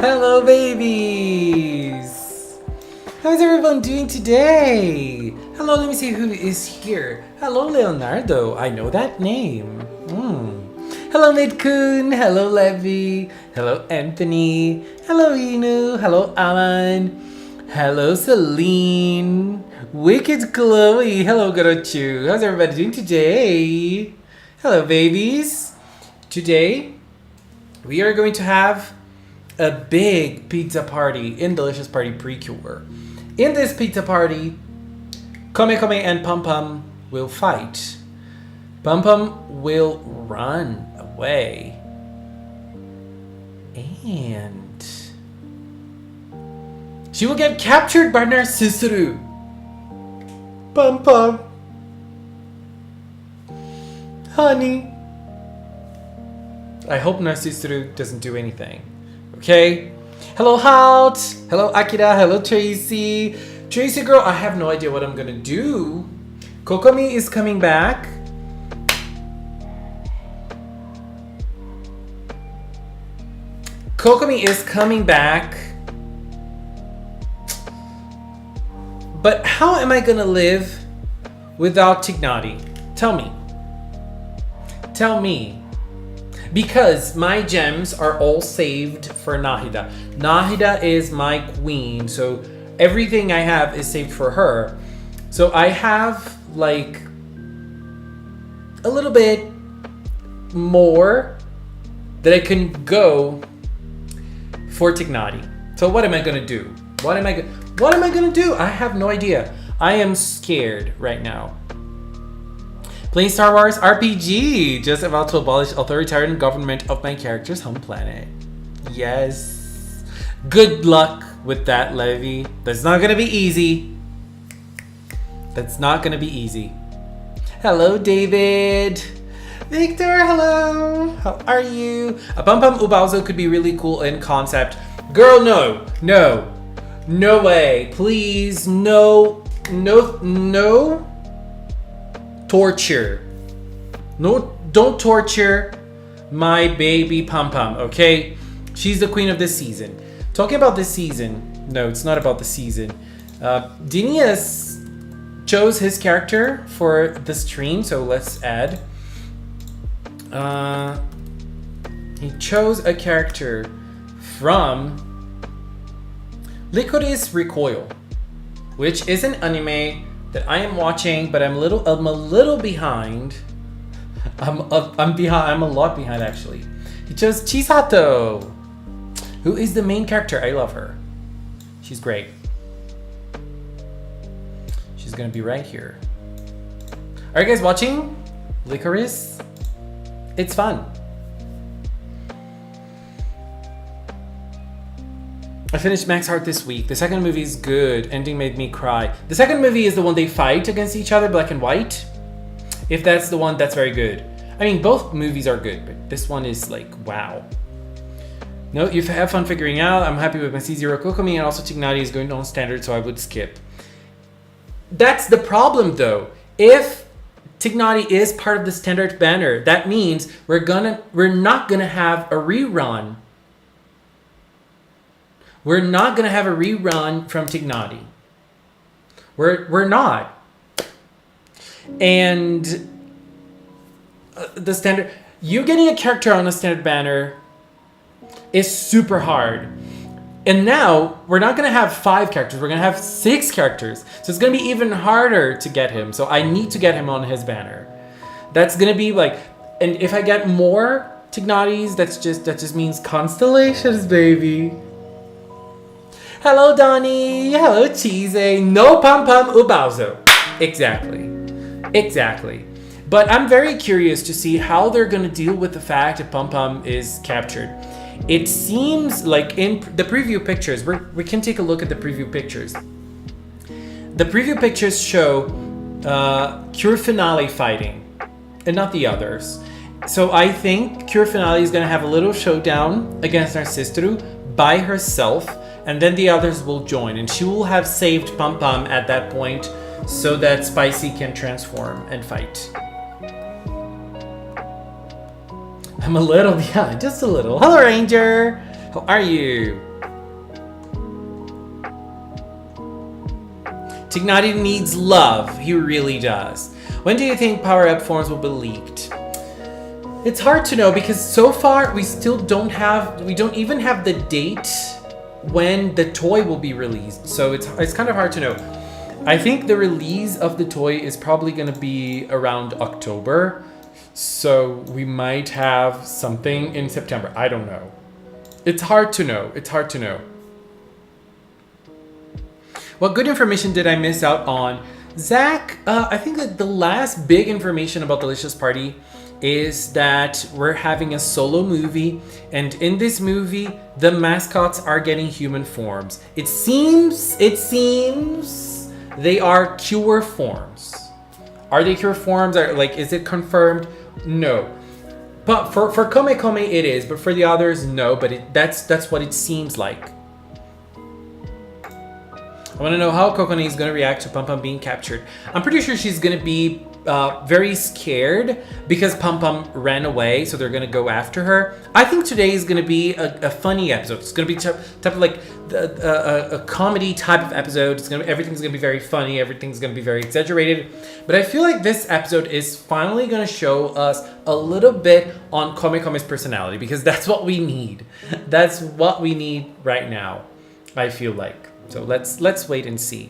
Hello, babies! How's everyone doing today? Hello, let me see who is here. Hello, Leonardo. I know that name. Hello, Midkun. Hello, Levi. Hello, Anthony. Hello, Inu. Hello, Alan. Hello, Celine. Wicked Chloe. Hello, Gorochu. How's everybody doing today? Hello, babies. Today, we are going to have a big pizza party in Delicious Party Pre-Cure. In this pizza party, Komekome and Pum Pum will fight. Pum Pum will run away. And she will get captured by Narcissaru. Pum Pum. Honey. I hope Narcissaru doesn't do anything. Okay? Hello, Halt. Hello, Akira. Hello, Tracy. Tracy girl, I have no idea what I'm gonna do. Kokomi is coming back. Kokomi is coming back. But how am I gonna live without Tignati? Tell me. Tell me. Because my gems are all saved for Nahida. Nahida is my queen, so everything I have is saved for her. So I have like a little bit more that I can go for Tignati. So what am I gonna do? What am I gonna do? I have no idea. I am scared right now. Playing Star Wars RPG, just about to abolish authoritarian government of my character's home planet. Yes. Good luck with that, Levi. That's not gonna be easy. That's not gonna be easy. Hello, David. Victor, hello. How are you? A Pum Pum Ubaozo could be really cool in concept. Girl, no. No. No way. Please, no. No. No. Torture. No, don't torture my baby Pum Pum, okay? She's the queen of this season. Talking about this season, no, it's not about the season. Dinius chose his character for the stream, so let's add. He chose a character from Licorice Recoil, which is an anime that I am watching, but I'm a little behind. I'm a lot behind actually. He chose Chisato, who is the main character. I love her. She's great. She's gonna be right here. Are you guys watching Licorice? It's fun. I finished Max Heart this week. The second movie is good. Ending made me cry. The second movie is the one they fight against each other, black and white. If that's the one, that's very good. I mean, both movies are good, but this one is like, wow. No, you have fun figuring out. I'm happy with my C0 Kokomi, and also Tignati is going on standard, so I would skip. That's the problem though. If Tignati is part of the standard banner, that means we're not gonna have a rerun. We're not gonna have a rerun from Tignati. We're not. And the standard, you getting a character on a standard banner is super hard. And now we're not gonna have 5 characters, we're gonna have 6 characters. So it's gonna be even harder to get him. So I need to get him on his banner. That's gonna be like, and if I get more Tignatis, that just means constellations, baby. Hello, Donnie. Hello, Cheese. No Pum Pum Ubaozo. Exactly. Exactly. But I'm very curious to see how they're going to deal with the fact that Pum Pum is captured. It seems like in the preview pictures, we can take a look at the preview pictures. The preview pictures show Cure Finale fighting, and not the others. So I think Cure Finale is going to have a little showdown against Narcissaru by herself, and then the others will join, and she will have saved Pum Pum at that point so that Spicy can transform and fight. I'm a little behind, just a little. Hello, Ranger. How are you? Tignati needs love. He really does. When do you think power-up forms will be leaked? It's hard to know because so far we don't even have the date when the toy will be released. So it's kind of hard to know. I think the release of the toy is probably going to be around October. So we might have something in September. I don't know. It's hard to know. It's hard to know. What good information did I miss out on? Zach, I think that the last big information about Delicious Party is that we're having a solo movie, and in this movie the mascots are getting human forms. It seems they are cure forms. Are they cure forms? Is it confirmed? No. But for Komekome it is, but for the others no, but that's what it seems like. I want to know how Kokone is going to react to Pum Pum being captured. I'm pretty sure she's going to be very scared because Pum Pum ran away, so they're going to go after her. I think today is going to be a funny episode. It's going to be type of like a comedy type of episode. Everything's going to be very funny. Everything's going to be very exaggerated. But I feel like this episode is finally going to show us a little bit on Komekome's personality because that's what we need. That's what we need right now, I feel like. So let's wait and see.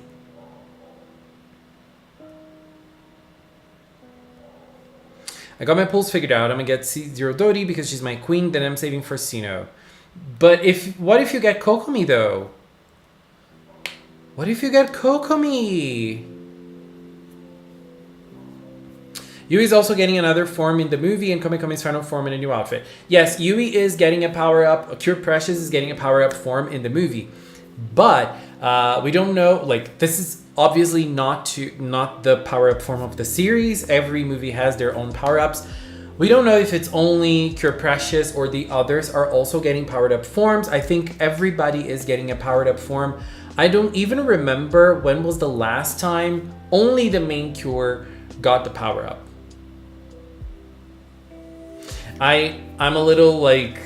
I got my pulls figured out. I'm gonna get C0 Dodi because she's my queen. Then I'm saving for Sino. But what if you get Kokomi though? What if you get Kokomi? Yui is also getting another form in the movie, and Komekome's final form in a new outfit. Yes, Yui is getting a power up. Cure Precious is getting a power up form in the movie. But we don't know, like, this is obviously not the power-up form of the series. Every movie has their own power-ups. We don't know if it's only Cure Precious or the others are also getting powered-up forms. I think everybody is getting a powered-up form. I don't even remember when was the last time only the main Cure got the power-up. I'm a little, like,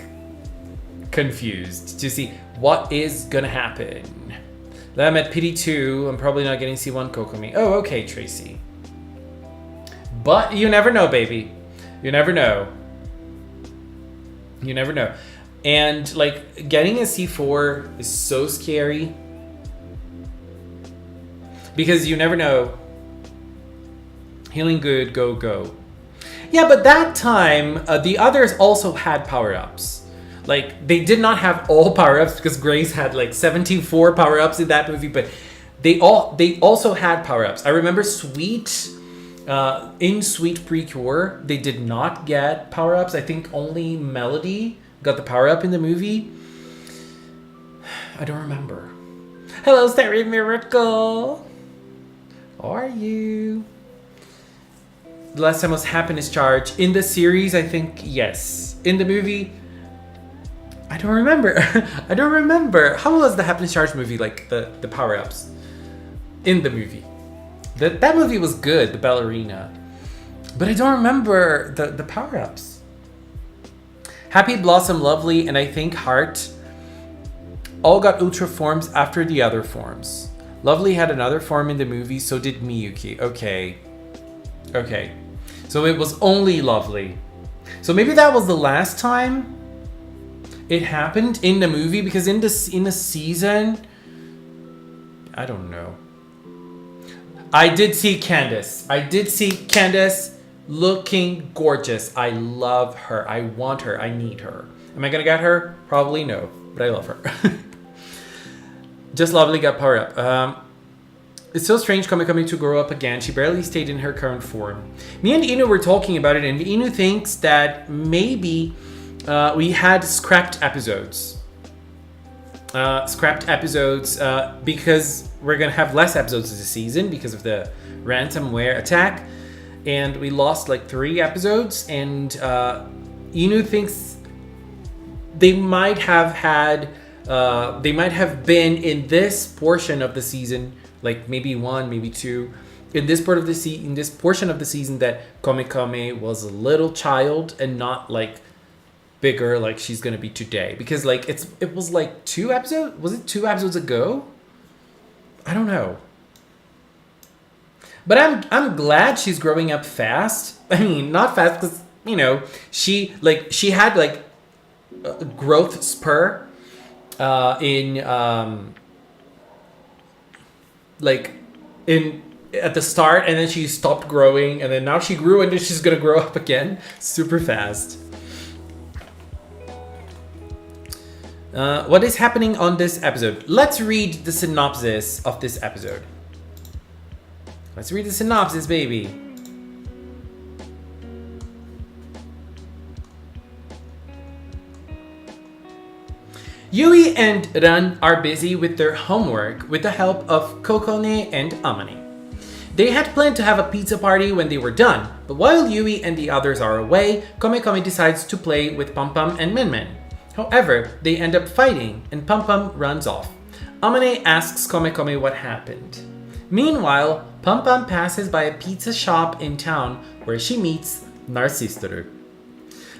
confused to see what is gonna happen. I'm at PD2. I'm probably not getting C1 Kokomi. Oh, okay, Tracy. But you never know, baby. You never know. You never know. And like getting a C4 is so scary because you never know. Healing good, go, go. Yeah, but that time the others also had power-ups. Like, they did not have all power-ups because Grace had like 74 power-ups in that movie, but they also had power-ups. I remember Sweet, in Sweet Pre-Cure, they did not get power-ups. I think only Melody got the power-up in the movie. I don't remember. Hello, Starry Miracle. How are you? The last time was Happiness Charge. In the series, I think, yes. In the movie, I don't remember. I don't remember. How was the Happiness Charge movie, like the power-ups in the movie? That movie was good, the ballerina. But I don't remember the power-ups. Happy, Blossom, Lovely, and I think Heart all got ultra forms after the other forms. Lovely had another form in the movie, so did Miyuki. Okay. Okay. So it was only Lovely. So maybe that was the last time it happened in the movie, because in the season, I don't know. I did see Candace. Looking gorgeous. I love her. I want her. I need her. Am I gonna get her? Probably no, but I love her. Just Lovely got power up. It's so strange Komekome to grow up again. She barely stayed in her current form. Me and Inu were talking about it, and Inu thinks that maybe we had scrapped episodes. Because we're gonna have less episodes this season because of the ransomware attack, and we lost like 3 episodes. And Inu thinks they might have been in this portion of the season, like maybe 1, maybe 2, in this portion of the season that Komekome was a little child and not like bigger like she's gonna be today, because like it was like 2 episodes. Was it 2 episodes ago? I don't know. But I'm glad she's growing up fast. I mean, not fast because she had like a growth spur in like in at the start, and then she stopped growing, and then now she grew, and then she's gonna grow up again super fast. What is happening on this episode? Let's read the synopsis of this episode. Let's read the synopsis, baby. Yui and Ran are busy with their homework with the help of Kokone and Amane. They had planned to have a pizza party when they were done, but while Yui and the others are away, Komekome decides to play with Pum Pum and Min Min. However, they end up fighting and Pum Pum runs off. Amane asks Komekome what happened. Meanwhile, Pum Pum passes by a pizza shop in town where she meets Narcistoru.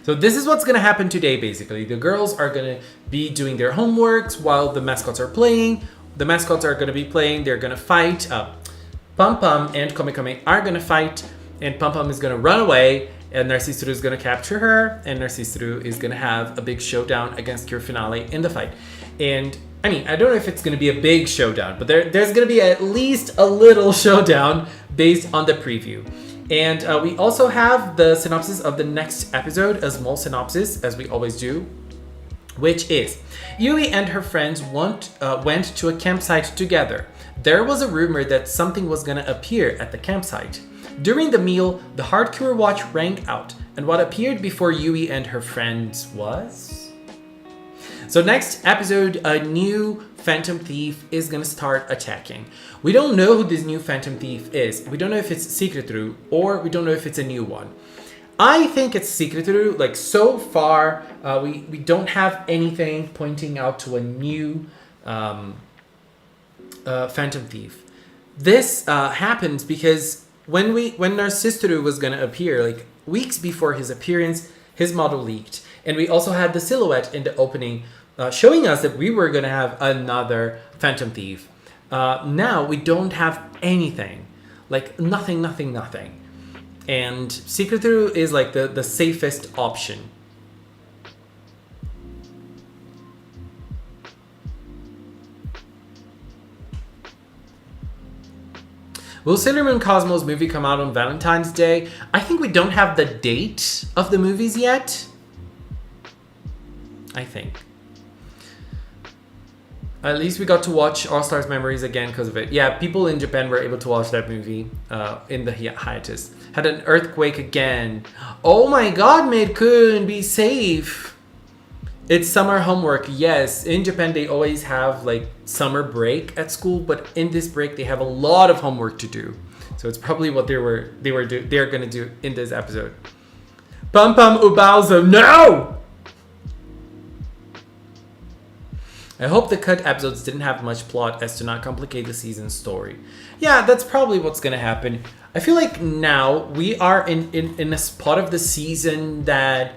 So this is what's going to happen today, basically. The girls are going to be doing their homeworks while the mascots are playing. The mascots are going to be playing. They're going to fight. Pum Pum and Komekome are going to fight. And Pum Pum is going to run away. And Narcistoru is going to capture her. And Narcistoru is going to have a big showdown against Cure Finale in the fight. And I mean, I don't know if it's going to be a big showdown, but there's going to be at least a little showdown based on the preview. And we also have the synopsis of the next episode, a small synopsis, as we always do, which is Yui and her friends went to a campsite together. There was a rumor that something was going to appear at the campsite. During the meal, the Heart Cure watch rang out, and what appeared before Yui and her friends was... So next episode, a new Phantom Thief is going to start attacking. We don't know who this new Phantom Thief is. We don't know if it's Secretru or we don't know if it's a new one. I think it's Secretru. Like so far, we don't have anything pointing out to a new Phantom Thief. This happens because when Narcistoru was going to appear, like weeks before his appearance, his model leaked. And we also had the silhouette in the opening showing us that we were going to have another Phantom Thief. Now we don't have anything. Like nothing. And Secret-Through is like the safest option. Will Sailor Moon Cosmos movie come out on Valentine's Day? I think we don't have the date of the movies yet. I think. At least we got to watch All Stars Memories again because of it. Yeah, people in Japan were able to watch that movie in the hiatus. Had an earthquake again. Oh my god, Maid-kun, be safe. It's summer homework. Yes, in Japan they always have like summer break at school, but in this break they have a lot of homework to do. So it's probably what they're gonna do in this episode. Pum Pum Ubauzo, no! I hope the cut episodes didn't have much plot as to not complicate the season's story. Yeah, that's probably what's gonna happen. I feel like now we are in a spot of the season that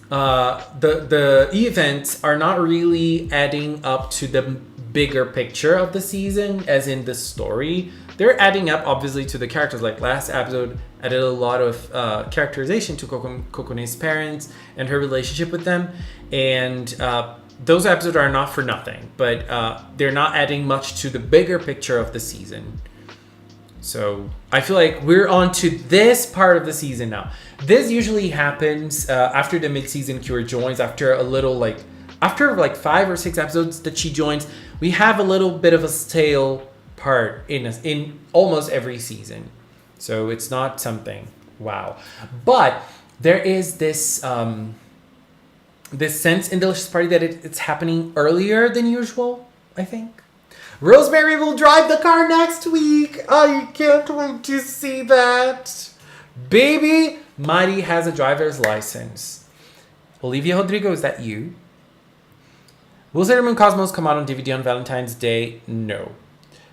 the events are not really adding up to the bigger picture of the season, as in the story. They're adding up obviously to the characters. Like last episode added a lot of characterization to Kokone's parents and her relationship with them, and those episodes are not for nothing, but they're not adding much to the bigger picture of the season. So I feel like we're on to this part of the season now. This usually happens after the mid-season Cure joins, after 5 or 6 episodes that she joins, we have a little bit of a stale part in almost every season. So it's not something wow. But there is this sense in Delicious Party that it's happening earlier than usual, I think. Rosemary will drive the car next week. I can't wait to see that. Baby, Mighty has a driver's license. Olivia Rodrigo, is that you? Will Sailor Moon Cosmos come out on DVD on Valentine's Day? No.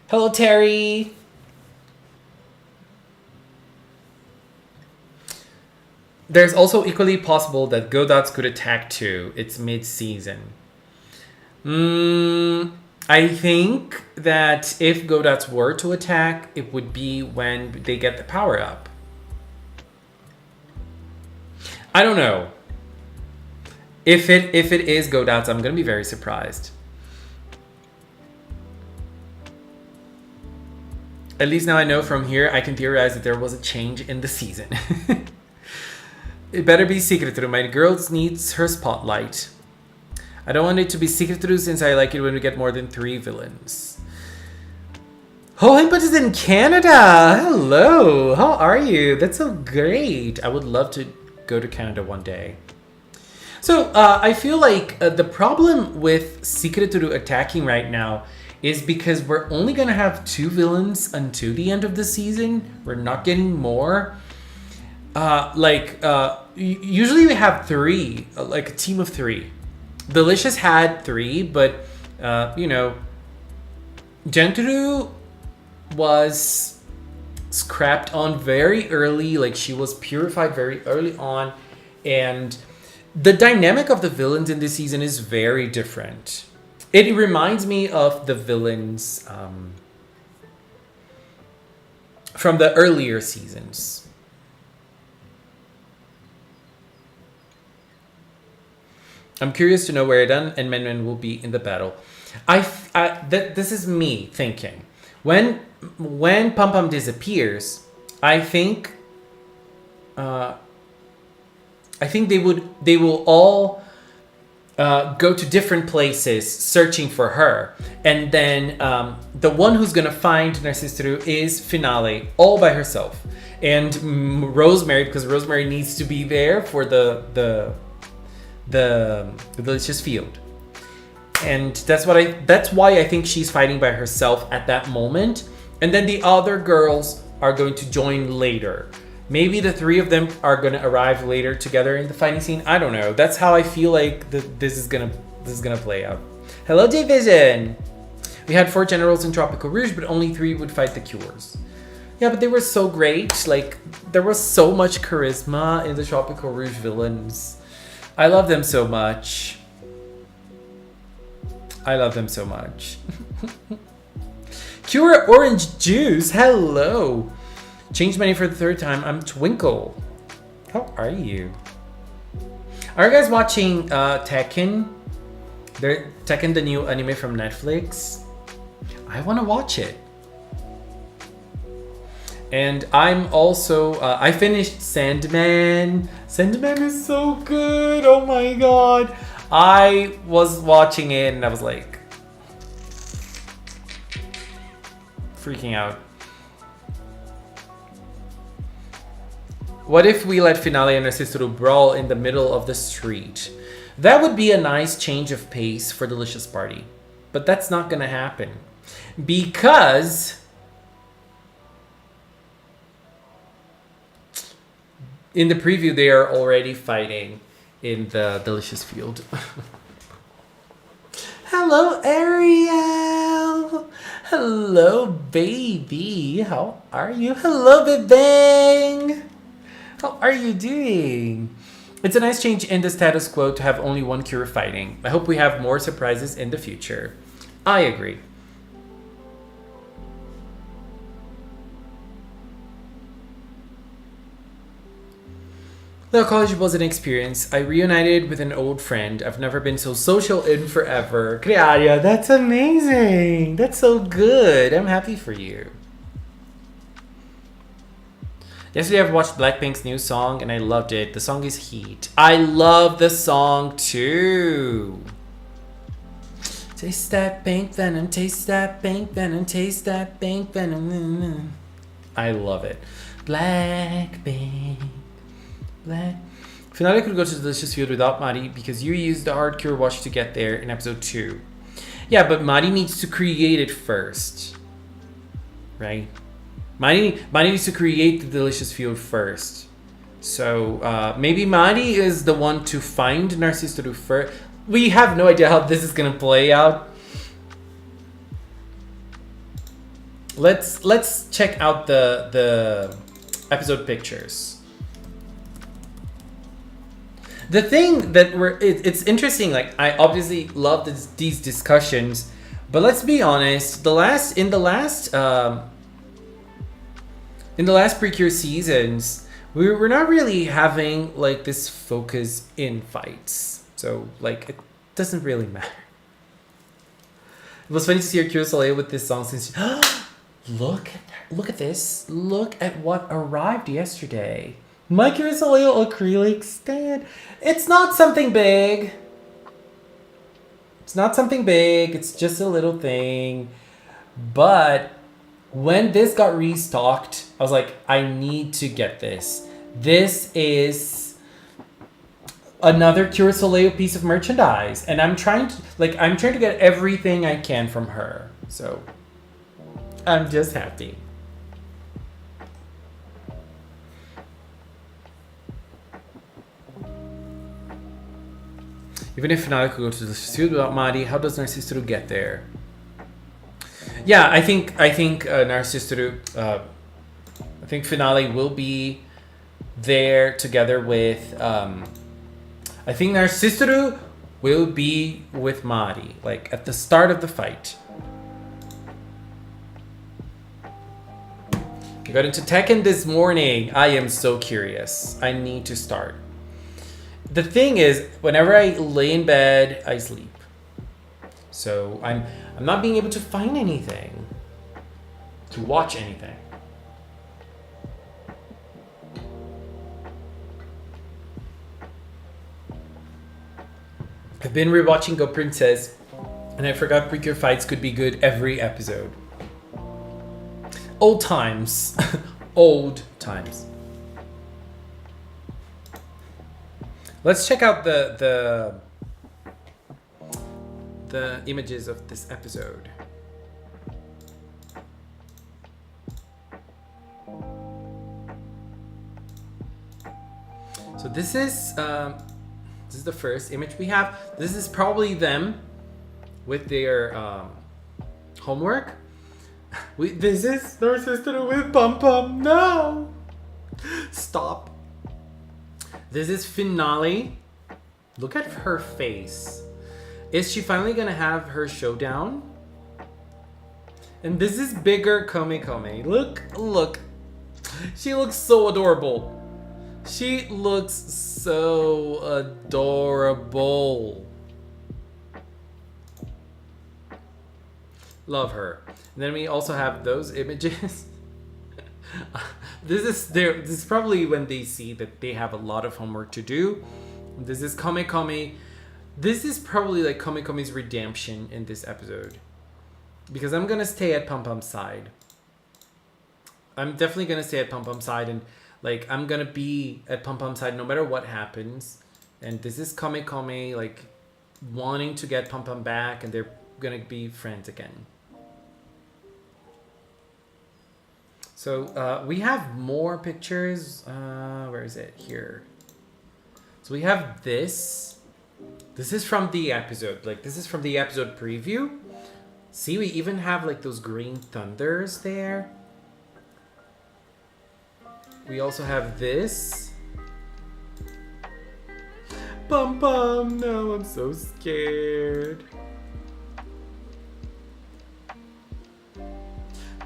Hello, Terry. There's also equally possible that Godots could attack too. It's mid-season. I think that if Godats were to attack, it would be when they get the power up. I don't know. If it is Godats, I'm gonna be very surprised. At least now I know from here I can theorize that there was a change in the season. It better be Secret True. My girls needs her spotlight. I don't want it to be Secret True since I like it when we get more than 3 villains. Oh, but is in Canada. Hello. How are you? That's so great. I would love to go to Canada one day. So I feel like the problem with Secret True attacking right now is because we're only going to have 2 villains until the end of the season. We're not getting more. Usually we have 3, like a team of 3. Delicious had 3, but Gentru was scrapped on very early. Like, she was purified very early on, and the dynamic of the villains in this season is very different. It reminds me of the villains from the earlier seasons. I'm curious to know where Dan and Menmen will be in the battle. This is me thinking. When Pum Pum disappears, I think they will all go to different places searching for her, and then the one who's gonna find Narcissiru is Finale all by herself, and Rosemary, because Rosemary needs to be there for the delicious field, and that's why I think she's fighting by herself at that moment, and then the other girls are going to join later. Maybe the 3 of them are going to arrive later together in the fighting scene. I don't know. That's how I feel like this is gonna play out. Hello, Division. We had 4 generals in Tropical Rouge, but only 3 would fight the cures. Yeah, but they were so great. Like, there was so much charisma in the Tropical Rouge villains. I love them so much. I love them so much. Cure Orange Juice, hello. Changed my name for the 3rd time. I'm Twinkle. How are you? Are you guys watching Tekken? Tekken, the new anime from Netflix. I want to watch it. And I'm also, I finished Sandman. Sandman is so good. Oh my god. I was watching it and I was like, freaking out. What if we let Finale and Narcissiru brawl in the middle of the street? That would be a nice change of pace for Delicious Party. But that's not gonna happen. Because in the preview, they are already fighting in the Delicious Field. Hello, Ariel. Hello, baby. How are you? Hello, Big Bang. How are you doing? It's a nice change in the status quo to have only 1 cure fighting. I hope we have more surprises in the future. I agree. The college was an experience. I reunited with an old friend. I've never been so social in forever. Crearia, that's amazing. That's so good. I'm happy for you. Yesterday I watched Blackpink's new song and I loved it. The song is Heat. I love the song too. Taste that pink venom, taste that pink venom, taste that pink venom. I love it. Blackpink. Finale could go to the Delicious Field without Mari because you used the hard cure wash to get there in episode 2. Yeah, but Mari needs to create it first. Right? Mari needs to create the Delicious Field first. So maybe Mari is the one to find Narcissiru first. We have no idea how this is gonna play out. Let's check out the episode pictures. The thing that it's interesting, like, I obviously love these discussions, But let's be honest, in the last Pre-Cure seasons, we were not really having like this focus in fights. So like it doesn't really matter. It was funny to see her Cure Soleil with this song since look at this. Look at what arrived yesterday. My Cure Soleil acrylic stand. It's not something big. It's not something big. It's just a little thing. But when this got restocked, I was like, I need to get this. This is another Cure Soleil piece of merchandise. And I'm trying to get everything I can from her. So I'm just happy. Even if Finale could go to the studio without Mari, how does Narciso get there? Yeah, I think Narciso, I think Finale will be there together with. I think Narciso will be with Mari, like at the start of the fight. I got into Tekken this morning. I am so curious. I need to start. The thing is, whenever I lay in bed, I sleep. So I'm not being able to find anything, to watch anything. I've been rewatching Go Princess, and I forgot Pre-Cure fights could be good every episode. Old times. Old times. Let's check out the images of this episode. So this is the first image we have. This is probably them with their homework. This is their sister with Pum Pum. No, stop. This is Finale. Look at her face. Is she finally gonna have her showdown? And this is bigger Komekome. Look. She looks so adorable. She looks so adorable. Love her. And then we also have those images. This is probably when they see that they have a lot of homework to do. This is Komekome. This is probably like Komekome's redemption in this episode. Because I'm gonna stay at Pum Pum's side. I'm definitely gonna stay at Pum Pum's side, and like I'm gonna be at Pum Pum's side no matter what happens. And this is Komekome like wanting to get Pum Pum back, and they're gonna be friends again. So we have more pictures. Where is it? Here. So we have this. This is from the episode. Like this is from the episode preview. See, we even have like those green thunders there. We also have this. Pum Pum, no, I'm so scared.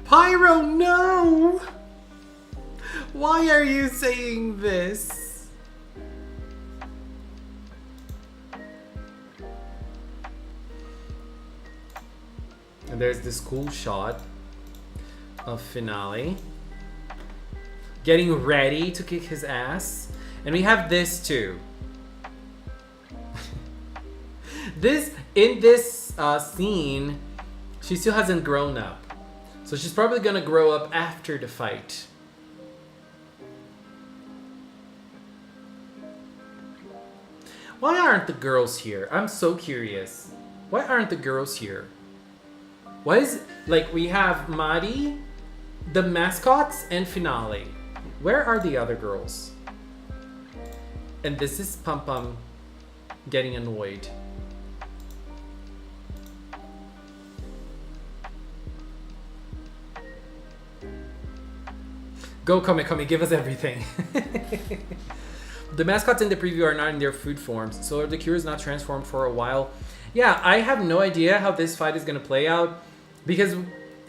Pyro, no! Why are you saying this? And there's this cool shot of Finale getting ready to kick his ass. And we have this too. In this scene, she still hasn't grown up. So she's probably gonna grow up after the fight. Why aren't the girls here? I'm so curious. Why aren't the girls here? Why is like we have Mari, the mascots, and Finale. Where are the other girls? And this is Pum Pum getting annoyed. Go Komekome, give us everything. The mascots in the preview are not in their food forms, so the cure is not transformed for a while. Yeah, I have no idea how this fight is going to play out, because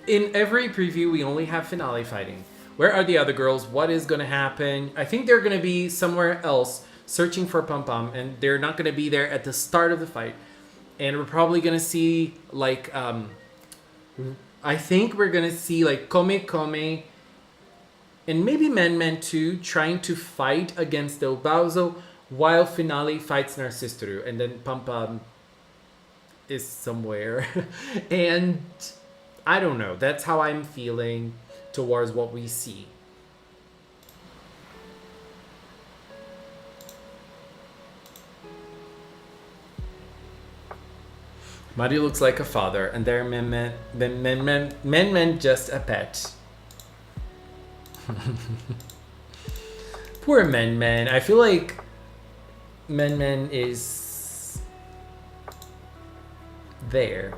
in every preview we only have finale fighting. Where are the other girls? What is going to happen? I think they're going to be somewhere else searching for Pum Pum, and they're not going to be there at the start of the fight. And we're probably going to see, like, I think we're going to see, like, Komekome and maybe Men too, trying to fight against the Obaozo, while Finale fights Narcistoru, and then Pum Pum is somewhere. And I don't know. That's how I'm feeling towards what we see. Mari looks like a father, and their men just a pet. Poor Men. I feel like Men is there.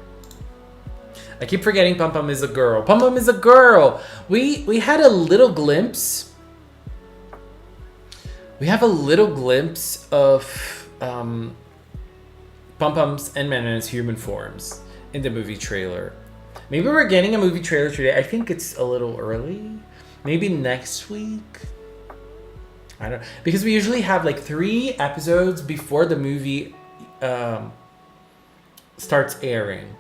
I keep forgetting Pum Pum is a girl. Pum Pum is a girl. We had a little glimpse. We have a little glimpse of Pum Pum's and Men's human forms in the movie trailer. Maybe we're getting a movie trailer today. I think it's a little early. Maybe next week. I don't, because we usually have like 3 episodes before the movie starts airing.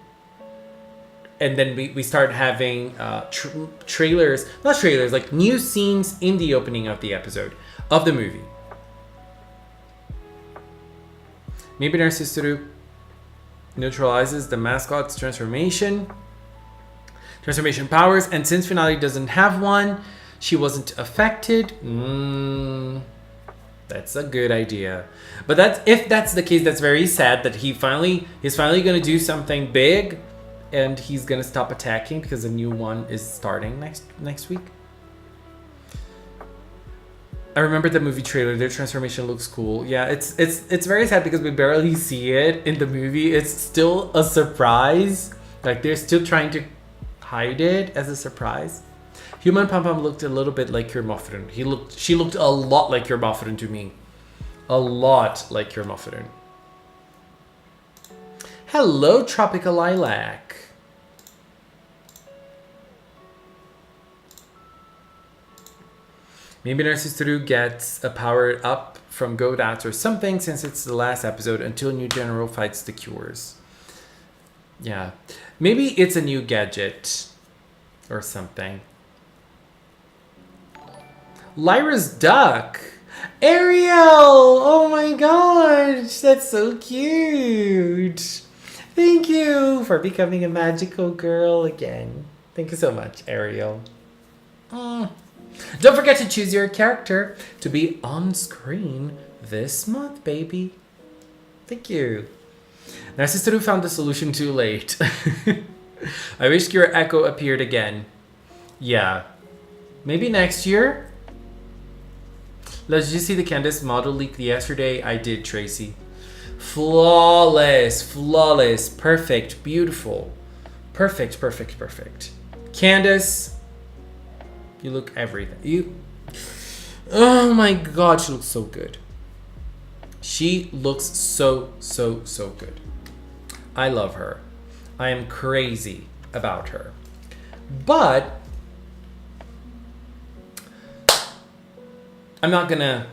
And then we start having trailers, not trailers, like new scenes in the opening of the episode, of the movie. Maybe Narcistoru neutralizes the mascot's transformation powers, and since Finale doesn't have one, she wasn't affected. That's a good idea. But if that's the case, that's very sad that he's finally going to do something big, and he's going to stop attacking because a new one is starting next week. I remember the movie trailer. Their transformation looks cool. Yeah, it's very sad because we barely see it in the movie. It's still a surprise. Like, they're still trying to hide it as a surprise. Human Pum Pum looked a little bit like your Mothrin. She looked a lot like your Mothrin to me. A lot like your Mothrin. Hello, Tropical Lilac. Maybe Narcistoru gets a power up from Godats or something, since it's the last episode until New General fights the Cures. Yeah. Maybe it's a new gadget or something. Lyra's duck. Ariel! Oh my gosh, that's so cute. Thank you for becoming a magical girl again. Thank you so much, Ariel. Don't forget to choose your character to be on screen this month, baby. Thank you. Narcistoru found the solution too late. I wish your echo appeared again. Yeah. Maybe next year? Did you see the Candace model leak yesterday? I did, Tracy. Flawless. Perfect. Beautiful. Perfect. Candace, you look everything. Oh my god, she looks so good. She looks so good. I love her. I am crazy about her. But I'm not gonna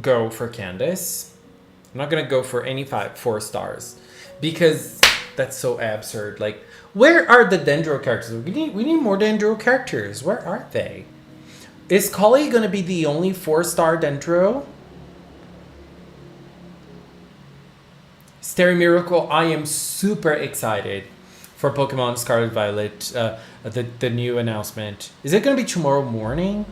go for Candace. I'm not gonna go for any 4 stars because that's so absurd. Like, where are the Dendro characters? We need more Dendro characters. Where are they? Is Kali gonna be the only 4-star Dendro? Starry Miracle, I am super excited for Pokemon Scarlet Violet, the new announcement. Is it gonna be tomorrow morning?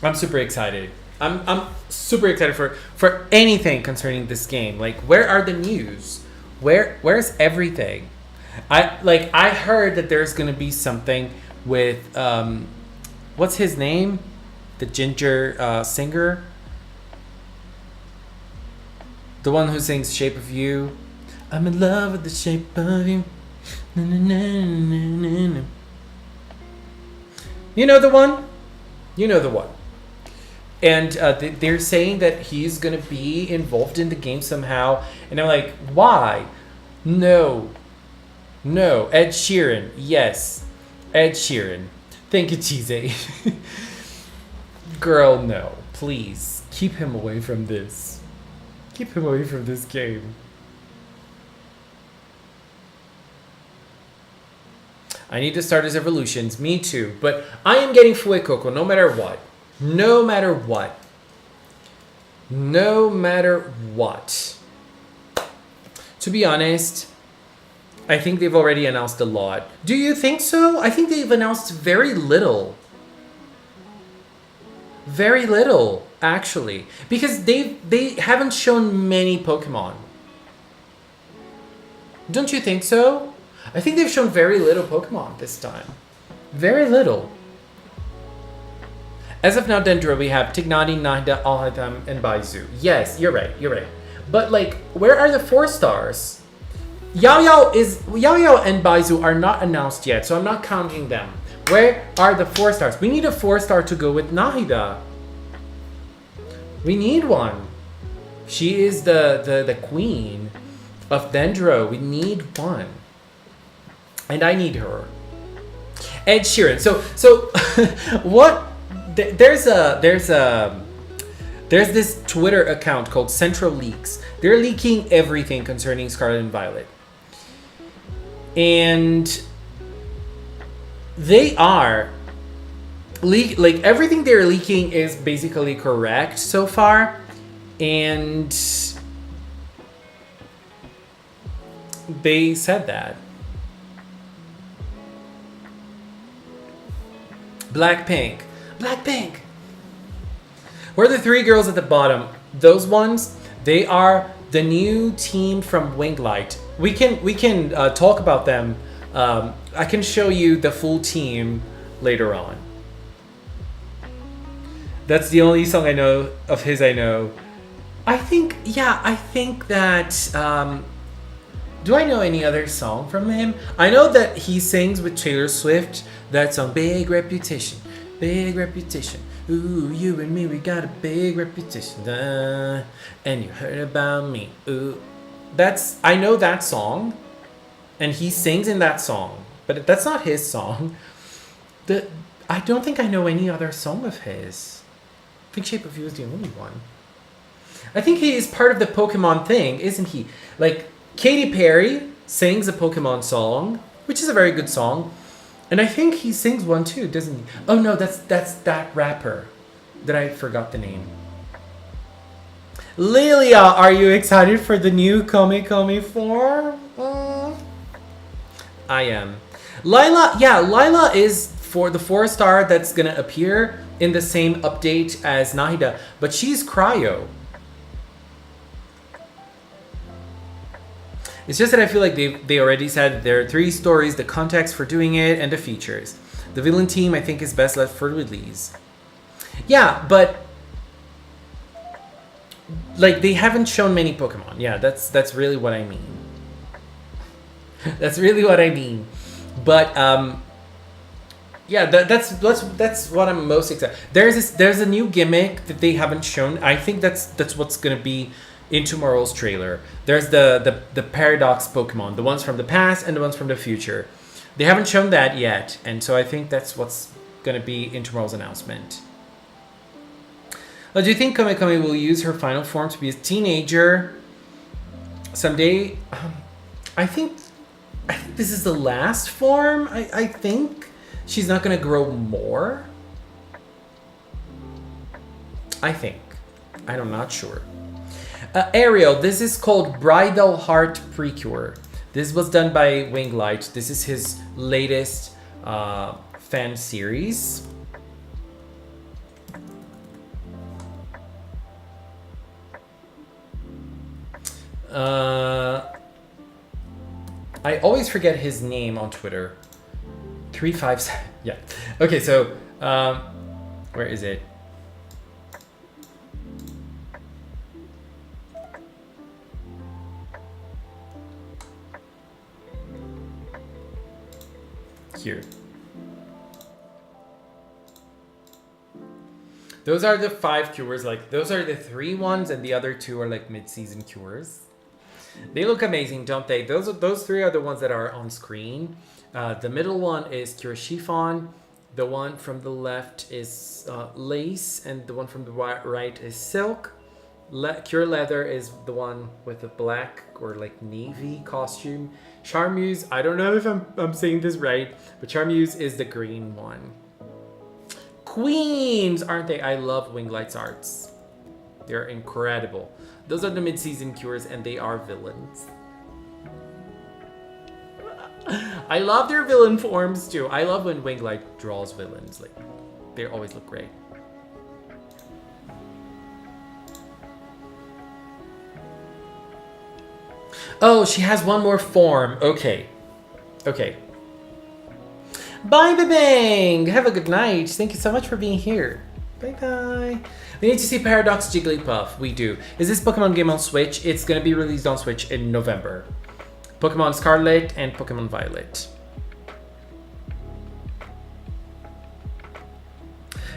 I'm super excited. I'm super excited for anything concerning this game. Like, where are the news? Where's everything? I heard that there's gonna be something with what's his name? The ginger singer. The one who sings Shape of You. I'm in love with the shape of you. Na, na, na, na, na. You know the one? You know the one. And they're saying that he's gonna be involved in the game somehow, and I'm like, why? No, Ed Sheeran, yes, Ed Sheeran. Thank you, Cheesy. Girl, no, please keep him away from this. Keep him away from this game. I need to start his evolutions. Me too, but I am getting Fuecoco no matter what. No matter what. No matter what. To be honest, I think they've already announced a lot. Do you think so? I think they've announced very little. Very little, actually. Because they haven't shown many Pokemon. Don't you think so? I think they've shown very little Pokemon this time. Very little. As of now, Dendro, we have Tignati, Nahida, Alhaitham, and Baizu. Yes, you're right, you're right. But like, where are the 4 stars? Yao Yao and Baizu are not announced yet, so I'm not counting them. Where are the 4 stars? We need a 4-star to go with Nahida. We need one. She is the queen of Dendro. We need one. And I need her. Ed Sheeran. So what? There's this Twitter account called Central Leaks. They're leaking everything concerning Scarlet and Violet. And they are like everything they're leaking is basically correct so far. And they said that. Blackpink. Who are the 3 girls at the bottom? Those ones, they are the new team from Winglight. We can talk about them. I can show you the full team later on. That's the only song I know of his. I know. I think that. Do I know any other song from him? I know that he sings with Taylor Swift that song, Big Reputation. Big Reputation. Ooh, you and me, we got a big reputation. And you heard about me. Ooh. I know that song. And he sings in that song. But that's not his song. I don't think I know any other song of his. I think Shape of You is the only one. I think he is part of the Pokemon thing, isn't he? Like, Katy Perry sings a Pokemon song, which is a very good song. And I think he sings one too, doesn't he? Oh no, that's that rapper that I forgot the name. Lilia, are you excited for the new Komekome form? I am. Lila is for the 4-star that's gonna appear in the same update as Nahida, but she's Cryo. It's just that I feel like they already said there are 3 stories, the context for doing it, and the features. The villain team, I think, is best left for release. Yeah, but like they haven't shown many Pokemon. Yeah, that's really what I mean. That's really what I mean. But yeah, that's what I'm most excited. There's a new gimmick that they haven't shown. I think that's what's gonna be in tomorrow's trailer. There's the Paradox Pokemon, the ones from the past and the ones from the future. They haven't shown that yet, and so I think that's what's gonna be in tomorrow's announcement. Do you think Komekome will use her final form to be a teenager someday? I think this is the last form. I think she's not gonna grow more. I think. I'm not sure. Ariel, this is called Bridal Heart Pre-Cure. This was done by Winglight. This is his latest fan series. I always forget his name on Twitter. 357. Yeah. Okay, so where is it? Here. Those are the 5 cures. Like, those are the 3 ones, and the other 2 are like mid-season cures. They look amazing, don't they? Those 3 are the ones that are on screen. The middle one is Cure Chiffon. The one from the left is lace, and the one from the right is silk. Cure Leather is the one with the black or like navy costume. Charmeuse, I don't know if I'm saying this right, but Charmeuse is the green one. Queens, aren't they? I love Winglights Arts. They're incredible. Those are the mid-season cures, and they are villains. I love their villain forms too. I love when Winglight draws villains. Like, they always look great. Oh, she has one more form. Okay. Okay. Bye, Bang. Have a good night. Thank you so much for being here. Bye-bye. We need to see Paradox Jigglypuff. We do. Is this Pokemon game on Switch? It's going to be released on Switch in November. Pokemon Scarlet and Pokemon Violet.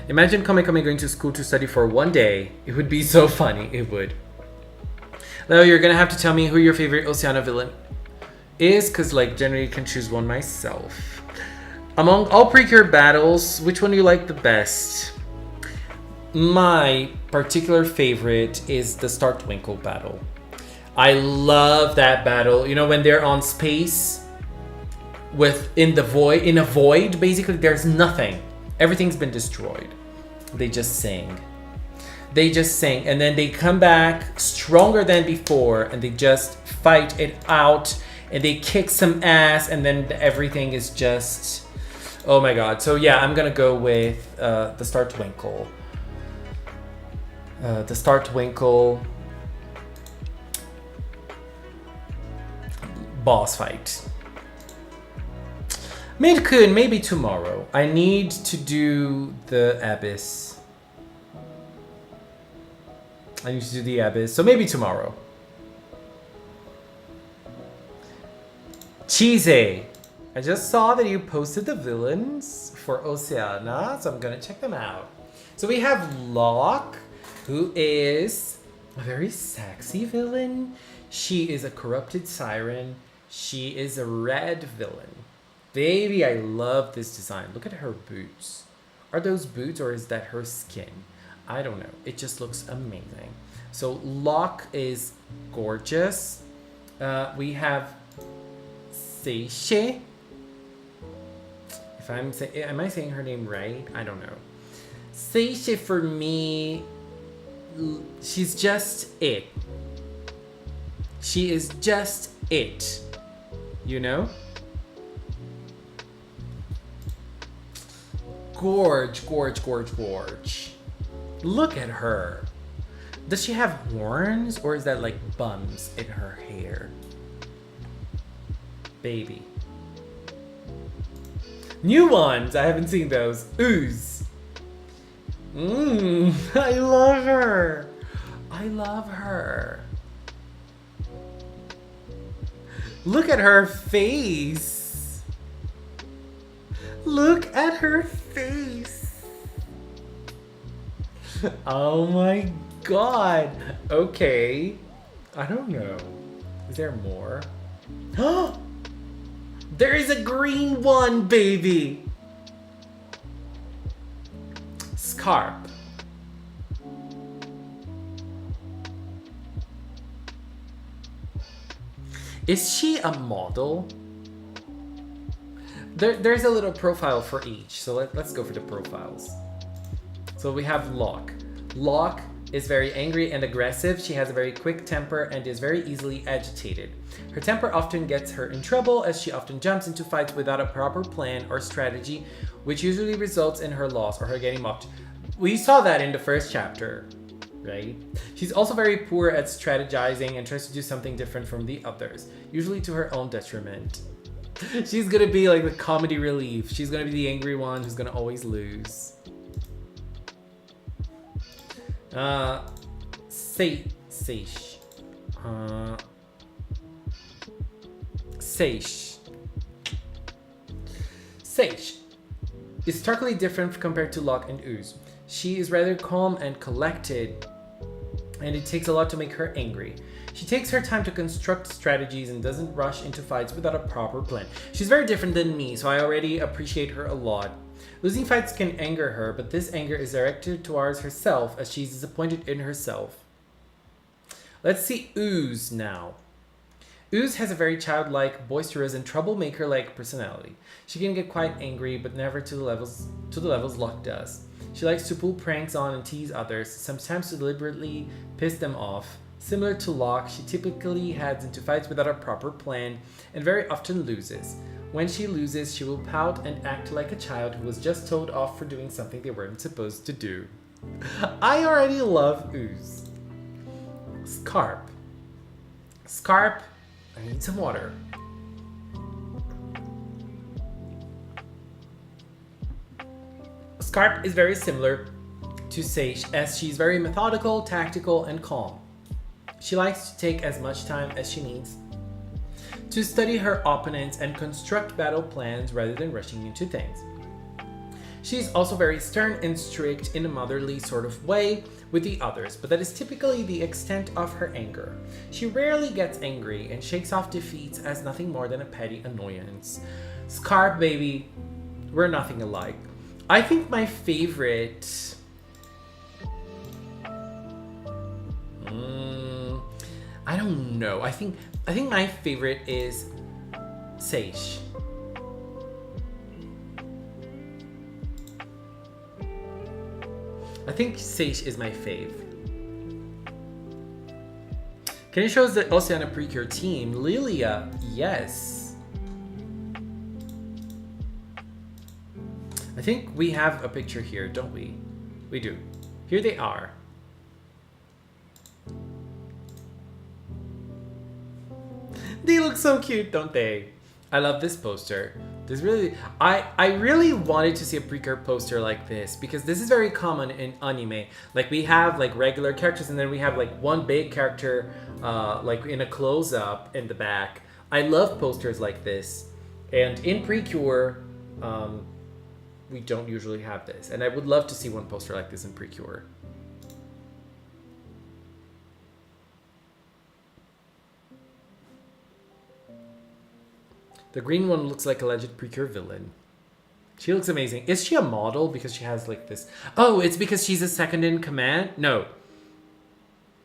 Imagine Komekome going to school to study for one day. It would be so funny. It would. Leo, you're going to have to tell me who your favorite Oceania villain is, because like generally I can choose one myself. Among all Pre-Cure battles, which one do you like the best? My particular favorite is the Star Twinkle battle. I love that battle. You know, when they're on space in a void, basically there's nothing. Everything's been destroyed. They just sing. And then they come back stronger than before, and they just fight it out, and they kick some ass, and then everything is just, oh my god. So yeah, I'm gonna go with the Star Twinkle. The Star Twinkle boss fight. Mid-Kun, maybe tomorrow. I need to do the Abyss. So maybe tomorrow. Cheese. I just saw that you posted the villains for Oceania, so I'm gonna check them out. So we have Locke, who is a very sexy villain. She is a corrupted siren. She is a red villain. Baby, I love this design. Look at her boots. Are those boots or is that her skin? I don't know. It just looks amazing. So Locke is gorgeous. We have Seiche. Am I saying her name right? I don't know. Seiche for me, she's just it. She is just it. You know? Gorge. Look at her. Does she have horns or is that like bums in her hair? Baby. New ones. I haven't seen those. Ooze. I love her. Look at her face. Oh my god. Okay. I don't know. Is there more? There is a green one, baby. Scarp. Is she a model? There's a little profile for each, so let's go for the profiles. So we have Locke. Locke is very angry and aggressive. She has a very quick temper and is very easily agitated. Her temper often gets her in trouble as she often jumps into fights without a proper plan or strategy, which usually results in her loss or her getting mocked. We saw that in the first chapter, right? She's also very poor at strategizing and tries to do something different from the others, usually to her own detriment. She's gonna be like the comedy relief. She's gonna be the angry one who's gonna always lose. Seiche. Seiche is starkly different compared to Locke and Ooze. She is rather calm and collected, and it takes a lot to make her angry. She takes her time to construct strategies and doesn't rush into fights without a proper plan. She's very different than me, so I already appreciate her a lot. Losing fights can anger her, but this anger is directed towards herself as she's disappointed in herself. Let's see Ooze now. Ooze has a very childlike, boisterous, and troublemaker-like personality. She can get quite angry, but never to the levels Locke does. She likes to pull pranks on and tease others, sometimes to deliberately piss them off. Similar to Locke, she typically heads into fights without a proper plan and very often loses. When she loses, she will pout and act like a child who was just told off for doing something they weren't supposed to do. I already love Ooze. Scarp. Scarp, I need some water. Scarp is very similar to Sage, as she's very methodical, tactical, and calm. She likes to take as much time as she needs to study her opponents and construct battle plans rather than rushing into things. She's also very stern and strict in a motherly sort of way with the others, but that is typically the extent of her anger. She rarely gets angry and shakes off defeats as nothing more than a petty annoyance. Scarp, baby, we're nothing alike. I think my favorite... I don't know. I think my favorite is Sage. I think Sage is my fave. Can you show us the Oceana Pre-Cure team? Lilia, yes. I think we have a picture here, don't we? We do. Here they are. They look so cute, don't they? I love this poster. This really, I really wanted to see a Pre-Cure poster like this because this is very common in anime. Like we have like regular characters and then we have like one big character like in a close-up in the back. I love posters like this. And in Pre-Cure, we don't usually have this. And I would love to see one poster like this in Pre-Cure. The green one looks like a legit Pre-Cure villain. She looks amazing. Is she a model because she has like this? Oh, it's because she's a second in command? No.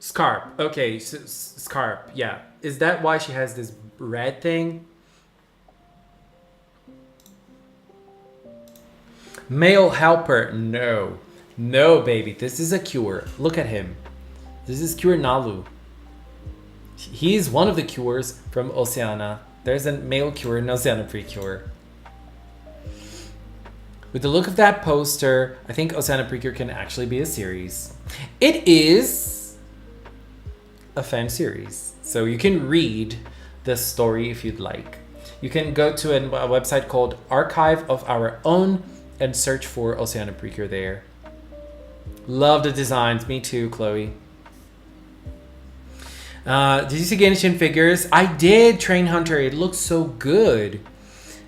Scarp. Okay, Scarp. Yeah. Is that why she has this red thing? Male helper. No. No, baby. This is a Cure. Look at him. This is Cure Nalu. He's one of the Cures from Oceana. There's a male Cure in Oceana Pre-Cure. With the look of that poster, I think Oceana Pre-Cure can actually be a series. It is a fan series, so you can read the story if you'd like. You can go to a website called Archive of Our Own and search for Oceana Pre-Cure there. Love the designs. Me too, Chloe. Did you see Genshin figures? I did, Train Hunter. It looks so good.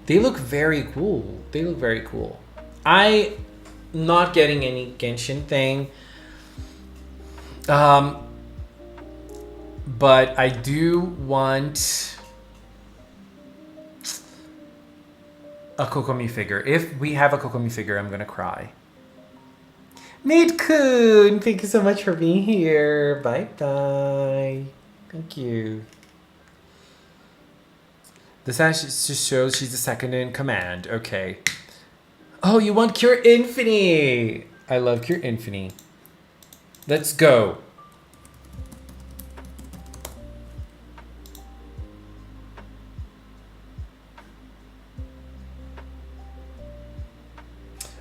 They look very cool. They look very cool. I'm not getting any Genshin thing. But I do want a Komekome figure. If we have a Komekome figure, I'm gonna cry. Midkun, thank you so much for being here. Bye-bye. Thank you. This just shows she's the second in command. Okay. Oh, you want Cure Infini. I love Cure Infini. Let's go.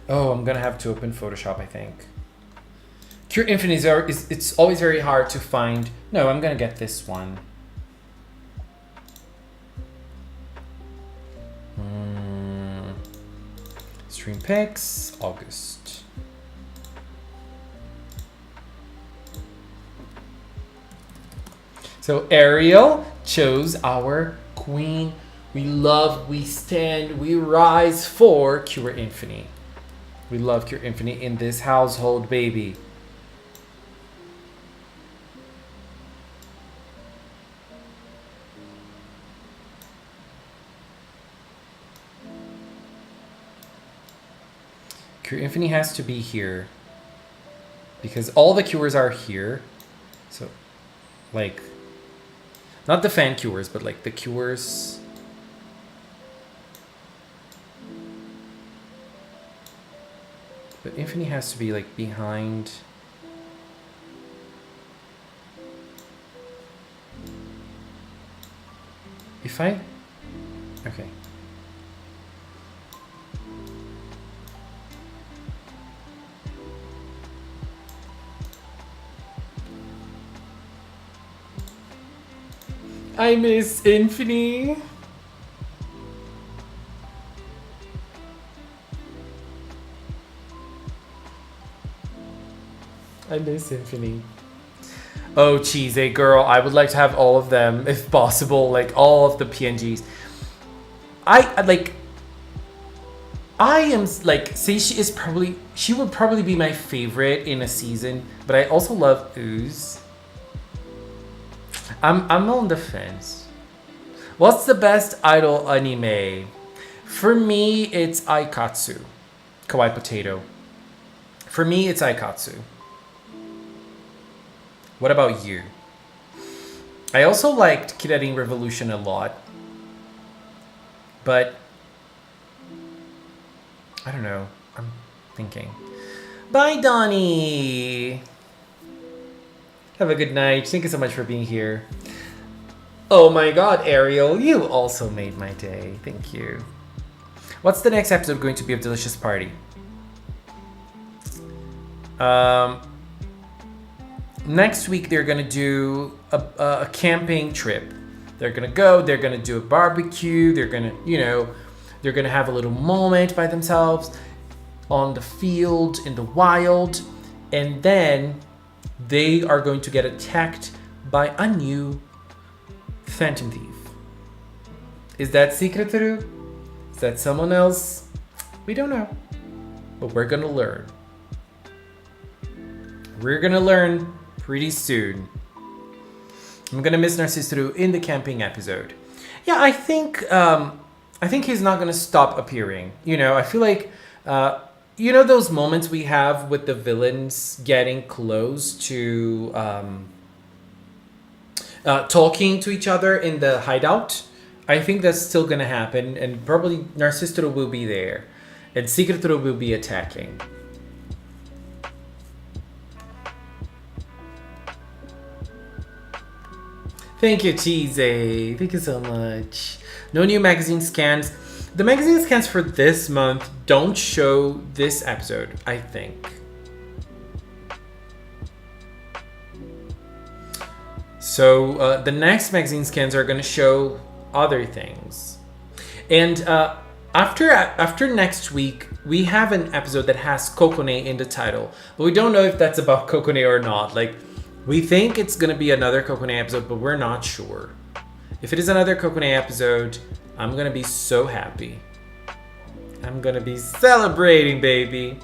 Oh, I'm gonna have to open Photoshop, I think. Cure Infinite it's always very hard to find. No, I'm gonna get this one. Stream pics, August. So Ariel chose our queen. We love, we stand, we rise for Cure Infinite. We love Cure Infinite in this household, baby. Cure Infinite has to be here. Because all the cures are here. So, like, not the fan cures, but like the cures. But Infinite has to be like behind. If I... Okay. I miss Infinite. I miss Infinite. Oh, cheese, girl. I would like to have all of them, if possible. Like, all of the PNGs. I am, like, say she would probably be my favorite in a season. But I also love Ooze. I'm on the fence. What's the best idol anime? For me, it's Aikatsu. Kawaii Potato. For me, it's Aikatsu. What about you? I also liked Kidarin Revolution a lot. But I don't know. I'm thinking. Bye, Donnie. Have a good night. Thank you so much for being here. Oh my god, Ariel, you also made my day. Thank you. What's the next episode going to be of Delicious Party? Next week they're gonna do a camping trip. They're gonna do a barbecue, they're gonna have a little moment by themselves on the field, in the wild, and then they are going to get attacked by a new Phantom Thief. Is that Secret-Ru? Is that someone else? We don't know. But we're gonna learn. We're gonna learn pretty soon. I'm gonna miss Narcissu in the camping episode. Yeah, I think he's not gonna stop appearing. I feel like those moments we have with the villains getting close to talking to each other in the hideout. I think that's still gonna happen, and probably Narcissu will be there, and Secret-Ru will be attacking. Thank you, Cheese. Thank you so much. No new magazine scans. The magazine scans for this month don't show this episode, I think. So the next magazine scans are going to show other things. And after next week, we have an episode that has Komekome in the title. But we don't know if that's about Komekome or not. Like, we think it's going to be another Komekome episode, but we're not sure. If it is another Komekome episode, I'm going to be so happy. I'm going to be celebrating, baby.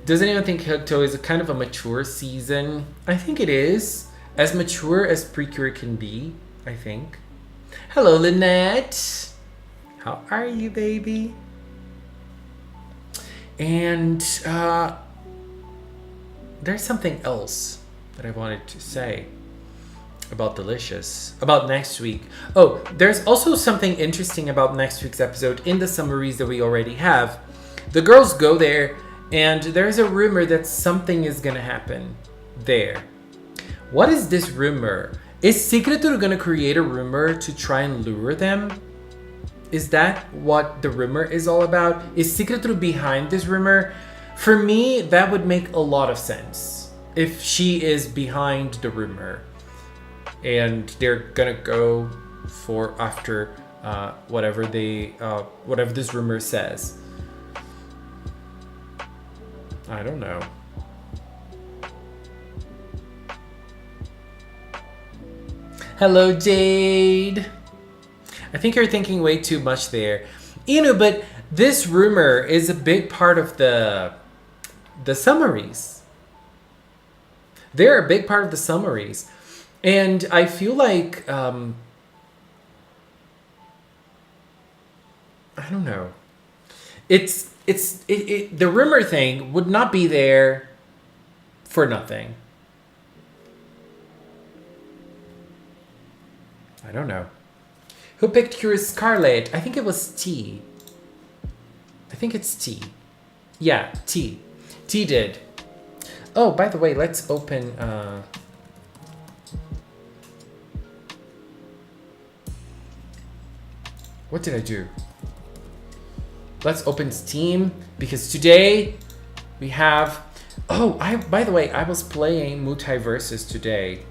Does anyone think Hokuto is a kind of a mature season? I think it is. As mature as Pre-Cure can be, I think. Hello, Lynette. How are you, baby? And there's something else that I wanted to say about Delicious, about next week. Oh, there's also something interesting about next week's episode in the summaries that we already have. The girls go there, and there's a rumor that something is gonna happen there. What is this rumor? Is Secret-Ru gonna create a rumor to try and lure them? Is that what the rumor is all about? Is Secret-Ru behind this rumor? For me, that would make a lot of sense if she is behind the rumor and they're gonna go for after whatever this rumor says. I don't know. Hello, Jade. I think you're thinking way too much there. But This rumor is a big part of the summaries. They're a big part of the summaries. And I feel like, I don't know. The rumor thing would not be there for nothing. I don't know. Who picked Curious Scarlet? I think it was T. I think it's T. Yeah, T. T did. Oh, by the way, let's open... What did I do? Let's open Steam, because today we have... Oh, by the way, I was playing Multiverses today.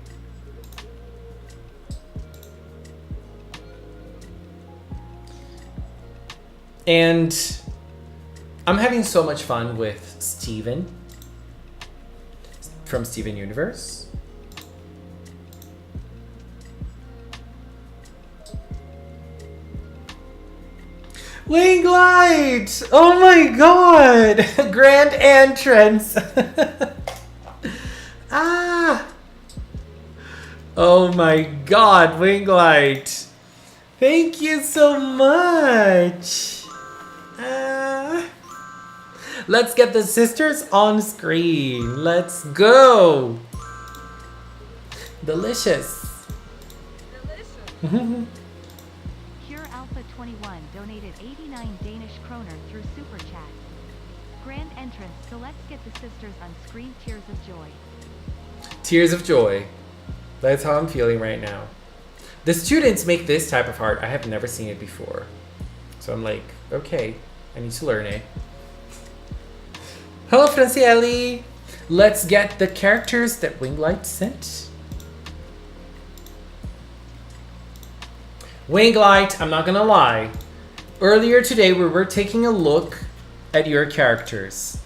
And I'm having so much fun with Steven from Steven Universe. Wing Light! Oh my god! Grand entrance! Ah! Oh my god, Wing Light! Thank you so much! Let's get the sisters on screen. Let's go! Delicious. Delicious. Pure Alpha 21 donated 89 Danish kroner through Super Chat. Grand entrance, so let's get the sisters on screen. Tears of joy. Tears of joy. That's how I'm feeling right now. The students make this type of art. I have never seen it before. So I'm like, okay, I need to learn it. Hello, Francielli. Let's get the characters that Winglight sent. Winglight, I'm not gonna lie. Earlier today, we were taking a look at your characters.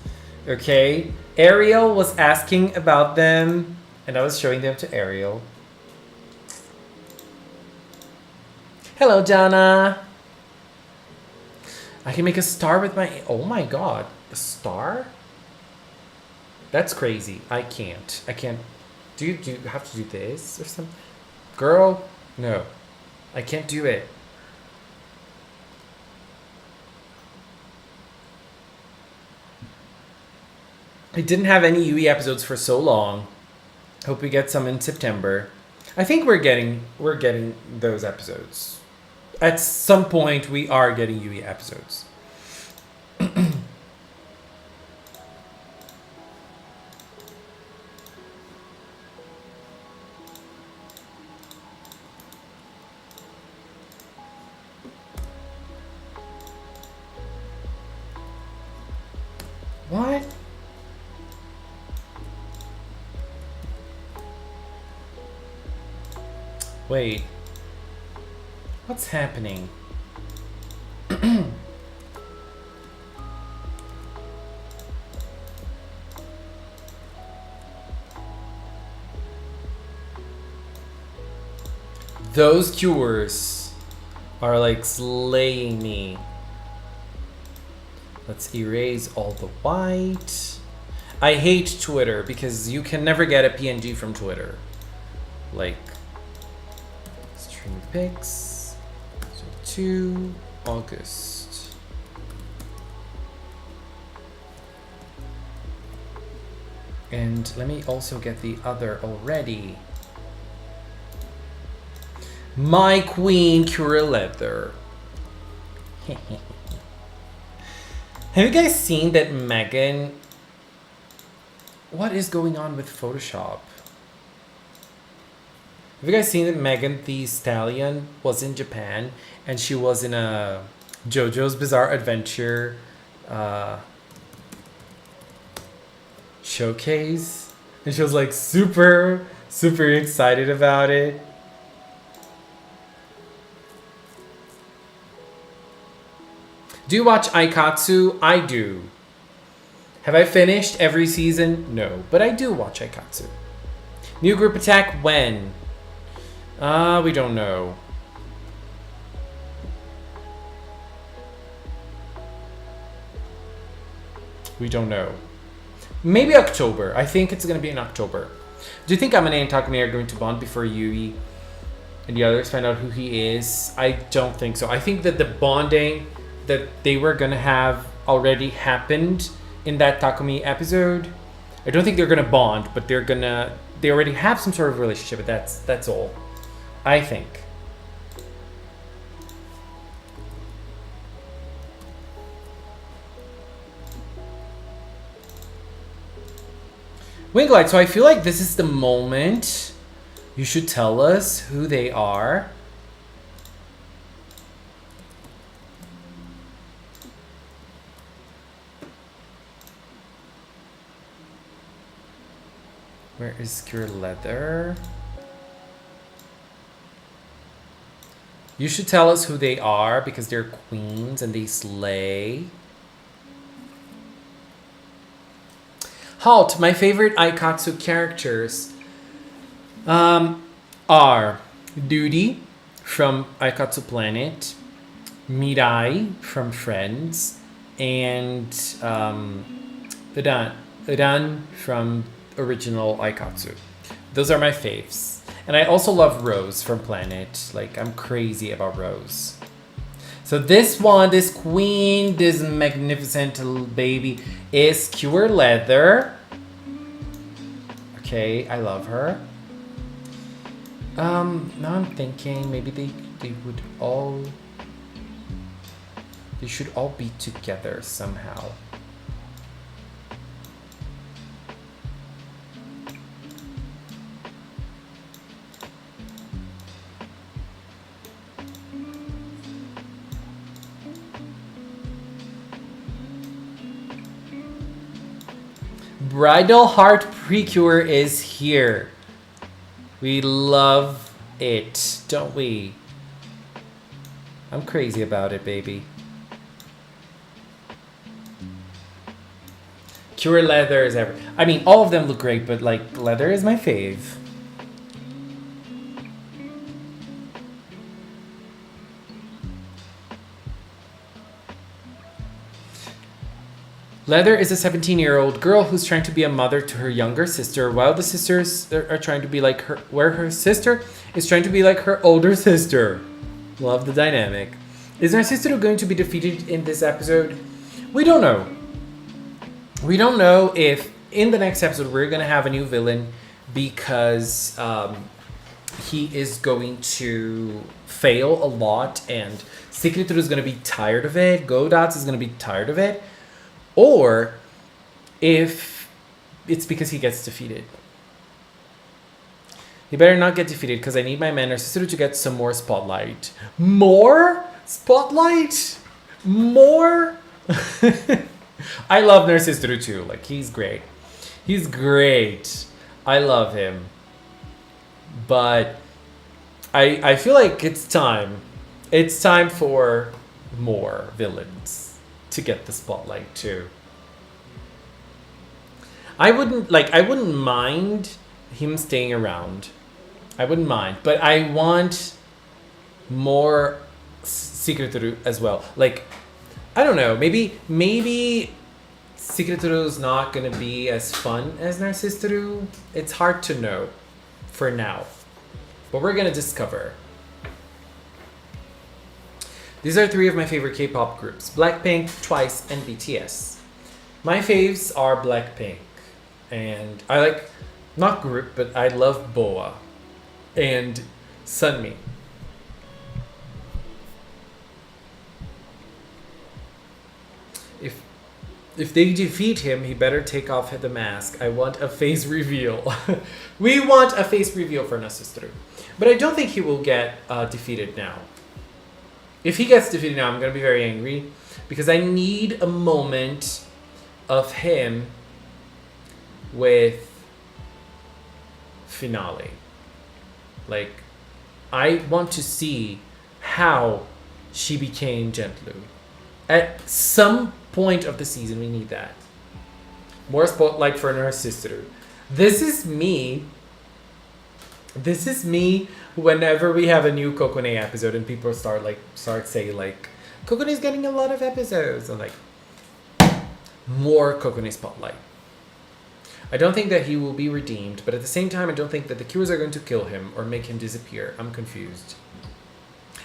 Okay? Ariel was asking about them, and I was showing them to Ariel. Hello, Jana. I can make a star with my... Oh my god. A star? That's crazy. I can't. Do you have to do this or something? Girl, no. I can't do it. I didn't have any Yui episodes for so long. Hope we get some in September. I think we're getting those episodes. At some point, we are getting Yui episodes. What? Wait. What's happening? Those cures are like slaying me. Let's erase all the white. I hate Twitter because you can never get a PNG from Twitter. Like, stream pics. So 2 August. And let me also get the other already. My Queen Cure Leather. Have you guys seen that Megan... What is going on with Photoshop? Have you guys seen that Megan Thee Stallion was in Japan and she was in a JoJo's Bizarre Adventure showcase? And she was like super excited about it. Do you watch Aikatsu? I do. Have I finished every season? No, but I do watch Aikatsu. New group attack when? We don't know. We don't know. Maybe October. I think it's going to be in October. Do you think Amane and Takumi are going to bond before Yui and the others find out who he is? I don't think so. I think that the bonding that they were going to have already happened in that Takumi episode. I don't think they're going to bond, but they already have some sort of relationship, but that's all. I think. Winglight, so I feel like this is the moment you should tell us who they are. Where is Cure Leather? You should tell us who they are because they're queens and they slay. Halt, my favorite Aikatsu characters are Duty from Aikatsu Planet, Mirai from Friends, and Udan from original Aikatsu. Those are my faves. And I also love Rose from Planet. Like, I'm crazy about Rose. So this one, this queen, this magnificent little baby is Cure Leather. Okay, I love her. Now I'm thinking maybe they should all be together somehow. Bridal Heart Pre-Cure is here. We love it, don't we? I'm crazy about it, baby. Cure Leather is I mean, all of them look great, but like Leather is my fave. Leather is a 17-year-old girl who's trying to be a mother to her younger sister, while the sisters are trying to be like her, where her sister is trying to be like her older sister. Love the dynamic. Is Narciso going to be defeated in this episode? We don't know. We don't know if in the next episode we're going to have a new villain because he is going to fail a lot and Secretary is going to be tired of it. Godats is going to be tired of it. Or if it's because he gets defeated. He better not get defeated because I need my man Narciso to get some more spotlight. More spotlight? More? I love Narciso too. Like, he's great. He's great. I love him. But I feel like it's time. It's time for more villains to get the spotlight too. I wouldn't mind him staying around. I wouldn't mind, but I want more Secretary as well. Like, I don't know, maybe Secretary's not gonna be as fun as Narciso. It's hard to know for now, but we're gonna discover. These are three of my favorite K-pop groups: Blackpink, Twice, and BTS. My faves are Blackpink, and I like, not group, but I love Boa and Sunmi. If they defeat him, he better take off the mask. I want a face reveal. We want a face reveal for Narciso. But I don't think he will get defeated now. If he gets defeated now, I'm going to be very angry because I need a moment of him with Finale. Like, I want to see how she became Gentlu. At some point of the season, we need that. More spotlight for Narciso. This is me whenever we have a new Kokone episode and people start saying like, Kokone's getting a lot of episodes. I'm like, more Kokone spotlight. I don't think that he will be redeemed, but at the same time, I don't think that the Cures are going to kill him or make him disappear. I'm confused.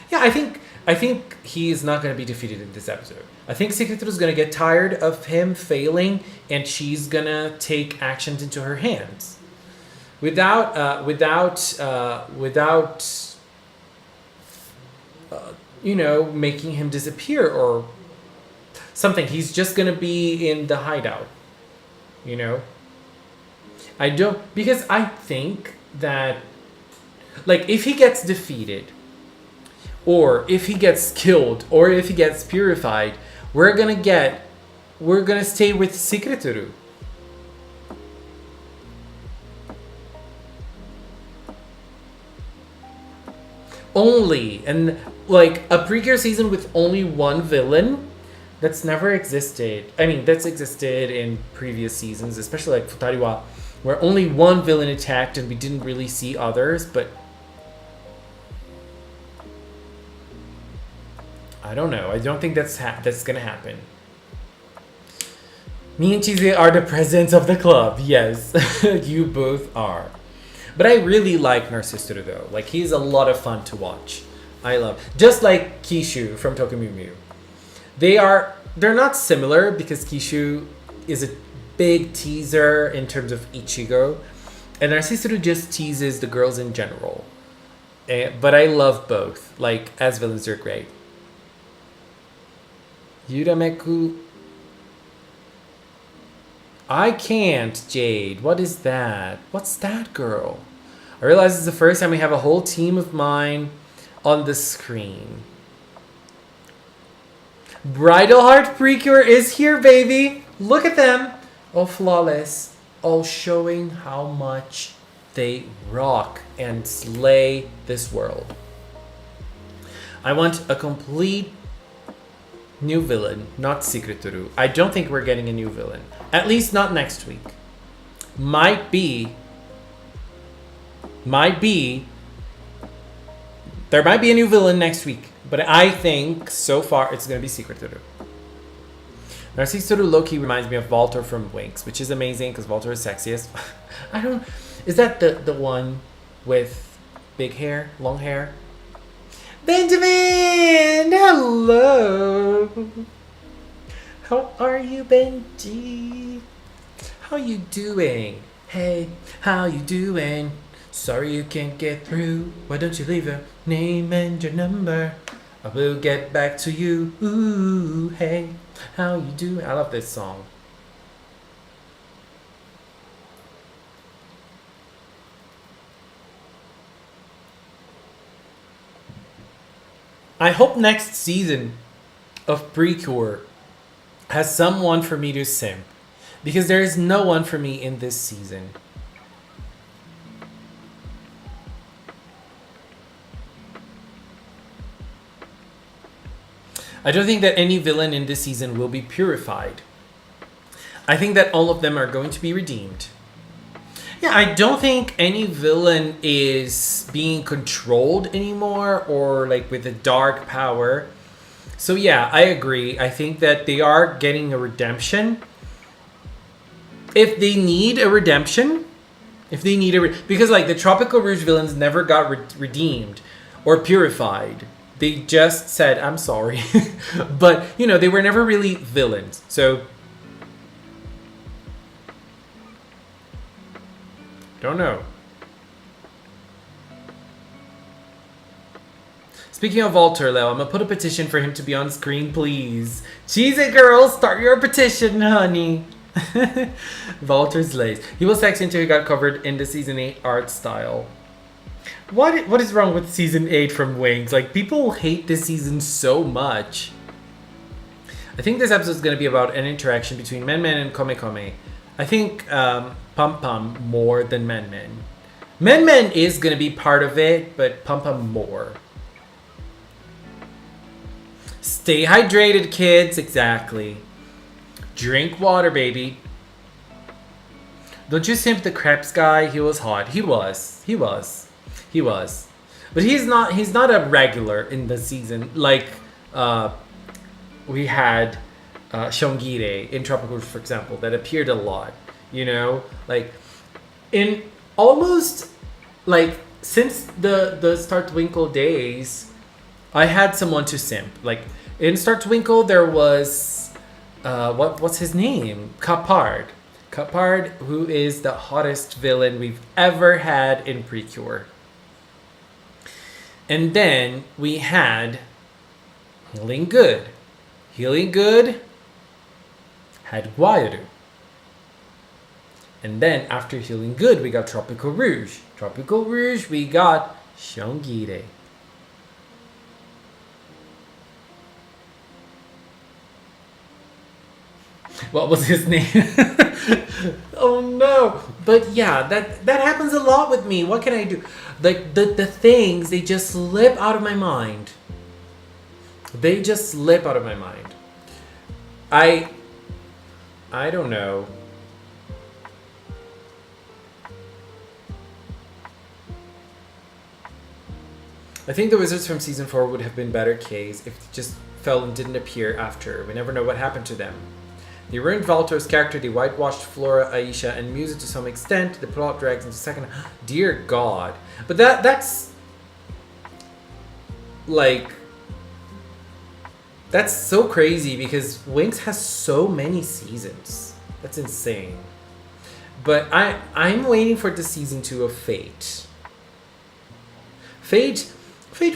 Yeah, I think he is not going to be defeated in this episode. I think Secretary is going to get tired of him failing, and she's going to take actions into her hands. Without making him disappear or something. He's just going to be in the hideout, because I think that, like, if he gets defeated, or if he gets killed, or if he gets purified, we're gonna stay with Secretary. Only, and like a Pre-Cure season with only one villain, that's never existed. I mean, that's existed in previous seasons, especially like Futariwa, where only one villain attacked and we didn't really see others, but I don't know. I don't think that's gonna happen. Me and Chize are the presidents of the club. Yes, you both are. But I really like Narcissus though. Like, he's a lot of fun to watch. I love, just like Kishu from Tokumimu. They're not similar because Kishu is a big teaser in terms of Ichigo, and Narcissus just teases the girls in general. But I love both. Like, as villains, they're great. Yurameku. I can't, Jade. What is that? What's that, girl? I realize it's the first time we have a whole team of mine on the screen. Bridal Heart Pre-Cure is here, baby. Look at them. All flawless. All showing how much they rock and slay this world. I want a complete new villain, not Secretary. I don't think we're getting a new villain. At least not next week. Might be. There might be a new villain next week. But I think, so far, it's going to be Secretary. Narcissus low-key reminds me of Walter from Winx, which is amazing because Walter is sexiest. Is that the one with big hair, long hair? Benjamin! Hello! How are you, Benji? How you doing? Hey, how you doing? Sorry you can't get through. Why don't you leave your name and your number? I will get back to you. Ooh, hey, how you doing? I love this song. I hope next season of Pre-Cure has someone for me to simp, because there is no one for me in this season. I don't think that any villain in this season will be purified. I think that all of them are going to be redeemed. Yeah, I don't think any villain is being controlled anymore or like with a dark power. So yeah, I agree. I think that they are getting a redemption. If they need a redemption, because like the Tropical Rouge villains never got redeemed or purified. They just said, I'm sorry. But, they were never really villains. So, don't know. Speaking of Walter, Leo, I'm going to put a petition for him to be on screen, please. Cheese it, girls. Start your petition, honey. Walter's lace. He was sexy until he got covered in the season 8 art style. What is wrong with season 8 from Winx? Like, people hate this season so much. I think this episode is going to be about an interaction between Men and Komekome. I think Pum Pum more than Men. Men is going to be part of it, but Pum Pum more. Stay hydrated, kids. Exactly. Drink water, baby. Don't you simp the Krebs guy? He was hot. He was. But he's not a regular in the season like we had Shongire in Tropical Rouge, for example, that appeared a lot. You know, like in almost like since the Star Twinkle days, I had someone to simp. Like in Star Twinkle, there was what's his name? Capard. Capard, who is the hottest villain we've ever had in Pre-Cure. And then we had Healing Good. Healing Good had Guairu. And then after Healing Good, we got Tropical Rouge. Tropical Rouge, we got Shongire. What was his name? Oh no. But yeah, that happens a lot with me. What can I do? Like the things, they just slip out of my mind. They just slip out of my mind. I don't know. I think the wizards from season 4 would have been better case if they just fell and didn't appear after. We never know what happened to them. They ruined Valtor's character, they whitewashed Flora, Aisha, and Musa to some extent. The plot drags into second. Dear God. But that's like, that's so crazy because Winx has so many seasons. That's insane. But I'm waiting for the season 2 of Fate. Fate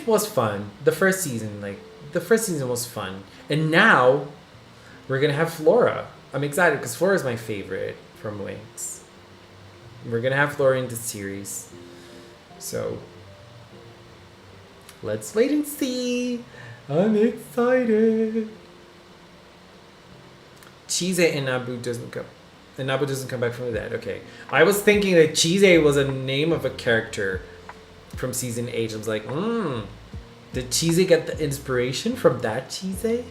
was fun. The first season was fun. And now we're gonna have Flora. I'm excited because Flora is my favorite from Winx. We're gonna have Flora in the series. So let's wait and see. I'm excited. Chise and Nabu doesn't come. And Nabu doesn't come back from the dead. Okay. I was thinking that Chise was a name of a character from season 8. I was like, did Chise get the inspiration from that Chise?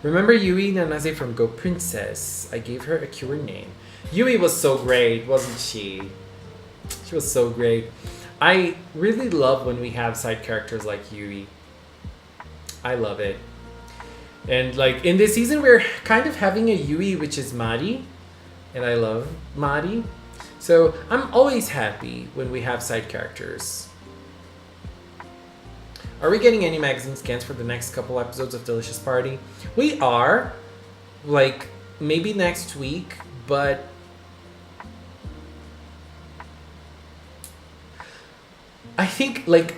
Remember Yui Nanase from Go Princess? I gave her a cure name. Yui was so great, wasn't she? She was so great. I really love when we have side characters like Yui. I love it. And like in this season, we're kind of having a Yui, which is Mari. And I love Mari. So I'm always happy when we have side characters. Are we getting any magazine scans for the next couple episodes of Delicious Party? We are. Like, maybe next week, but I think, like,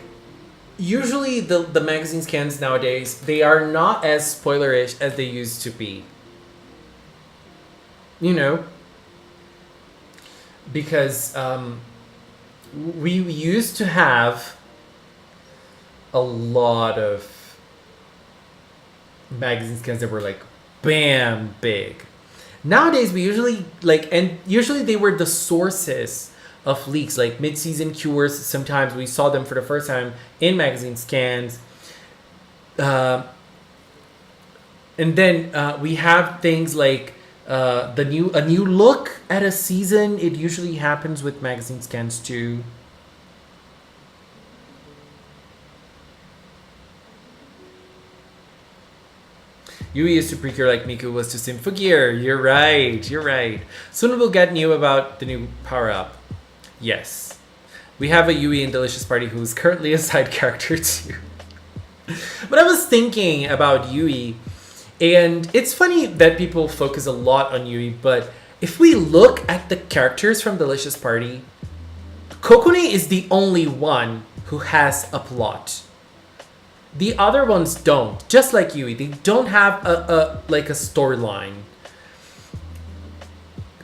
usually the magazine scans nowadays, they are not as spoilerish as they used to be. You know? Because we used to have a lot of magazine scans that were like bam big. Nowadays we usually usually they were the sources of leaks, like mid-season cures. Sometimes we saw them for the first time in magazine scans, and then we have things like a new look at a season. It usually happens with magazine scans too. Yui is to Pre-Cure like Miku was to Symphogear. You're right. Soon we'll get new about the new power-up. Yes. We have a Yui in Delicious Party who is currently a side character too. But I was thinking about Yui, and it's funny that people focus a lot on Yui, but if we look at the characters from Delicious Party, Kokone is the only one who has a plot. The other ones don't. Just like Yui, they don't have a storyline.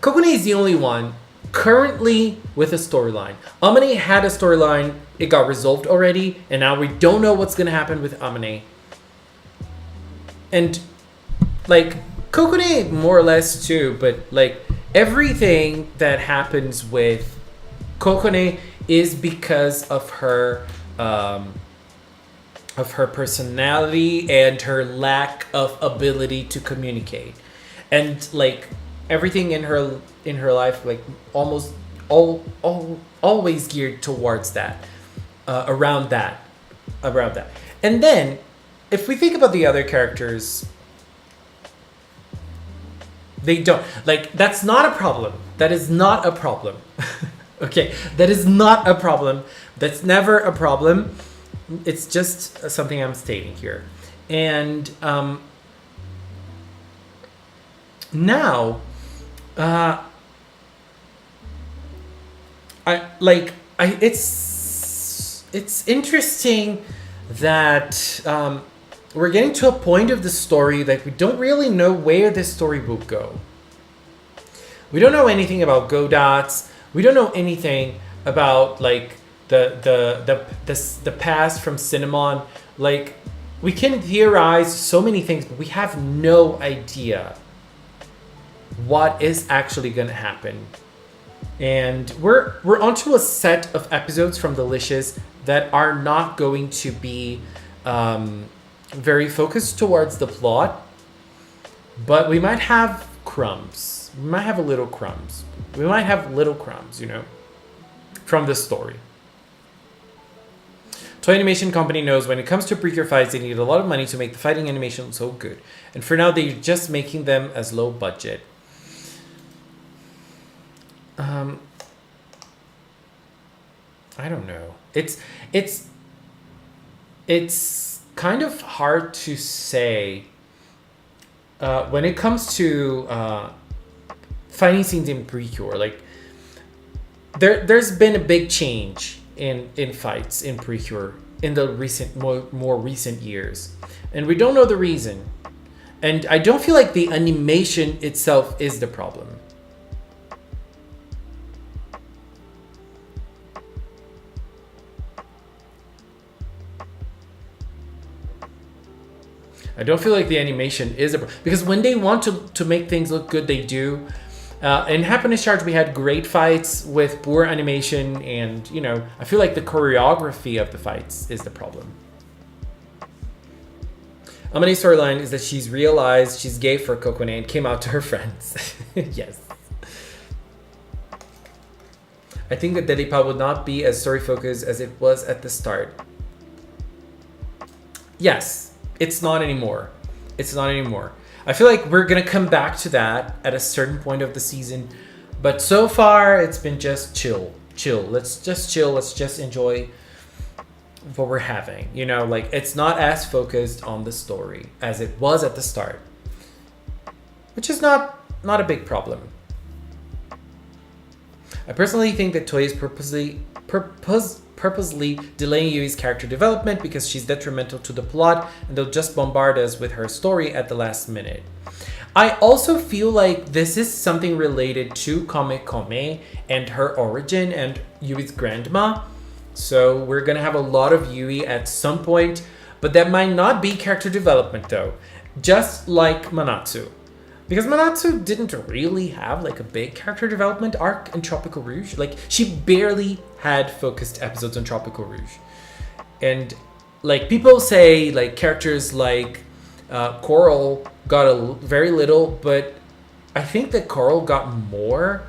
Kokone is the only one currently with a storyline. Amane had a storyline, it got resolved already, and now we don't know what's gonna happen with Amane. And like Kokone more or less too, but like everything that happens with Kokone is because of her personality and her lack of ability to communicate, and like everything in her life, like almost always geared towards that, around that. And then if we think about the other characters, they don't. Like, that's not a problem. That is not a problem. Okay, that is not a problem. That's never a problem. It's just something I'm stating here. And now, it's interesting that we're getting to a point of the story that we don't really know where this story will go. We don't know anything about Godots. We don't know anything about like the past from Cinnamon. Like, we can theorize so many things, but we have no idea what is actually going to happen. And we're onto a set of episodes from Delicious that are not going to be very focused towards the plot, but we might have crumbs. We might have little crumbs. We might have little crumbs, you know, from the story. Toy Animation Company knows when it comes to Pre-Cure fights, they need a lot of money to make the fighting animation so good. And for now, they're just making them as low budget. I don't know. It's kind of hard to say when it comes to fighting scenes in Pre-Cure. Like, there's been a big change in fights in Pre-Cure in the more recent years, and we don't know the reason. And I don't feel like the animation itself is the problem. I don't feel like the animation is because when they want to make things look good, they do. In Happiness Charge, we had great fights with poor animation, and you know, I feel like the choreography of the fights is the problem. Amane's storyline is that she's realized she's gay for Kokone and came out to her friends. Yes. I think that Dedipa would not be as story focused as it was at the start. Yes. It's not anymore. It's not anymore. I feel like we're going to come back to that at a certain point of the season. But so far, it's been just chill. Let's just chill. Let's just enjoy what we're having. You know, like, it's not as focused on the story as it was at the start. Which is not a big problem. I personally think that Toei is purposely delaying Yui's character development because she's detrimental to the plot, and they'll just bombard us with her story at the last minute. I also feel like this is something related to Komekome and her origin and Yui's grandma. So we're gonna have a lot of Yui at some point, but that might not be character development though. Just like Manatsu. Because Manatsu didn't really have like a big character development arc in Tropical Rouge. Like, she barely had focused episodes on Tropical Rouge. And like, people say like characters like Coral got very little, but I think that Coral got more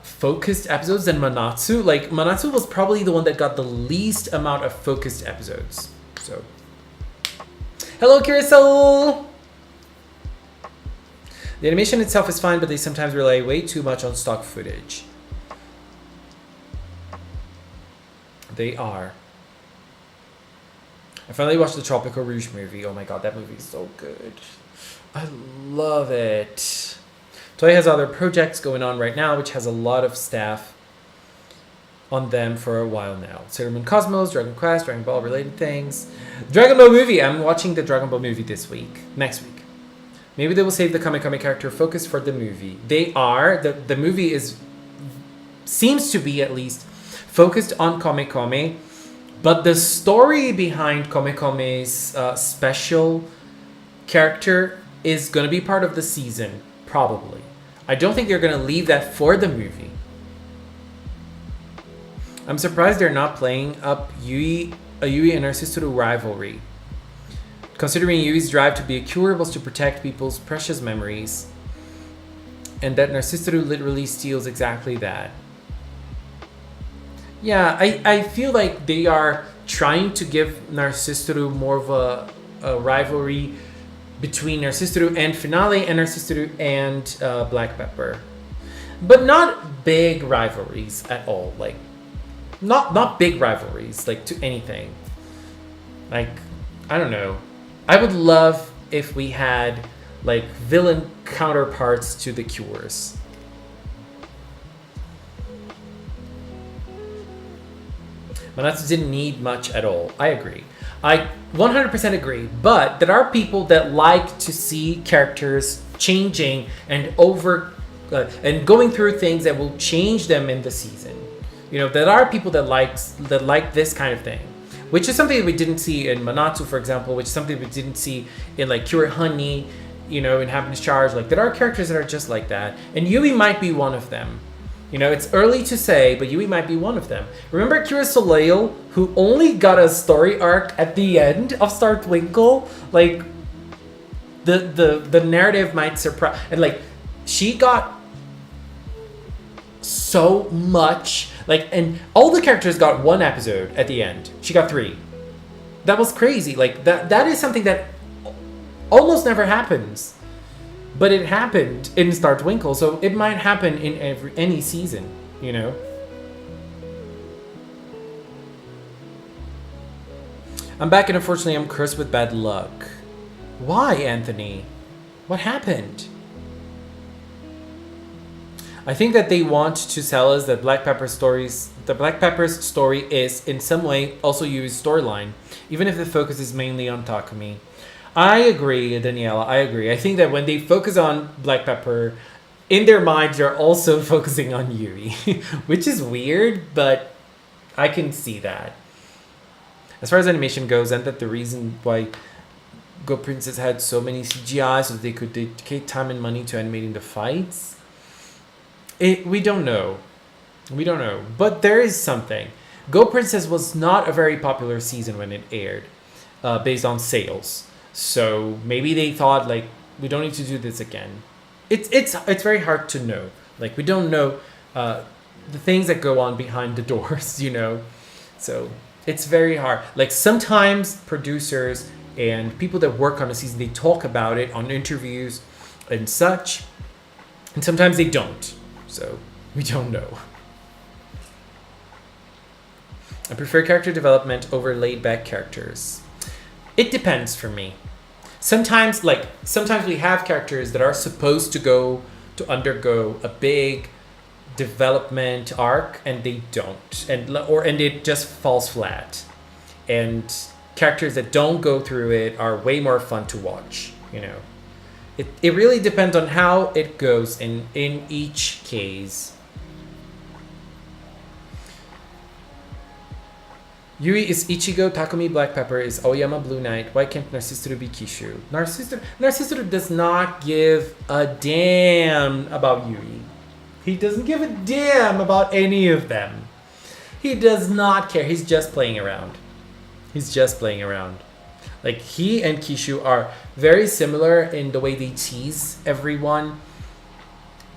focused episodes than Manatsu. Like, Manatsu was probably the one that got the least amount of focused episodes. So, hello, Carousel! The animation itself is fine, but they sometimes rely way too much on stock footage. They are. I finally watched the Tropical Rouge movie. Oh my god, that movie is so good. I love it. Toei has other projects going on right now, which has a lot of staff on them for a while now. Sailor Moon Cosmos, Dragon Quest, Dragon Ball related things. Dragon Ball movie. I'm watching the Dragon Ball movie next week. Maybe they will save the Komekome character focus for the movie. They are. The movie seems to be at least focused on Komekome, but the story behind Komekome's special character is going to be part of the season, probably. I don't think they're going to leave that for the movie. I'm surprised they're not playing up a Yui and Narcissus rivalry. Considering Yui's drive to be a cure was to protect people's precious memories, and that Narcissus literally steals exactly that. Yeah, I feel like they are trying to give Narcissus more of a rivalry between Narcissiru and Finale and Narcissiru and Black Pepper. But not big rivalries at all. Like, not big rivalries, like, to anything. Like, I don't know. I would love if we had, like, villain counterparts to the Cures. Manatsu didn't need much at all. I agree. I 100% agree. But there are people that like to see characters changing and and going through things that will change them in the season. You know, there are people that like this kind of thing, which is something that we didn't see in Manatsu, for example, which is something we didn't see in like Cure Honey, you know, in Happiness Charge. Like, there are characters that are just like that, and Yui might be one of them. You know, it's early to say, but Yui might be one of them. Remember Kira Soleil, who only got a story arc at the end of Star Twinkle? Like, the narrative might surprise, and like, she got so much, like, and all the characters got one episode at the end. She got 3. That was crazy. Like, that is something that almost never happens, but it happened in Star Twinkle, so it might happen in any season, you know. I'm back, and unfortunately I'm cursed with bad luck. Why, Anthony? What happened? I think that they want to sell us that the Black Pepper's story is in some way also Yui's storyline, even if the focus is mainly on Takumi. I agree, Daniela, I agree. I think that when they focus on Black Pepper, in their minds they're also focusing on Yui, which is weird, but I can see that. As far as animation goes, and that the reason why Go Princess had so many CGI so that they could dedicate time and money to animating the fights, we don't know. We don't know. But there is something. Go Princess was not a very popular season when it aired, based on sales. So maybe they thought, like, we don't need to do this again. It's very hard to know. Like, we don't know the things that go on behind the doors, you know. So it's very hard. Like, sometimes producers and people that work on a season, they talk about it on interviews and such, and sometimes they don't. So we don't know. I prefer character development over laid-back characters. It depends for me. Sometimes we have characters that are supposed to undergo a big development arc, and they don't, and it just falls flat. And characters that don't go through it are way more fun to watch, you know. It really depends on how it goes in each case. Yui is Ichigo, Takumi Black Pepper is Aoyama Blue Knight. Why can't Narcissiru be Kishu? Narcissiru does not give a damn about Yui. He doesn't give a damn about any of them. He does not care. He's just playing around. Like, he and Kishu are very similar in the way they tease everyone.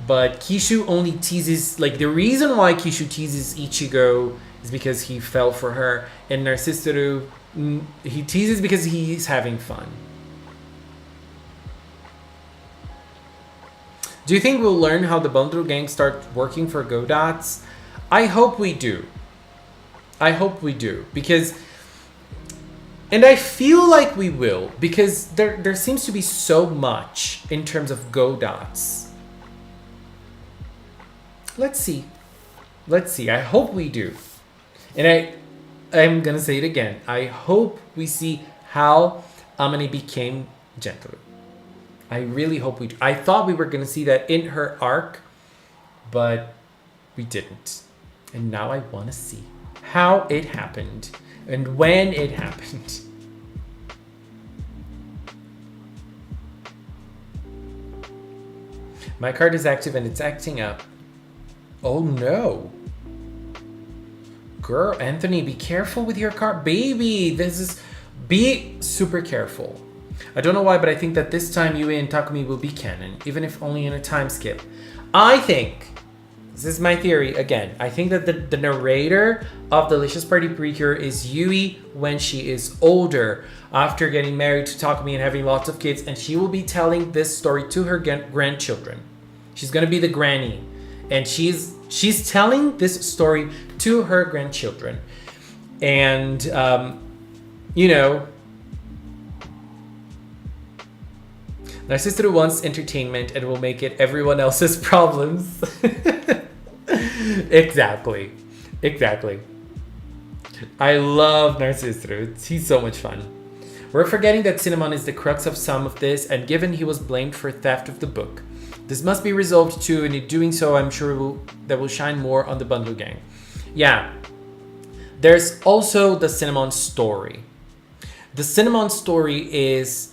But Kishu only teases, like, the reason why Kishu teases Ichigo is because he fell for her. And Narcissiru, he teases because he's having fun. Do you think we'll learn how the Bundle Gang start working for Godots? I hope we do. Because... And I feel like we will, because there seems to be so much in terms of Godots. Let's see. I hope we do. And I'm going to say it again. I hope we see how Amane became Gentoo. I really hope we do. I thought we were going to see that in her arc, but we didn't. And now I want to see how it happened and when it happened. My card is active and it's acting up. Oh no. Girl, Anthony, be careful with your card. Baby, be super careful. I don't know why, but I think that this time Yui and Takumi will be canon, even if only in a time skip. I think This is my theory again. I think that the narrator of Delicious Party Pre-Cure is Yui when she is older, after getting married to Takumi and having lots of kids, and she will be telling this story to her grandchildren. She's gonna be the granny, and she's telling this story to her grandchildren. And you know, Narcissistic wants entertainment and will make it everyone else's problems. Exactly. I love Narcissistic. He's so much fun. We're forgetting that Cinnamon is the crux of some of this, and given he was blamed for theft of the book. This must be resolved too, and in doing so, I'm sure that will shine more on the Bundle Gang. Yeah. There's also the Cinnamon story. The Cinnamon story is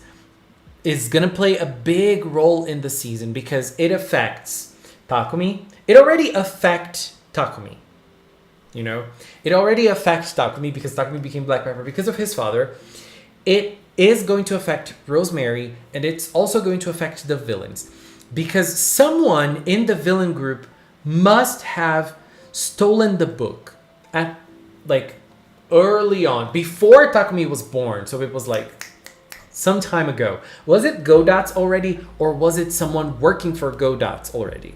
gonna play a big role in the season because it affects Takumi. It already affects Takumi. You know? It already affects Takumi because Takumi became Black Pepper because of his father. It is going to affect Rosemary, and it's also going to affect the villains. Because someone in the villain group must have stolen the book at like early on, before Takumi was born. So it was like some time ago. Was it Godats already, or was it someone working for Godats already?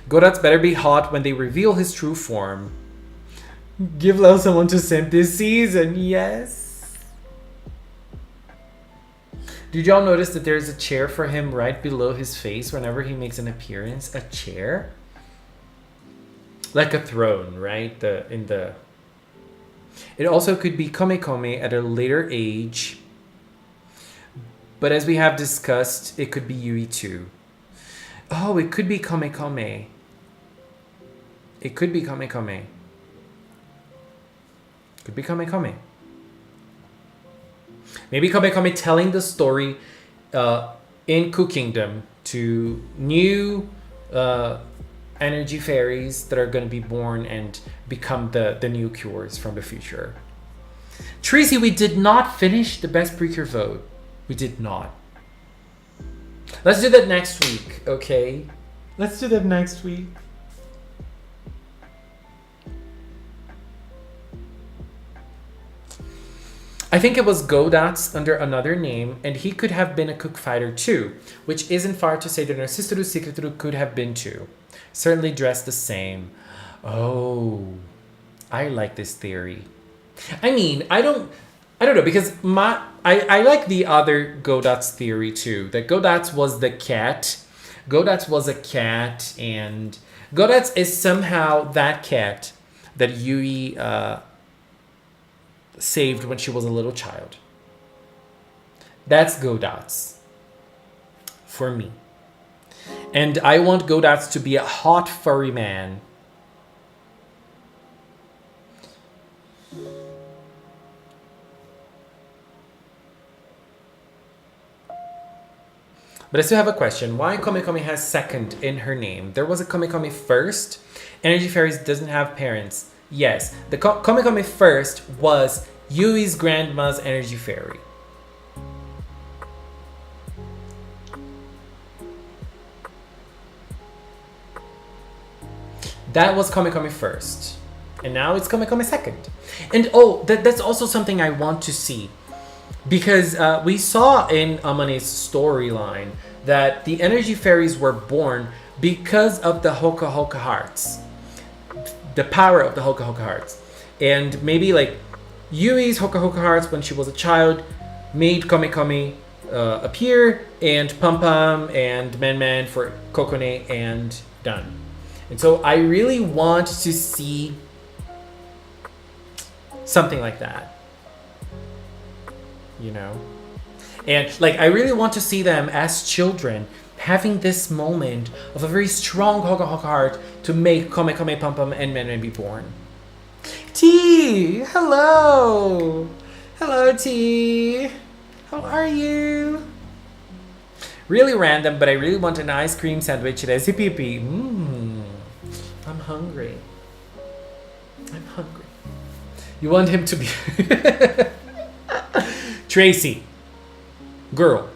Godats better be hot when they reveal his true form. Give love someone to simp this season, yes. Did y'all notice that there's a chair for him right below his face whenever he makes an appearance? A chair? Like a throne, right? It also could be Komekome at a later age. But as we have discussed, it could be Yui too. Oh, it could be Komekome. It could be Komekome. Could be Komekome. Maybe Komekome telling the story in Ku Kingdom to new energy fairies that are going to be born and become the new cures from the future. Tracy, we did not finish the best Pre-Cure vote. We did not. Let's do that next week, okay? Let's do that next week. I think it was Godats under another name, and he could have been a cook fighter too, which isn't far to say that Narcissistic Secretary could have been too. Certainly dressed the same. Oh, I like this theory. I mean, I don't know, because I like the other Godats theory too. That Godats was the cat. Godats was a cat, and Godats is somehow that cat that Yui saved when she was a little child. That's Godats for me. And I want Godats to be a hot furry man. But I still have a question. Why Komekome has second in her name? There was a Komekome first. Energy Fairies doesn't have parents. Yes, the Komekome first was Yui's grandma's energy fairy. That was Komekome first. And now it's Komekome second. And oh, that's also something I want to see. Because we saw in Amane's storyline that the energy fairies were born because of the Hoka Hoka hearts. The power of the Hoka Hoka hearts. And maybe like Yui's Hoka Hoka hearts when she was a child made Komekome appear, and Pum Pum and Man Man for Kokone, and done. And so I really want to see something like that. You know? And like I really want to see them as children having this moment of a very strong Hoka Hoka heart to make Komekome, Pum Pum, and Man Man be born. T, hello. Hello, T. How are you? Really random, but I really want an ice cream sandwich at SCPP. I'm hungry. I'm hungry. You want him to be... Tracy. Girl,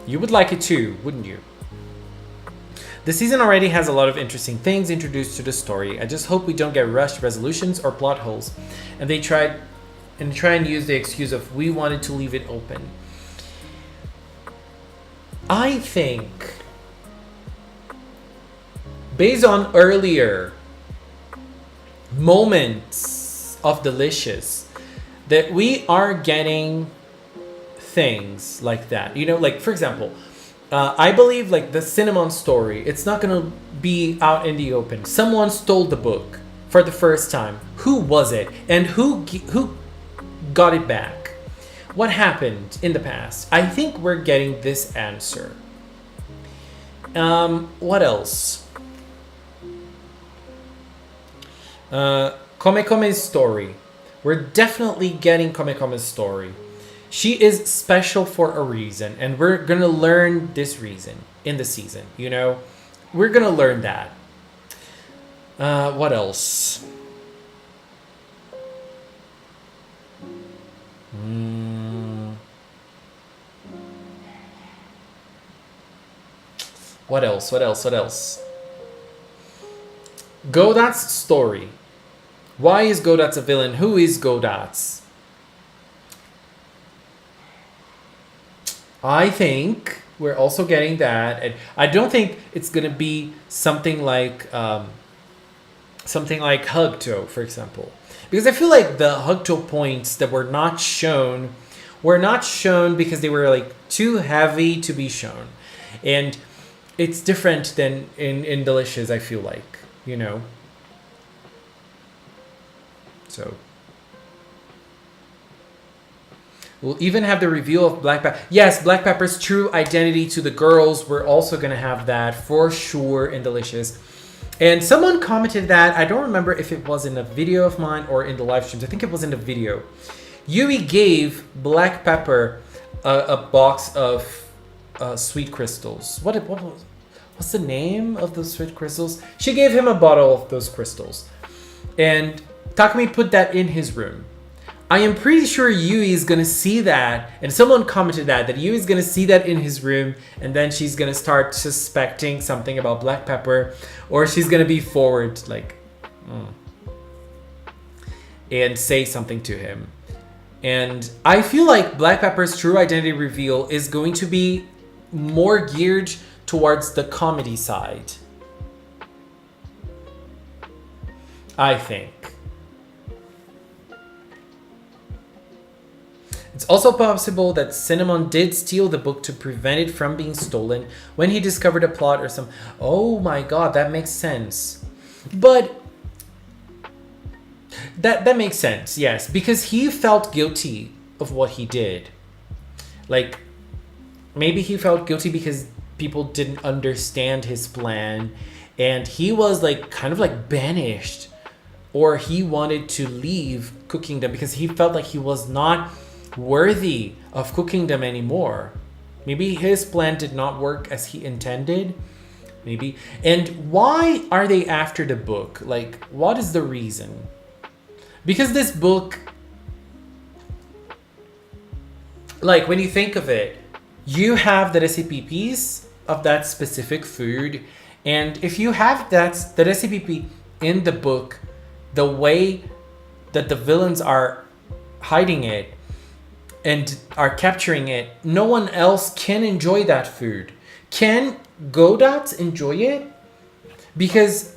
you would like it too, wouldn't you? The season already has a lot of interesting things introduced to the story. I just hope we don't get rushed resolutions or plot holes, and they try and use the excuse of we wanted to leave it open. I think, based on earlier moments of Delicious, that we are getting things like that. You know, like for example, I believe like the Cinnamon story, it's not gonna be out in the open. Someone stole the book for the first time. Who was it? And who got it back? What happened in the past? I think we're getting this answer. What else? Komekome's story. We're definitely getting Komekome's story. She is special for a reason, and we're gonna learn this reason in the season, you know? We're gonna learn that. What else? What else? Godot's story. Why is Godot's a villain? Who is Godot's? I think we're also getting that. And I don't think it's gonna be something like Hugto, for example, because I feel like the Hugto points that were not shown because they were like too heavy to be shown, and it's different than in Delicious. I feel like, you know. So. We'll even have the reveal of Black Pepper. Yes, Black Pepper's true identity to the girls. We're also going to have that for sure in Delicious. And someone commented that. I don't remember if it was in a video of mine or in the live streams. I think it was in the video. Yui gave Black Pepper a box of sweet crystals. What's the name of those sweet crystals? She gave him a bottle of those crystals. And Takumi put that in his room. I am pretty sure Yui is gonna see that, and someone commented that Yui is gonna see that in his room, and then she's gonna start suspecting something about Black Pepper, or she's gonna be forward, like, and say something to him. And I feel like Black Pepper's true identity reveal is going to be more geared towards the comedy side. I think. It's also possible that Cinnamon did steal the book to prevent it from being stolen when he discovered a plot or some... Oh my god, that makes sense. But... That makes sense, yes. Because he felt guilty of what he did. Like, maybe he felt guilty because people didn't understand his plan. And he was like, kind of like banished. Or he wanted to leave cooking them because he felt like he was not worthy of cooking them anymore. Maybe his plan did not work as he intended. Maybe. And why are they after the book? Like, what is the reason? Because this book, like, when you think of it, you have the recipe piece of that specific food. And if you have the recipe in the book, the way that the villains are hiding it and are capturing it, no one else can enjoy that food. Can Godot enjoy it? Because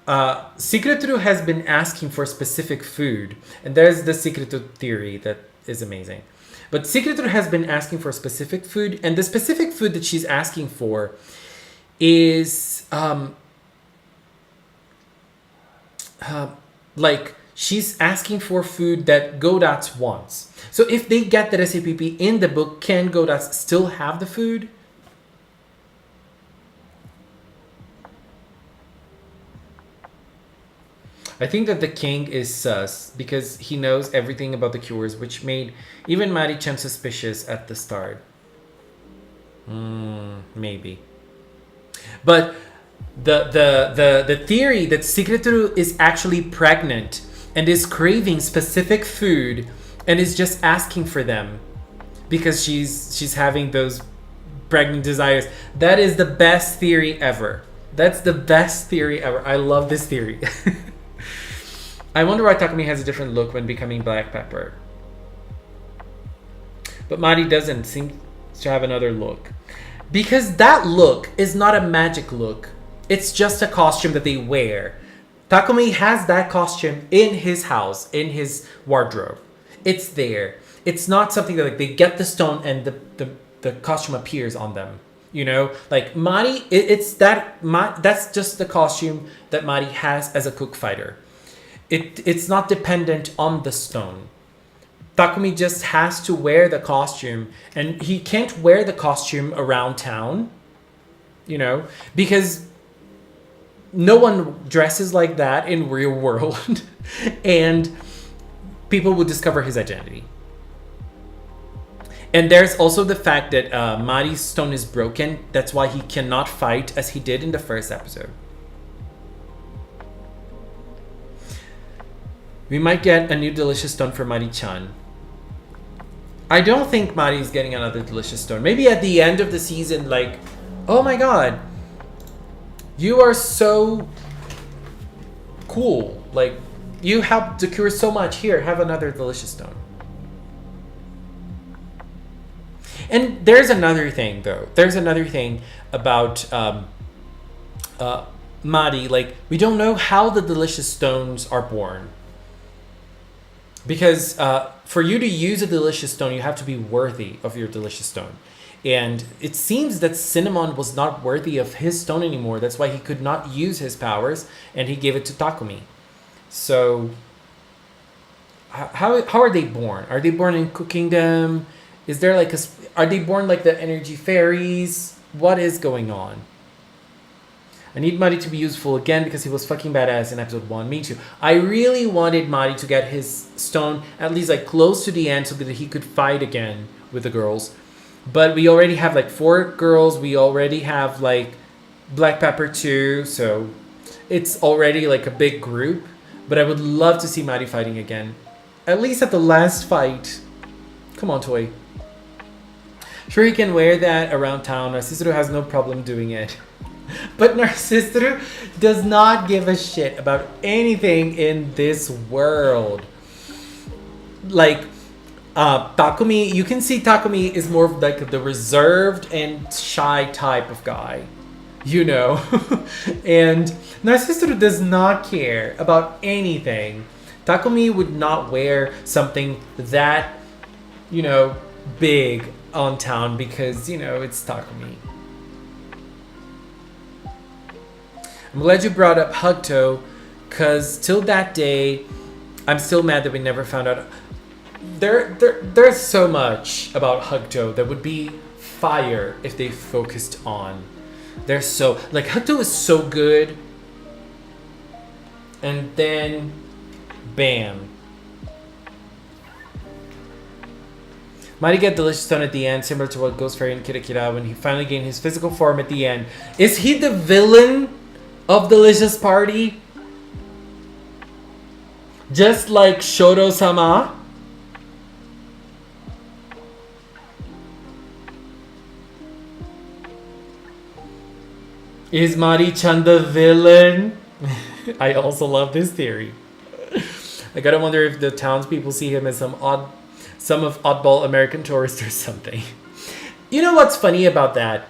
Secretu has been asking for specific food, and there's the Secretu theory that is amazing. But Secretu has been asking for specific food, and the specific food that she's asking for is like, she's asking for food that Godot wants. So if they get the recipe in the book, can Godot still have the food? I think that the king is sus because he knows everything about the cures, which made even Mari-chan suspicious at the start. Maybe. But the theory that Secretu is actually pregnant and is craving specific food, and is just asking for them because she's having those pregnant desires. That is the best theory ever. That's the best theory ever. I love this theory. I wonder why Takumi has a different look when becoming Black Pepper. But Mari doesn't seem to have another look. Because that look is not a magic look. It's just a costume that they wear. Takumi has that costume in his house, in his wardrobe. It's there. It's not something that like they get the stone and the costume appears on them. You know, like Mari, that's just the costume that Mari has as a cook fighter. It's not dependent on the stone. Takumi just has to wear the costume, and he can't wear the costume around town, you know, because no one dresses like that in real world, and people would discover his identity. And there's also the fact that Mari's stone is broken. That's why he cannot fight as he did in the first episode. We might get a new delicious stone for Mari-chan. I don't think Mari is getting another delicious stone. Maybe at the end of the season, like, oh my god, you are so cool. Like, you helped the cure so much. Here, have another delicious stone. And there's another thing, though. There's another thing about Mari. Like, we don't know how the delicious stones are born. Because for you to use a delicious stone, you have to be worthy of your delicious stone. And it seems that Cinnamon was not worthy of his stone anymore. That's why he could not use his powers, and he gave it to Takumi. So, how are they born? Are they born in cooking them? Is there like are they born like the energy fairies? What is going on? I need Mari to be useful again because he was fucking badass in episode 1. Me too. I really wanted Mari to get his stone at least like close to the end so that he could fight again with the girls. But we already have like 4 girls. We already have like Black Pepper too. So it's already like a big group. But I would love to see Mari fighting again. At least at the last fight. Come on, Toy. Sure, he can wear that around town. Narcissus has no problem doing it. But Narcissus does not give a shit about anything in this world. Like, Takumi, you can see Takumi is more of like the reserved and shy type of guy. You know? And Narcissus does not care about anything. Takumi would not wear something that, you know, big on town because, you know, it's Takumi. I'm glad you brought up Hugto, because till that day, I'm still mad that we never found out. There's so much about Hugto that would be fire if they focused on. They're so, like, Hugto is so good, and then, bam. Might he get Delicious Stone at the end, similar to what Ghost Fairy and Kira Kira when he finally gained his physical form at the end. Is he the villain of Delicious Party? Just like Shoto-sama? Is Mari-chan the villain? I also love this theory. I gotta wonder if the townspeople see him as some of oddball American tourist or something. You know what's funny about that?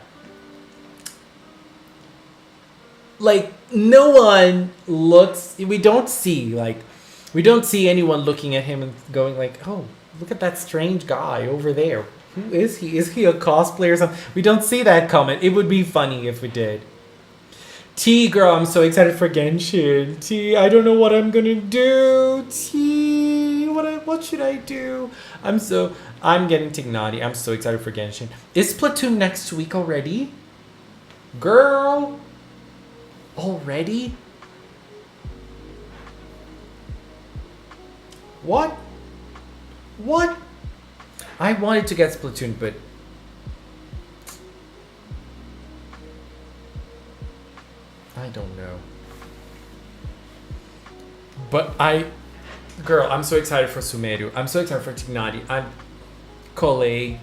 Like, no one looks, we don't see anyone looking at him and going like, oh, look at that strange guy over there. Who is he? Is he a cosplayer or something? We don't see that comment. It would be funny if we did. T, girl, I'm so excited for Genshin. T, I don't know what I'm gonna do. T, what should I do? I'm getting Tignati. I'm so excited for Genshin. Is Splatoon next week already? Girl. Already? What? I wanted to get Splatoon, but I don't know. But Girl, I'm so excited for Sumeru. I'm so excited for Tignati. I'm Kole.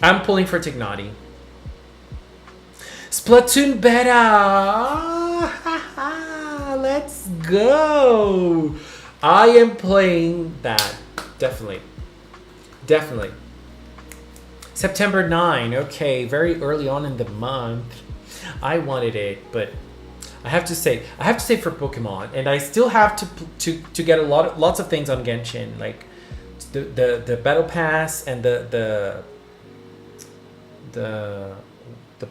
I'm pulling for Tignati. Splatoon beta! Let's go! I am playing that. Definitely. Definitely. September 9. Okay, very early on in the month. I wanted it, but I have to say for Pokemon, and I still have to get lots of things on Genshin, like the battle pass and the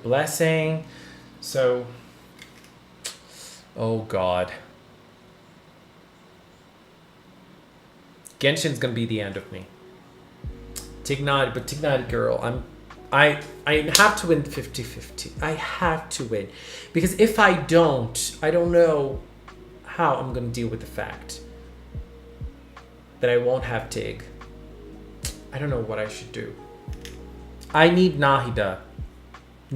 blessing. So, oh god, Genshin's gonna be the end of me. Tignati girl, I have to win 50-50. I have to win. Because if I don't know how I'm going to deal with the fact that I won't have Tig. I don't know what I should do. I need Nahida.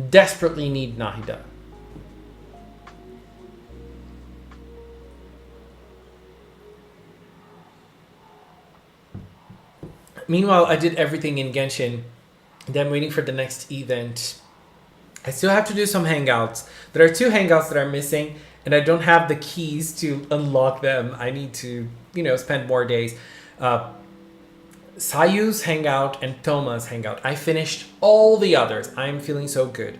Desperately need Nahida. Meanwhile, I did everything in Genshin. Then I'm waiting for the next event. I still have to do some hangouts. There are 2 hangouts that are missing, and I don't have the keys to unlock them. I need to, spend more days. Sayu's hangout and Thoma's hangout. I finished all the others. I'm feeling so good.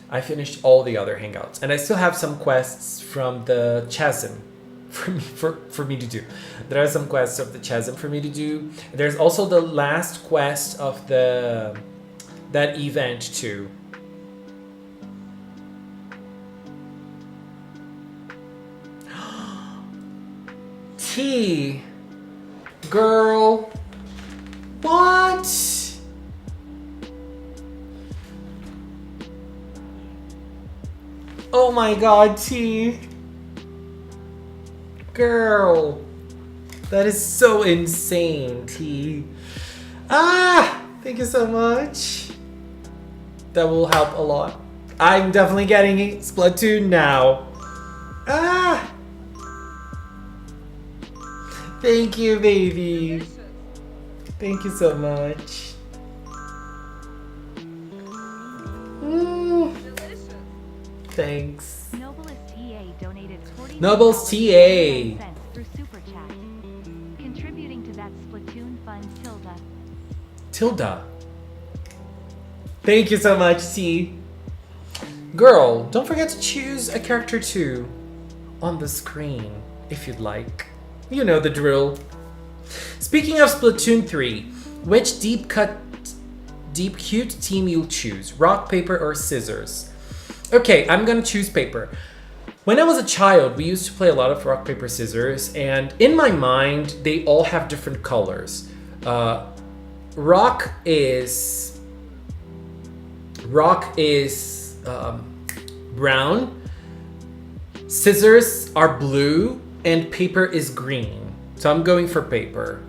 I finished all the other hangouts, and I still have some quests from the Chasm for me to do. There are some quests of the Chasm for me to do. There's also the last quest of that event too. T, girl, what? Oh my god, T. Girl. That is so insane, T. Thank you so much. That will help a lot. I'm definitely getting Splatoon now. Thank you, baby. Thank you so much. Thanks. Noblest TA donated 40 Nobles TA. through Super Chat. Contributing to that Splatoon fund, Tilda. Thank you so much, T. Girl, don't forget to choose a character too on the screen if you'd like. You know the drill. Speaking of Splatoon 3, which deep cute team you'll choose? Rock, paper, or scissors? Okay, I'm gonna choose paper. When I was a child, we used to play a lot of rock, paper, scissors, and in my mind, they all have different colors. Rock is brown, scissors are blue, and paper is green. So I'm going for paper.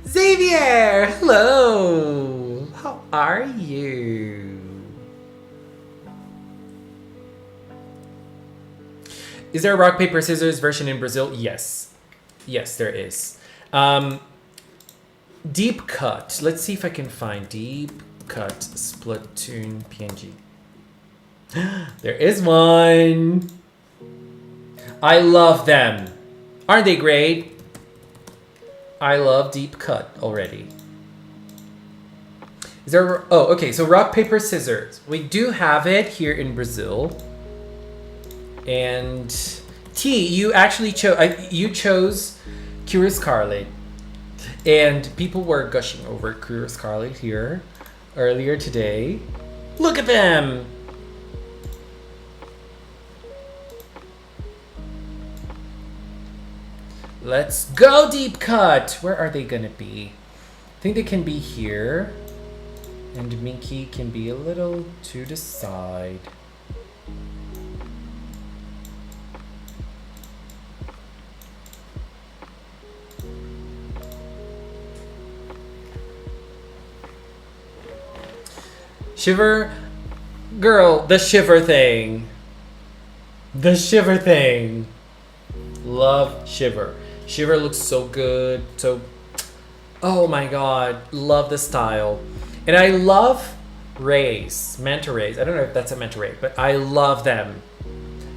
Xavier, hello. How are you? Is there a rock, paper, scissors version in Brazil? Yes. Yes, there is. Deep cut. Let's see if I can find deep cut Splatoon PNG. There is one. I love them. Aren't they great? I love deep cut already. Is there? Oh, okay. So rock, paper, scissors. We do have it here in Brazil. And T, you actually chose Curious Scarlet, and people were gushing over Curious Scarlet here earlier today. Look at them. Let's go deep cut. Where are they gonna be? I think they can be here. And Minky can be a little to the side. Shiver, girl, the shiver thing. The Shiver thing. Love Shiver. Shiver looks so good. So, oh my god. Love the style. And I love rays. Manta rays. I don't know if that's a manta ray, but I love them.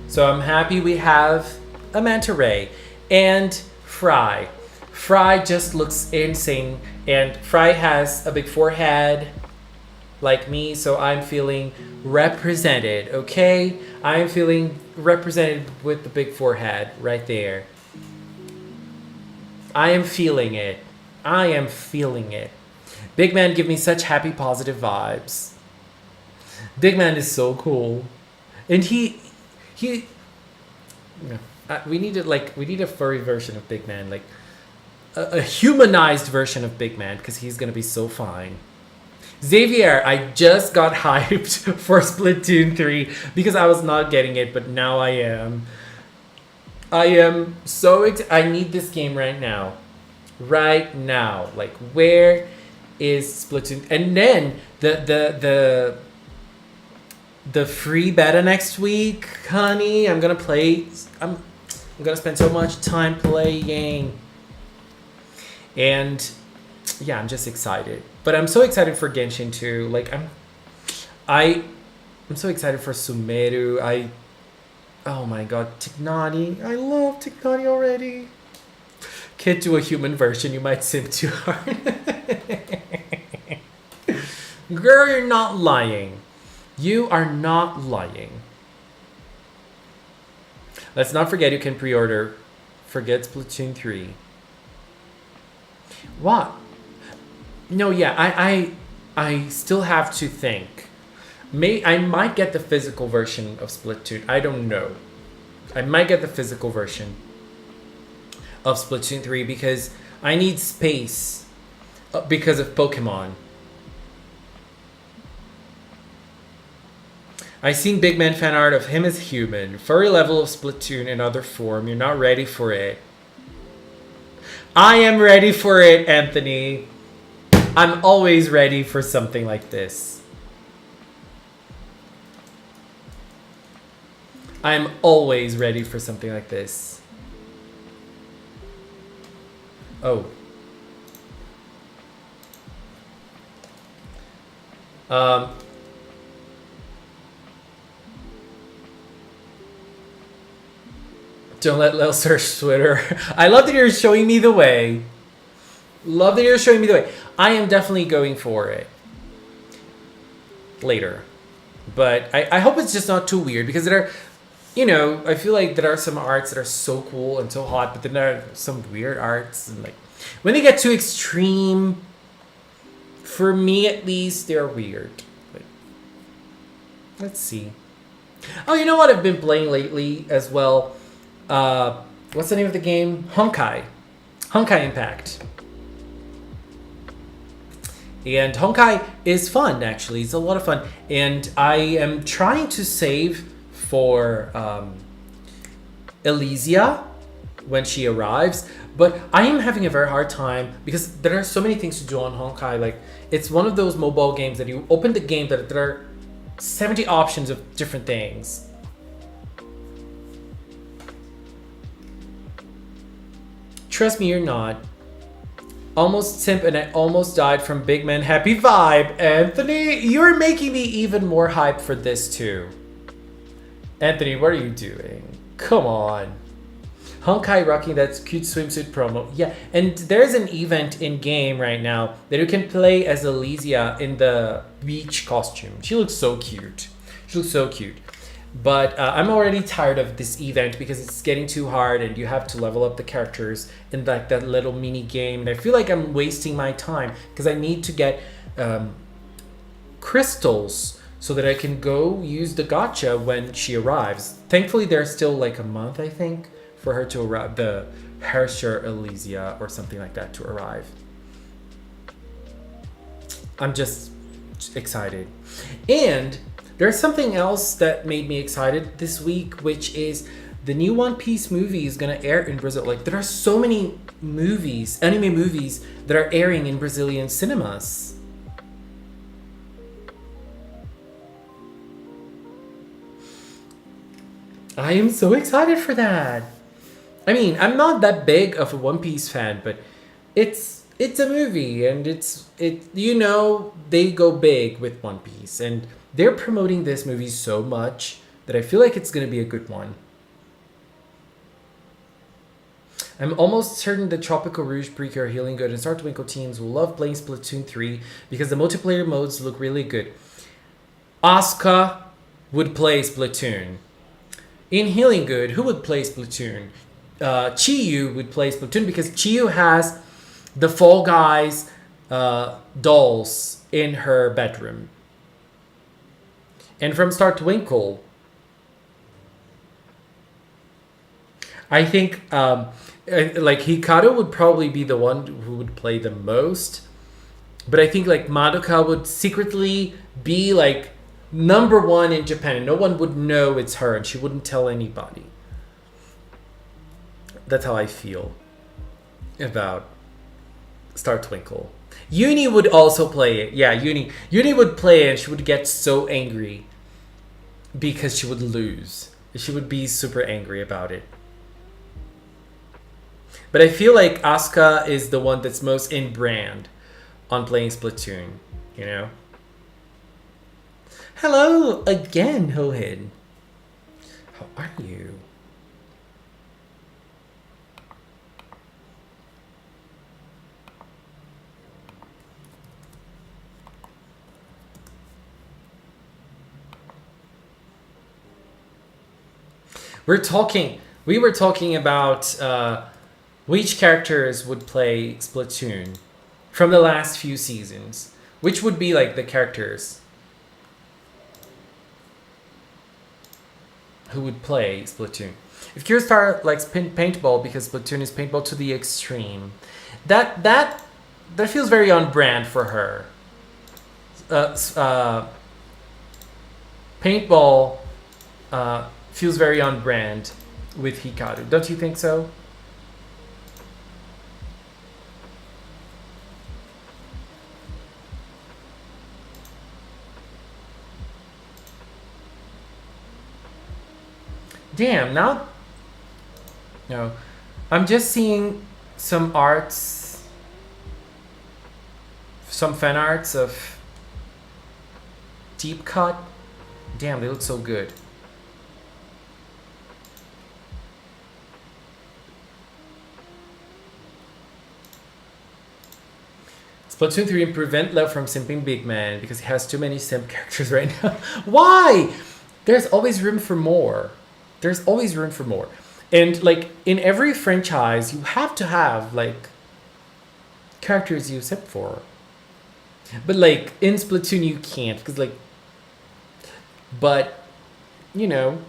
So I'm happy we have a manta ray. And Fry. Fry just looks insane. And Fry has a big forehead like me, so I'm feeling represented, okay? I'm feeling represented with the big forehead right there. I am feeling it. I am feeling it. Big Man give me such happy, positive vibes. Big Man is so cool. And he we need a furry version of Big Man, like a humanized version of Big Man, because he's gonna be so fine. Xavier, I just got hyped for Splatoon 3 because I was not getting it, but now I am. I am so I need this game right now. Right now. Like, where is Splatoon? And then the free beta next week, honey. I'm gonna play. I'm gonna spend so much time playing. And yeah, I'm just excited. But I'm so excited for Genshin too. Like I'm so excited for Sumeru. Oh my god, Tignani. I love Tignani already. Can't do a human version, you might simp too hard. Girl, you're not lying. You are not lying. Let's not forget you can pre-order Forget Splatoon 3. What? No, yeah, I still have to think. I might get the physical version of Splatoon. I don't know. I might get the physical version of Splatoon 3 because I need space because of Pokemon. I seen Big Man fan art of him as human. Furry level of Splatoon in other form. You're not ready for it. I am ready for it, Anthony. I'm always ready for something like this. I'm always ready for something like this. Oh. Don't let Lil search Twitter. I love that you're showing me the way. Love that you're showing me the way. I am definitely going for it later. But I hope it's just not too weird because there are, you know, I feel like there are some arts that are so cool and so hot, but then there are some weird arts. And like when they get too extreme, for me at least, they're weird. But let's see. Oh, you know what I've been playing lately as well? What's the name of the game? Honkai. Honkai Impact. And Honkai is fun, actually. It's a lot of fun. And I am trying to save for Elysia when she arrives. But I am having a very hard time because there are so many things to do on Honkai. Like, it's one of those mobile games that you open the game that there are 70 options of different things. Trust me, you're not. Almost simp and I almost died from Big Man Happy Vibe. Anthony, you're making me even more hyped for this too. Anthony, what are you doing? Come on. Honkai rocking that cute swimsuit promo. Yeah, and there's an event in game right now that you can play as Elysia in the beach costume. She looks so cute. She looks so cute. But I'm already tired of this event because it's getting too hard and you have to level up the characters in like that little mini game. And I feel like I'm wasting my time because I need to get crystals so that I can go use the gacha when she arrives. Thankfully, there's still like a month, I think, for her to arrive, the Herrscher Elysia or something like that to arrive. I'm just excited. And there's something else that made me excited this week, which is the new One Piece movie is gonna air in Brazil. Like, there are so many movies, anime movies, that are airing in Brazilian cinemas. I am so excited for that. I mean, I'm not that big of a One Piece fan, but it's a movie, and they go big with One Piece, and they're promoting this movie so much that I feel like it's gonna be a good one. I'm almost certain the Tropical Rouge, Pre-Cure, Healing Good, and Star Twinkle teams will love playing Splatoon 3 because the multiplayer modes look really good. Asuka would play Splatoon. In Healing Good, who would play Splatoon? Chiyu would play Splatoon because Chiyu has the Fall Guys dolls in her bedroom. And from Star Twinkle, I think like Hikaru would probably be the one who would play the most. But I think like Madoka would secretly be like number one in Japan, and no one would know it's her, and she wouldn't tell anybody. That's how I feel about Star Twinkle. Uni would also play it. Yeah, Uni would play it, and she would get so angry because she would lose. She would be super angry about it. But I feel like Asuka is the one that's most in brand on playing Splatoon, you know? Hello again, Hohid. How are you? We were talking about which characters would play Splatoon from the last few seasons. Which would be like the characters who would play Splatoon. If Kirstar likes paintball because Splatoon is paintball to the extreme, that feels very on brand for her. Paintball feels very on brand with Hikaru. Don't you think so? Damn, now... No. I'm just seeing some arts... Some fan arts of... Deep Cut. Damn, they look so good. Splatoon 3 and prevent Love from simping Big Man because he has too many simp characters right now. Why? There's always room for more. There's always room for more. And like in every franchise, you have to have like characters you simp for. But like in Splatoon you can't because like, but you know.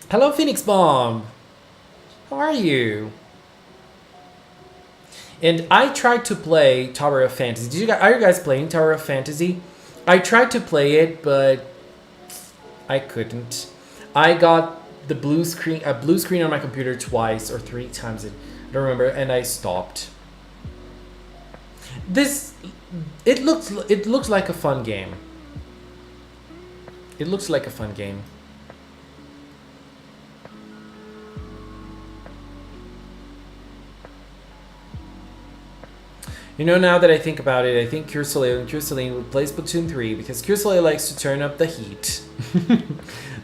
Hello Phoenix Bomb. How are you? And I tried to play Tower of Fantasy. Are you guys playing Tower of Fantasy? I tried to play it, but I couldn't. I got the blue screen on my computer twice or 3 times. I don't remember, and I stopped. It looks like a fun game. It looks like a fun game. You know, now that I think about it, I think Cursoleil would play Splatoon 3 because Cursoleil likes to turn up the heat.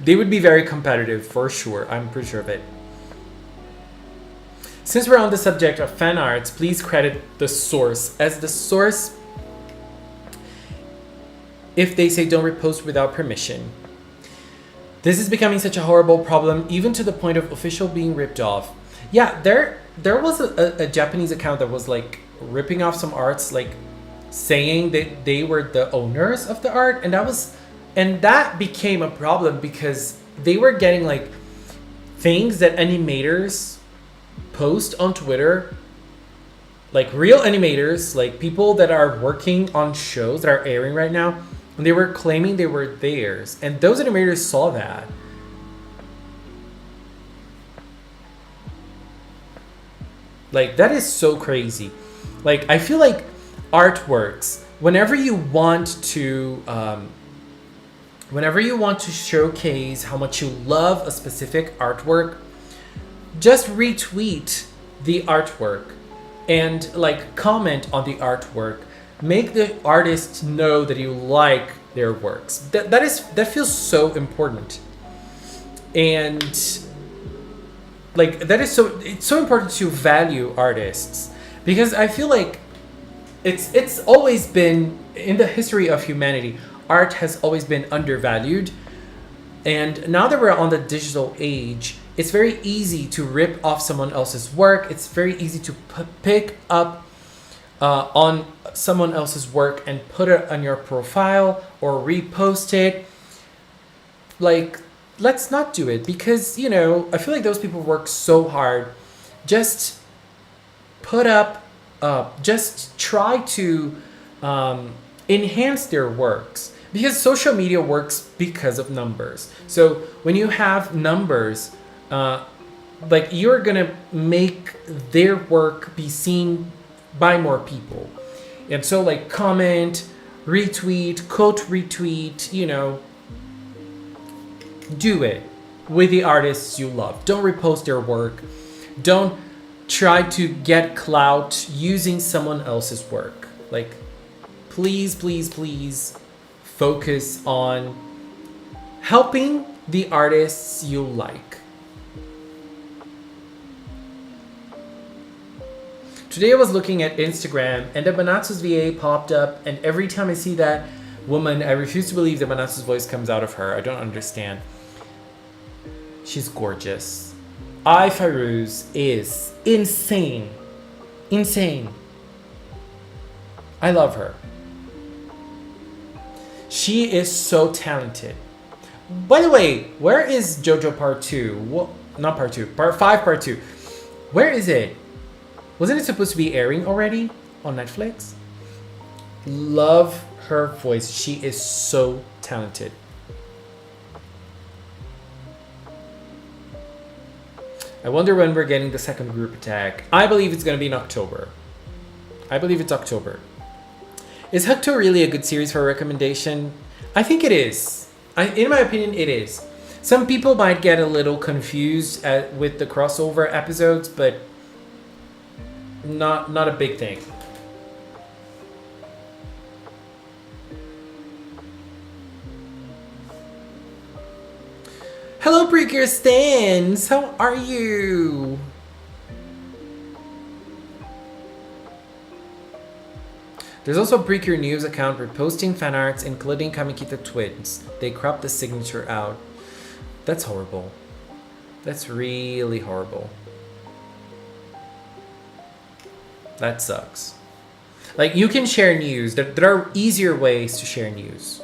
They would be very competitive for sure. I'm pretty sure of it. Since we're on the subject of fan arts, please credit the source as the source if they say don't repost without permission. This is becoming such a horrible problem, even to the point of official being ripped off. Yeah, there was a Japanese account that was like ripping off some arts, like saying that they were the owners of the art, and that became a problem because they were getting like things that animators post on Twitter, like real animators, like people that are working on shows that are airing right now, and they were claiming they were theirs, and those animators saw that. Like, that is so crazy. Like, I feel like artworks, whenever you want to whenever you want to showcase how much you love a specific artwork, just retweet the artwork and like comment on the artwork. Make the artist know that you like their works. That feels so important. And like it's so important to value artists, because I feel like it's always been in the history of humanity, art has always been undervalued. And now that we're on the digital age, it's very easy to rip off someone else's work. It's very easy to pick up on someone else's work and put it on your profile or repost it. Like, let's not do it, because, you know, I feel like those people work so hard. Just put up, just try to enhance their works, because social media works because of numbers. So when you have numbers, like, you're gonna make their work be seen by more people. And so, like, comment, retweet, quote retweet, you know, do it with the artists you love. Don't repost their work. Don't try to get clout using someone else's work. Like, please, please, please focus on helping the artists you like. Today I was looking at Instagram and the Banatsu's VA popped up, and every time I see that woman, I refuse to believe that Banatsu's voice comes out of her. I don't understand. She's gorgeous. Ai Fairuz is insane. Insane. I love her. She is so talented. By the way, where is JoJo Part 2? What? Not Part 2. Part 5, Part 2. Where is it? Wasn't it supposed to be airing already on Netflix? Love her voice. She is so talented. I wonder when we're getting the second group attack. I believe it's going to be in October. I believe it's October. Is Hookto really a good series for a recommendation? I think it is. In my opinion, it is. Some people might get a little confused with the crossover episodes, but not a big thing. Hello, Pre-Cure Stans! How are you? There's also a Pre-Cure news account reposting fan arts, including Kamikita twins. They cropped the signature out. That's horrible. That's really horrible. That sucks. Like, you can share news. There are easier ways to share news.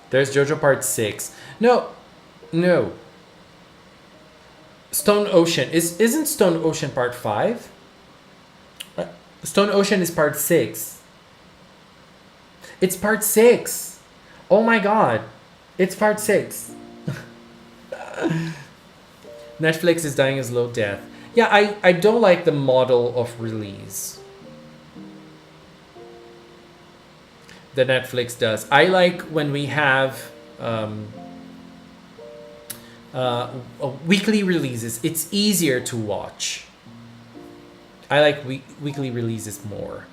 There's JoJo Part 6. No. Stone Ocean. Isn't Stone Ocean Part 5? Stone Ocean is Part 6. It's Part 6. Oh my god. It's Part 6. Netflix is dying a slow death. Yeah, I don't like the model of release that Netflix does. I like when we have weekly releases. It's easier to watch. I like weekly releases more.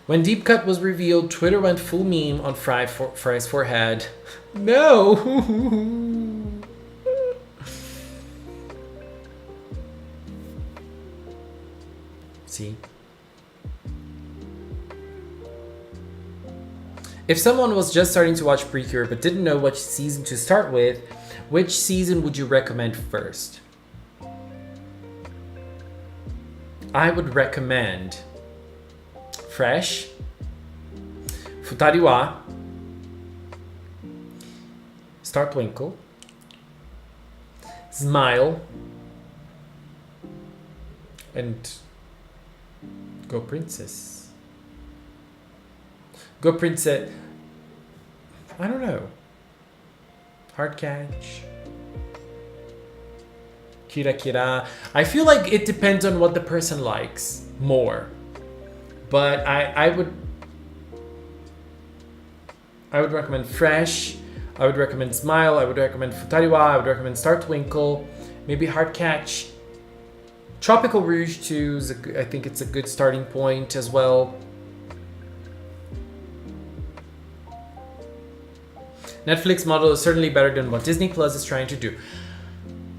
When Deep Cut was revealed, Twitter went full meme on Fry's forehead. No! See? If someone was just starting to watch Pre-Cure but didn't know which season to start with, which season would you recommend first? I would recommend Fresh, Futariwa, Star Twinkle, Smile, and Go Princess. Go Princess. I don't know. Heart catch. Kira kira. I feel like it depends on what the person likes more. But I would recommend Fresh. I would recommend Smile. I would recommend Futariwa. I would recommend Star Twinkle. Maybe Heart Catch. Tropical Rouge too. I think it's a good starting point as well. Netflix model is certainly better than what Disney Plus is trying to do.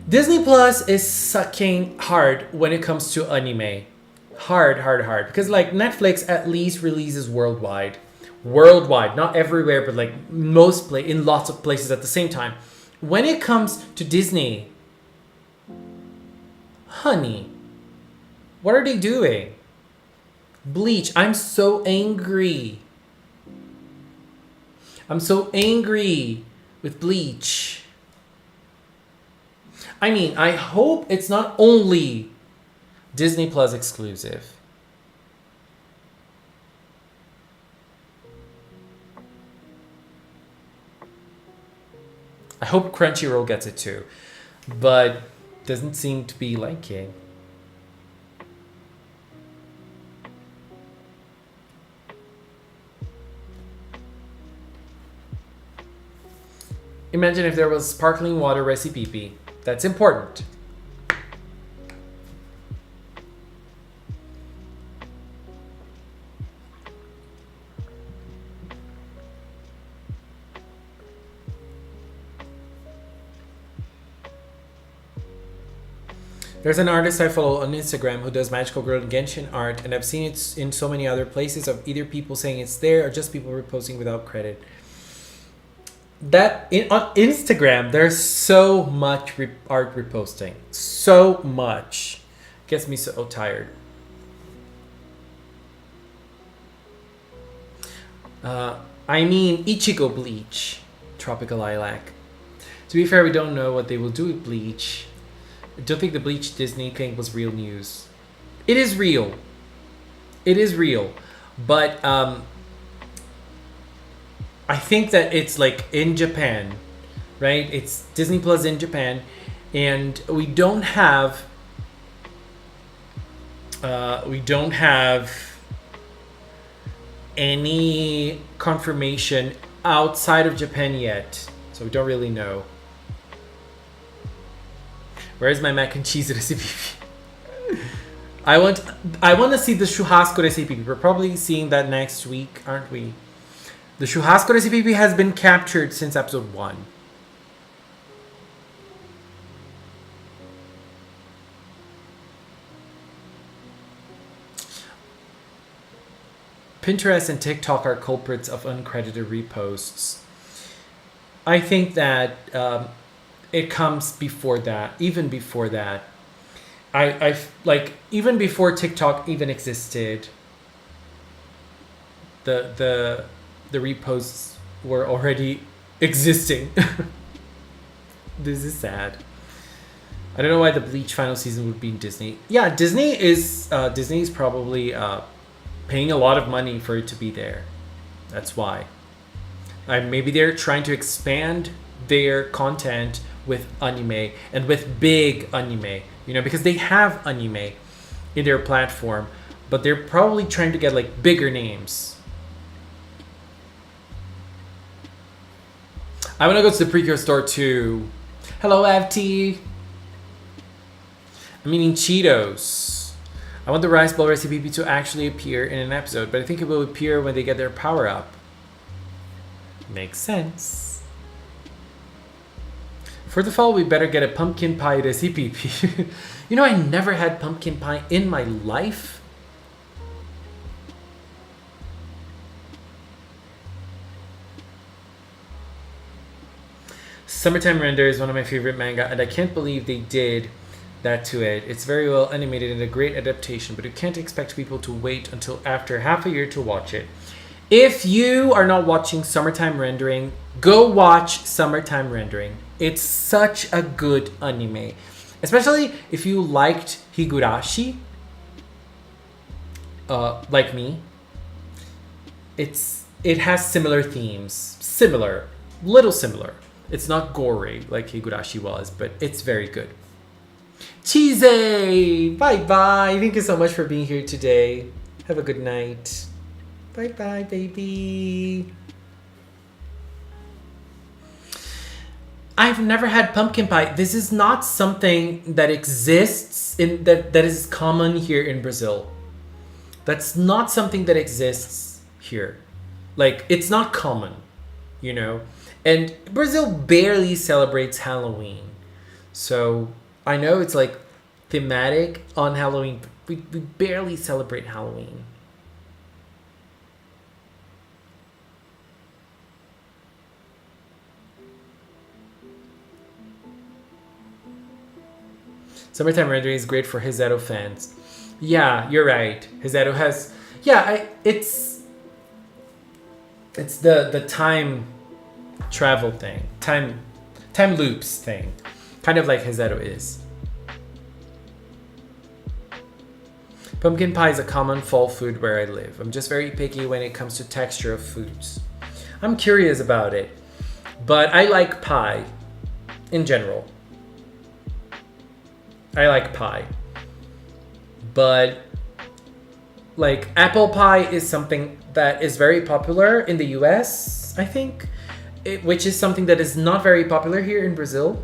Disney Plus is sucking hard when it comes to anime. Hard. Because like Netflix at least releases worldwide. Worldwide, not everywhere, but like in lots of places at the same time. When it comes to Disney, honey, what are they doing? Bleach, I'm so angry. I'm so angry with Bleach. I mean, I hope it's not only Disney Plus exclusive. I hope Crunchyroll gets it too, but doesn't seem to be liking. Imagine if there was sparkling water recipe. That's important. There's an artist I follow on Instagram who does Magical Girl and Genshin art, and I've seen it in so many other places of either people saying it's there or just people reposting without credit. On Instagram, there's so much art reposting. So much. Gets me so tired. I mean, Ichigo Bleach. Tropical Lilac. To be fair, we don't know what they will do with Bleach. I don't think the Bleach Disney thing was real news. It is real. It is real. But I think that it's like in Japan, right? It's Disney Plus in Japan, and we don't have any confirmation outside of Japan yet, so we don't really know. Where's my mac and cheese recipe? I want to see the churrasco recipe. We're probably seeing that next week, aren't we? The churrasco recipe has been captured since episode 1. Pinterest and TikTok are culprits of uncredited reposts. I think that it comes before that, even before that. I like even before TikTok even existed. The reposts were already existing. This is sad. I don't know why the Bleach final season would be in Disney. Yeah, Disney is probably paying a lot of money for it to be there. That's why. Maybe they're trying to expand their content with anime and with big anime, because they have anime in their platform, but they're probably trying to get like bigger names. I want to go to the Pre-Cure store too. Hello, FT. I'm eating Cheetos. I want the rice bowl recipe to actually appear in an episode, but I think it will appear when they get their power up. Makes sense. For the fall, we better get a pumpkin pie recipe. I never had pumpkin pie in my life. Summertime Render is one of my favorite manga, and I can't believe they did that to it. It's very well animated and a great adaptation, but you can't expect people to wait until after half a year to watch it. If you are not watching Summertime Rendering, go watch Summertime Rendering. It's such a good anime. Especially if you liked Higurashi, like me. It has similar themes. similar, little similar. It's not gory like higurashi was, but it's very good. Cheesy! Bye-bye. Thank you so much for being here today. Have a good night. Bye-bye, baby. I've never had pumpkin pie. This is not something that exists that is common here in Brazil. That's not something that exists here. Like, it's not common, you know? And Brazil barely celebrates Halloween. So I know it's like thematic on Halloween, but we barely celebrate Halloween. Summertime rendering is great for Hizeto fans. Yeah, you're right. Hizeto has... Yeah, it's the time travel thing. Time loops thing. Kind of like Hizeto is. Pumpkin pie is a common fall food where I live. I'm just very picky when it comes to texture of foods. I'm curious about it. But I like pie in general. I like pie. But like apple pie is something that is very popular in the US, I think, which is something that is not very popular here in Brazil.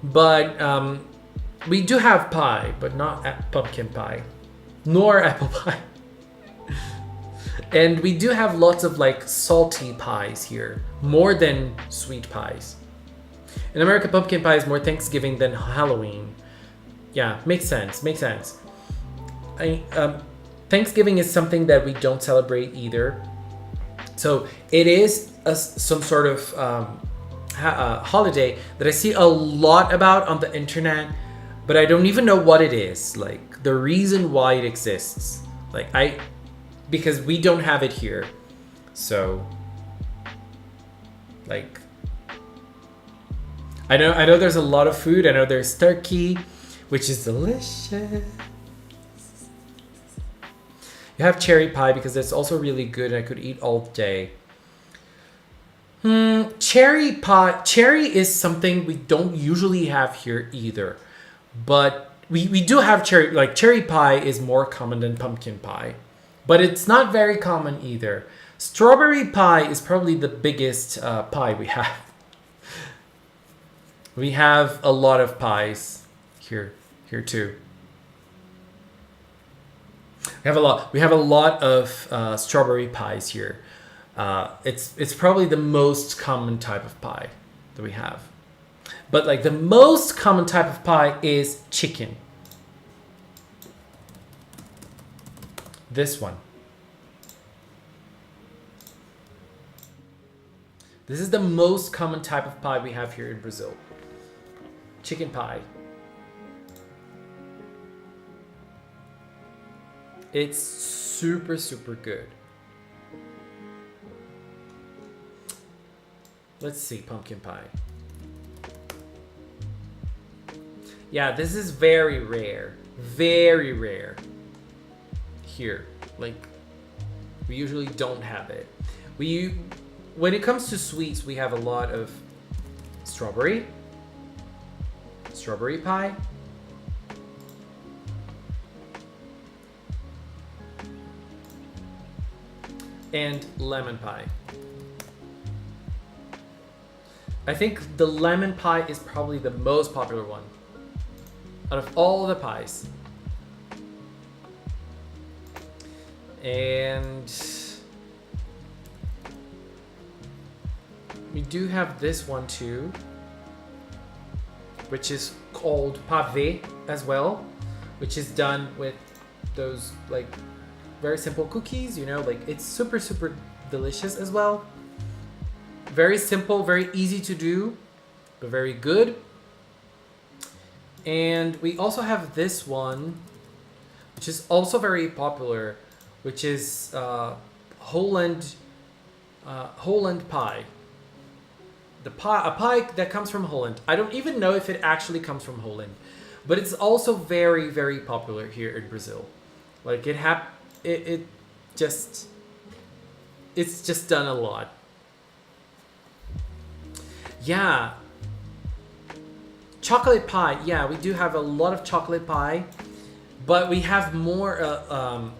But we do have pie, but not pumpkin pie, nor apple pie. And we do have lots of like salty pies here, more than sweet pies. In America, pumpkin pie is more Thanksgiving than Halloween. Yeah, makes sense. Thanksgiving is something that we don't celebrate either. So it is some sort of holiday that I see a lot about on the internet, but I don't even know what it is. Like the reason why it exists. Because we don't have it here. So like I know there's a lot of food. I know there's turkey, which is delicious. You have cherry pie because it's also really good and I could eat all day. Cherry pie. Cherry is something we don't usually have here either. But we do have cherry. Like cherry pie is more common than pumpkin pie. But it's not very common either. Strawberry pie is probably the biggest pie we have. We have a lot of pies here too. We have a lot of strawberry pies here. It's probably the most common type of pie that we have. But like the most common type of pie is chicken. This one. This is the most common type of pie we have here in Brazil. Chicken pie. It's super, super good. Let's see, pumpkin pie. Yeah, this is very rare. Very rare. Here. Like, we usually don't have it. When it comes to sweets, we have a lot of strawberry pie, and lemon pie. I think the lemon pie is probably the most popular one out of all the pies. And we do have this one too, which is called pavê as well, which is done with those like very simple cookies, you know, like it's super, super delicious as well. Very simple, very easy to do, but very good. And we also have this one, which is also very popular, which is Holland pie. A pie that comes from Holland. I don't even know if it actually comes from Holland, but it's also very, very popular here in Brazil. Like it's just done a lot. Yeah. Chocolate pie. Yeah, we do have a lot of chocolate pie. But we have more,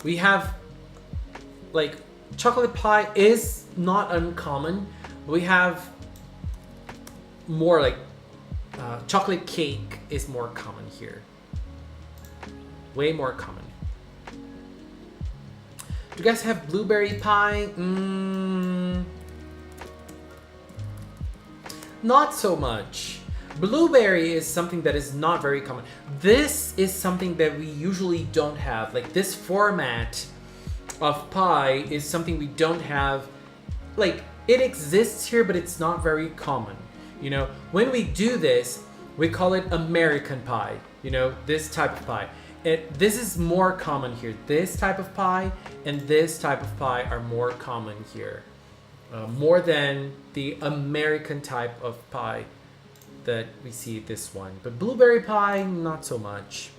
we have, like, chocolate pie is not uncommon. We have more, like, chocolate cake is more common here. Way more common. Do you guys have blueberry pie? Not so much. Blueberry is something that is not very common. This is something that we usually don't have. Like, this format of pie is something we don't have. Like, it exists here, but it's not very common. You know, when we do this, we call it American pie. You know, this type of pie. This is more common here. This type of pie and this type of pie are more common here. More than the American type of pie that we see this one. But blueberry pie, not so much.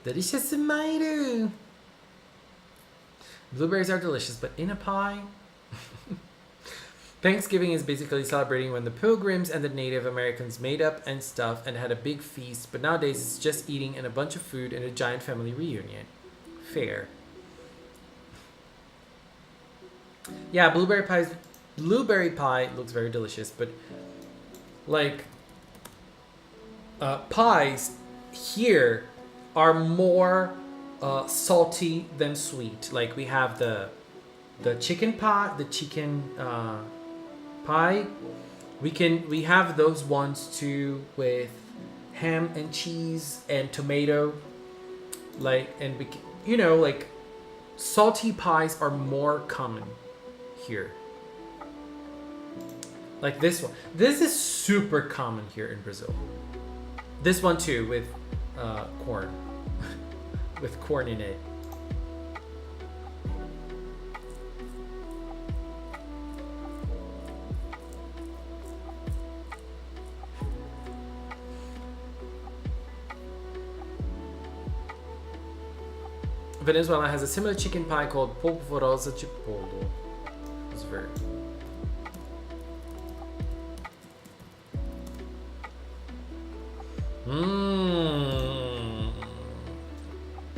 Delicious tomato. Blueberries are delicious, but in a pie? Thanksgiving is basically celebrating when the Pilgrims and the Native Americans made up and stuff and had a big feast, but nowadays it's just eating and a bunch of food and a giant family reunion. Fair. Yeah, blueberry pie looks very delicious, but like pies here are more salty than sweet. Like, we have the chicken pie, pie. We have those ones too with ham and cheese and tomato. Like, and we, you know, like, salty pies are more common here. Like this one. This is super common here in Brazil. This one too with corn. With corn in it. Venezuela has a similar chicken pie called polvorosa de pollo. It's very...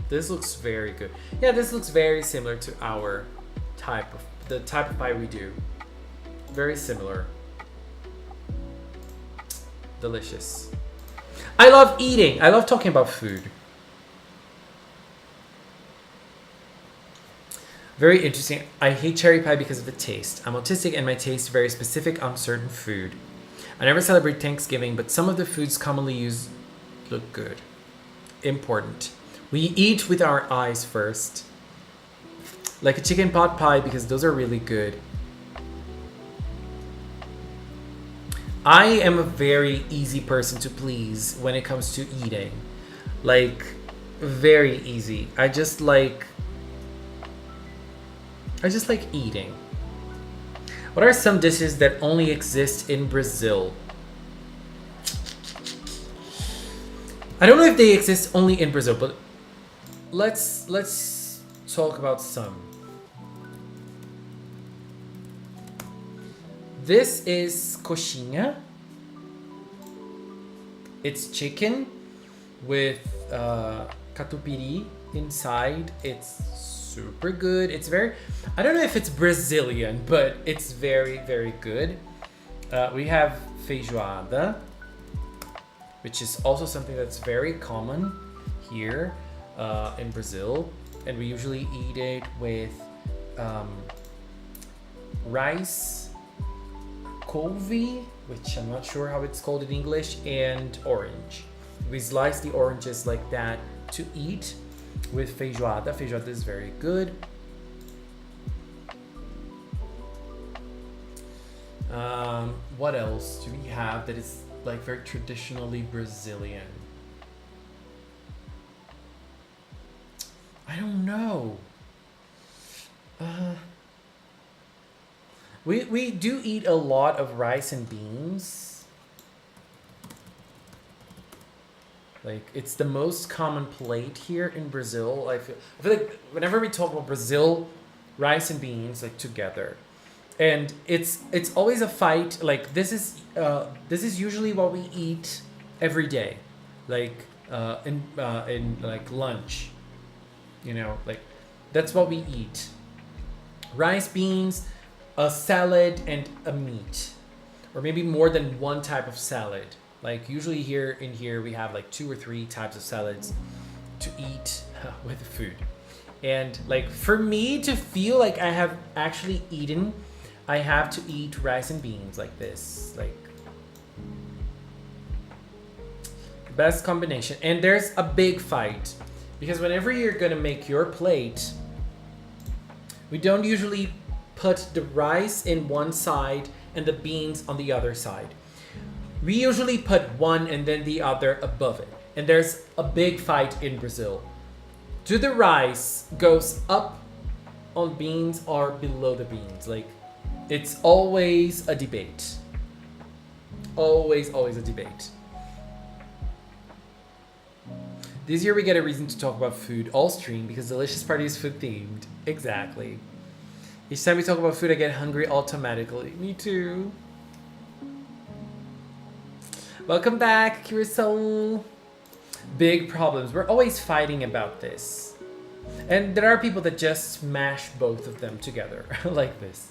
This looks very good. Yeah, this looks very similar to our the type of pie we do. Very similar. Delicious. I love eating. I love talking about food. Very interesting. I hate cherry pie because of the taste. I'm autistic and my taste is very specific on certain food. I never celebrate Thanksgiving, but some of the foods commonly used look good. Important. We eat with our eyes first. Like a chicken pot pie, because those are really good. I am a very easy person to please when it comes to eating. Like, very easy. I just like eating. What are some dishes that only exist in Brazil? I don't know if they exist only in Brazil, but let's talk about some. This is coxinha. It's chicken with catupiry inside. It's super good. It's very, I don't know if it's Brazilian, but it's very, very good. We have feijoada, which is also something that's very common here in Brazil. And we usually eat it with rice, couve, which I'm not sure how it's called in English, and orange. We slice the oranges like that to eat with feijoada. Feijoada is very good. What else do we have that is like very traditionally Brazilian? I don't know. We do eat a lot of rice and beans. Like, it's the most common plate here in Brazil. I feel like whenever we talk about Brazil, rice and beans like together, and it's always a fight. Like, this is usually what we eat every day, like in like lunch. You know, like that's what we eat: rice, beans, a salad, and a meat, or maybe more than one type of salad. Like, usually here we have like 2 or 3 types of salads to eat with food. And like, for me to feel like I have actually eaten, I have to eat rice and beans like this. Like, best combination. And there's a big fight, because whenever you're gonna make your plate, we don't usually put the rice in one side and the beans on the other side. We usually put one and then the other above it. And there's a big fight in Brazil. Do the rice goes up on beans or below the beans? Like, it's always a debate. Always a debate. This year we get a reason to talk about food all stream because Delicious Party is food themed. Exactly. Each time we talk about food, I get hungry automatically. Me too. Welcome back, Curacao. Big problems. We're always fighting about this. And there are people that just smash both of them together like this.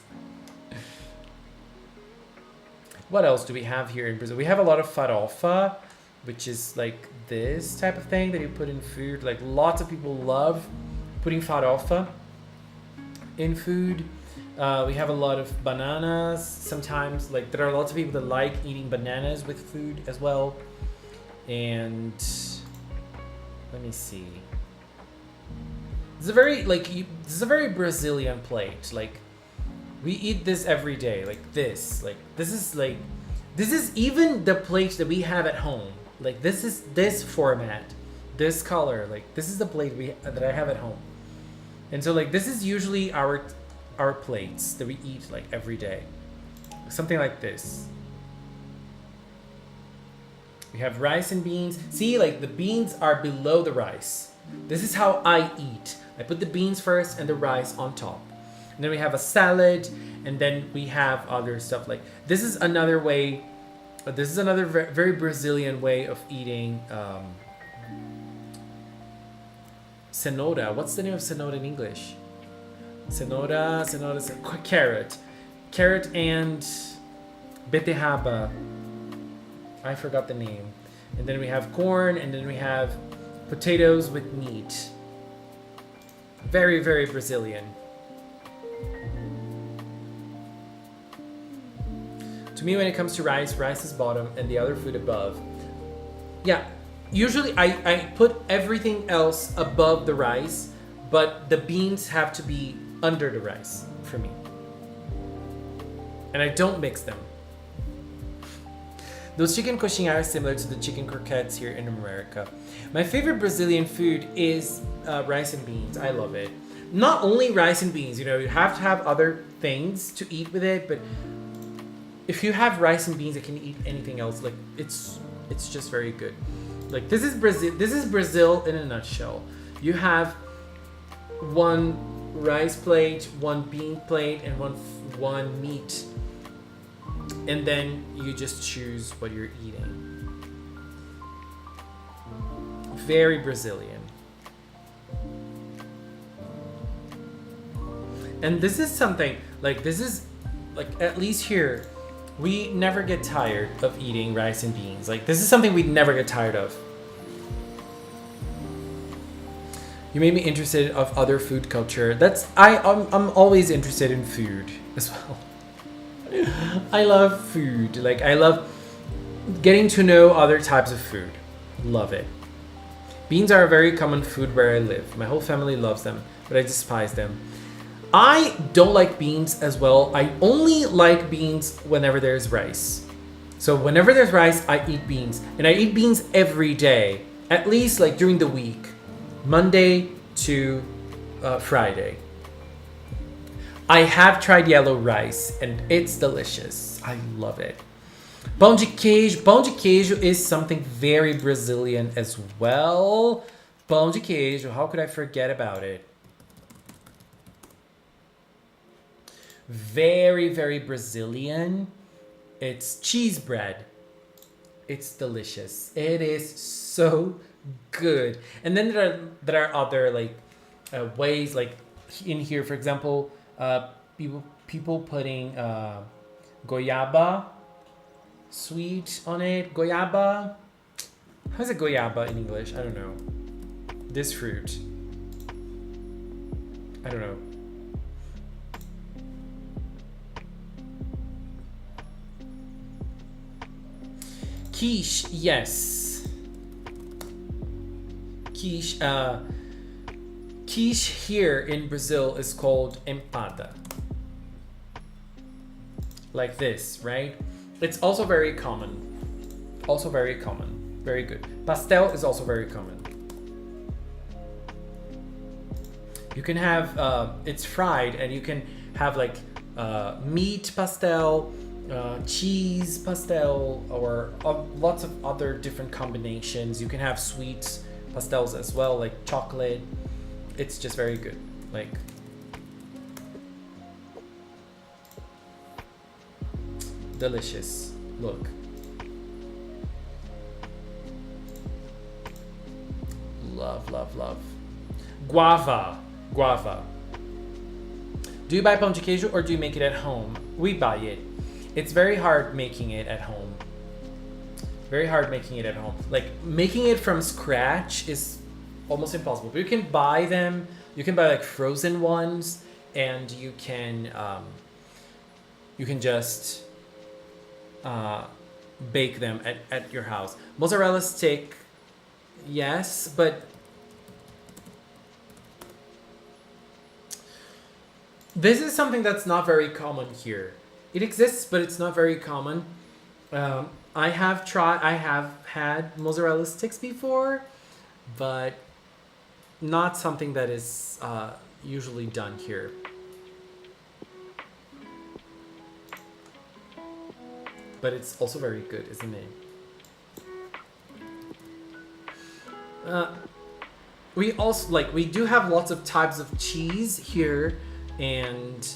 What else do we have here in Brazil? We have a lot of farofa, which is like this type of thing that you put in food. Like, lots of people love putting farofa in food. We have a lot of bananas sometimes. Like, there are lots of people that like eating bananas with food as well. And let me see. This is a very Brazilian plate. Like, we eat this every day. Like this. Like, this is even the plate that we have at home. Like, this is this format, this color. Like, this is the plate that I have at home. And so, like, this is usually our plates that we eat like every day. Something like this. We have rice and beans. See, like, the beans are below the rice. This is how I eat. I put the beans first and the rice on top. And then we have a salad, and then we have other stuff. Like, this is another way. This is another very Brazilian way of eating cenoura. What's the name of cenoura in English? Cenoura, carrot and beterraba. I forgot the name. And then we have corn, and then we have potatoes with meat. Very, very Brazilian. To me, when it comes to rice is bottom and the other food above. Yeah, usually I put everything else above the rice, but the beans have to be under the rice for me. And I don't mix them. Those chicken coxinha are similar to the chicken croquettes here in America. My favorite Brazilian food is rice and beans. I love it. Not only rice and beans, you know, you have to have other things to eat with it, but if you have rice and beans, you can eat anything else. Like, it's just very good. Like, this is Brazil. This is Brazil in a nutshell. You have one rice plate, one bean plate, and one meat, and then you just choose what you're eating. Very Brazilian. And this is something like, this is like, at least here, we never get tired of eating rice and beans. Like, this is something we never get tired of. You made me interested of other food culture. I'm always interested in food as well. I love food. Like, I love getting to know other types of food. Love it. Beans are a very common food where I live. My whole family loves them, but I despise them. I don't like beans as well. I only like beans whenever there's rice. So whenever there's rice, I eat beans. And I eat beans every day. At least like during the week. Monday to Friday. I have tried yellow rice and it's delicious. I love it. Pão de queijo. Pão de queijo is something very Brazilian as well. Pão de queijo. How could I forget about it? Very, very Brazilian. It's cheese bread. It's delicious. It is so good. And then there are other like ways, like in here, for example, people putting goiaba sweet on it. Goiaba. How's it goiaba in English? I don't know. This fruit. I don't know. Quiche, yes. Quiche. Quiche here in Brazil is called empada. Like this, right? It's also very common. Also very common. Very good. Pastel is also very common. You can have, it's fried and you can have like meat pastel, cheese pastel, or lots of other different combinations. You can have sweet pastels as well, like chocolate. It's just very good. Like, delicious. Look. Love, love, love. Guava. Guava. Do you buy pão de queijo or do you make it at home? We buy it. It's very hard making it at home. Very hard making it at home. Like, making it from scratch is almost impossible. But you can buy them. You can buy like frozen ones, and you can just bake them at your house. Mozzarella stick, yes, but this is something that's not very common here. It exists, but it's not very common. I have had mozzarella sticks before, but not something that is usually done here. But it's also very good, isn't it? We also we do have lots of types of cheese here, and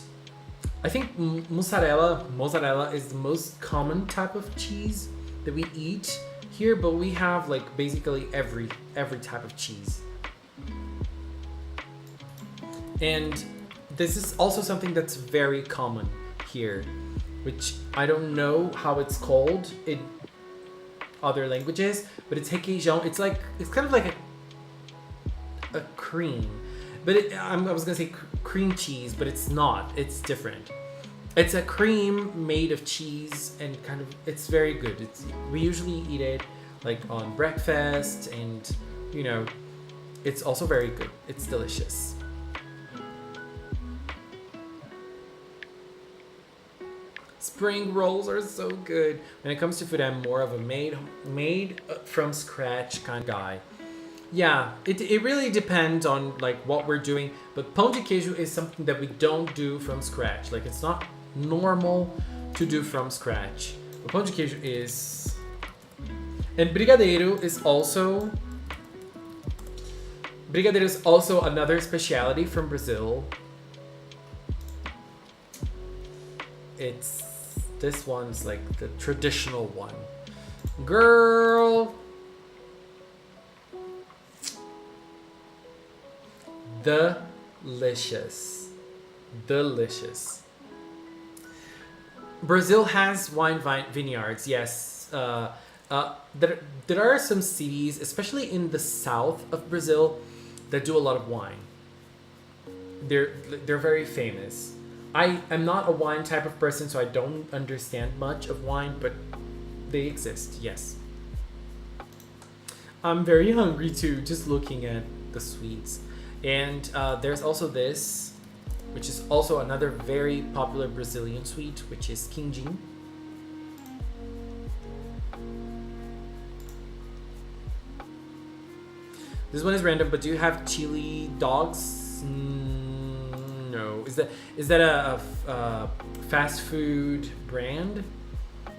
I think mozzarella is the most common type of cheese that we eat here, but we have like basically every type of cheese. And this is also something that's very common here, which I don't know how it's called in other languages, but it's requeijão. It's kind of like a cream, but I was gonna say cream cheese, but it's not. It's different. It's a cream made of cheese, and it's very good. We usually eat it like on breakfast, and it's also very good. It's delicious. Spring rolls are so good. When it comes to food, I'm more of a made from scratch kind of guy. Yeah, it really depends on like what we're doing, but pão de queijo is something that we don't do from scratch. Like, it's not normal to do from scratch. But pão de queijo is, and brigadeiro is also another specialty from Brazil. This one's like the traditional one. Girl. Delicious. Delicious. Brazil has wine vineyards, yes. There are some cities, especially in the south of Brazil, that do a lot of wine. They're very famous. I'm not a wine type of person, so I don't understand much of wine, but they exist, yes. I'm very hungry too, just looking at the sweets. And there's also this, which is also another very popular Brazilian sweet, which is quindim. This one is random, but do you have chili dogs? No. Is that a fast food brand?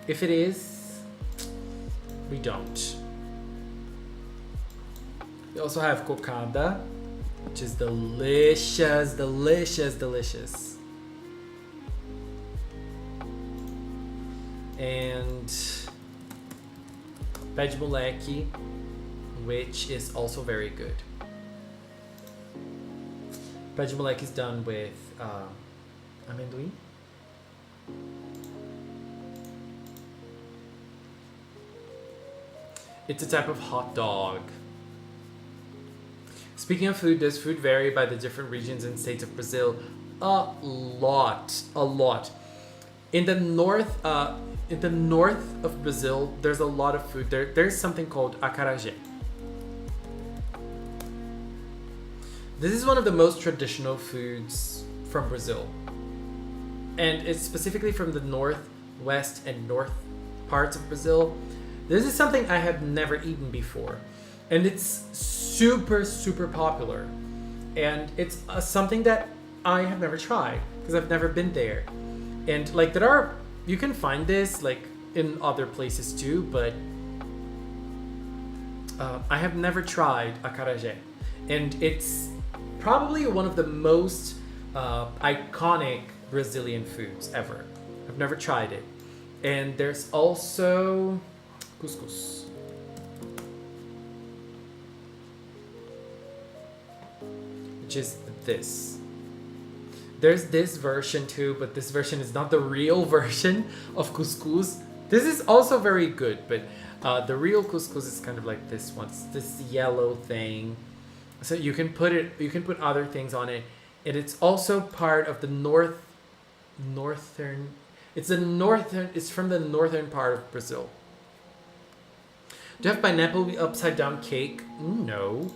If it is, We don't. We also have cocada, which is delicious, delicious, delicious. And pé de moleque, which is also very good. Pé de moleque is done with amendoim. It's a type of hot dog. Speaking of food, does food vary by the different regions and states of Brazil? A lot, a lot. In the north of Brazil, there's a lot of food. There's something called acarajé. This is one of the most traditional foods from Brazil. And it's specifically from the north, west, and north parts of Brazil. This is something I have never eaten before. And it's super, super popular. And it's something that I have never tried because I've never been there. And like you can find this like in other places too, but I have never tried acarajé. And it's probably one of the most iconic Brazilian foods ever. I've never tried it. And there's also couscous. Which is this. There's this version too, but this version is not the real version of couscous. This is also very good, but the real couscous is kind of like this one. It's this yellow thing. So you can put other things on it. And it's also part of the northern. It's from the northern part of Brazil. Do you have pineapple upside down cake? No.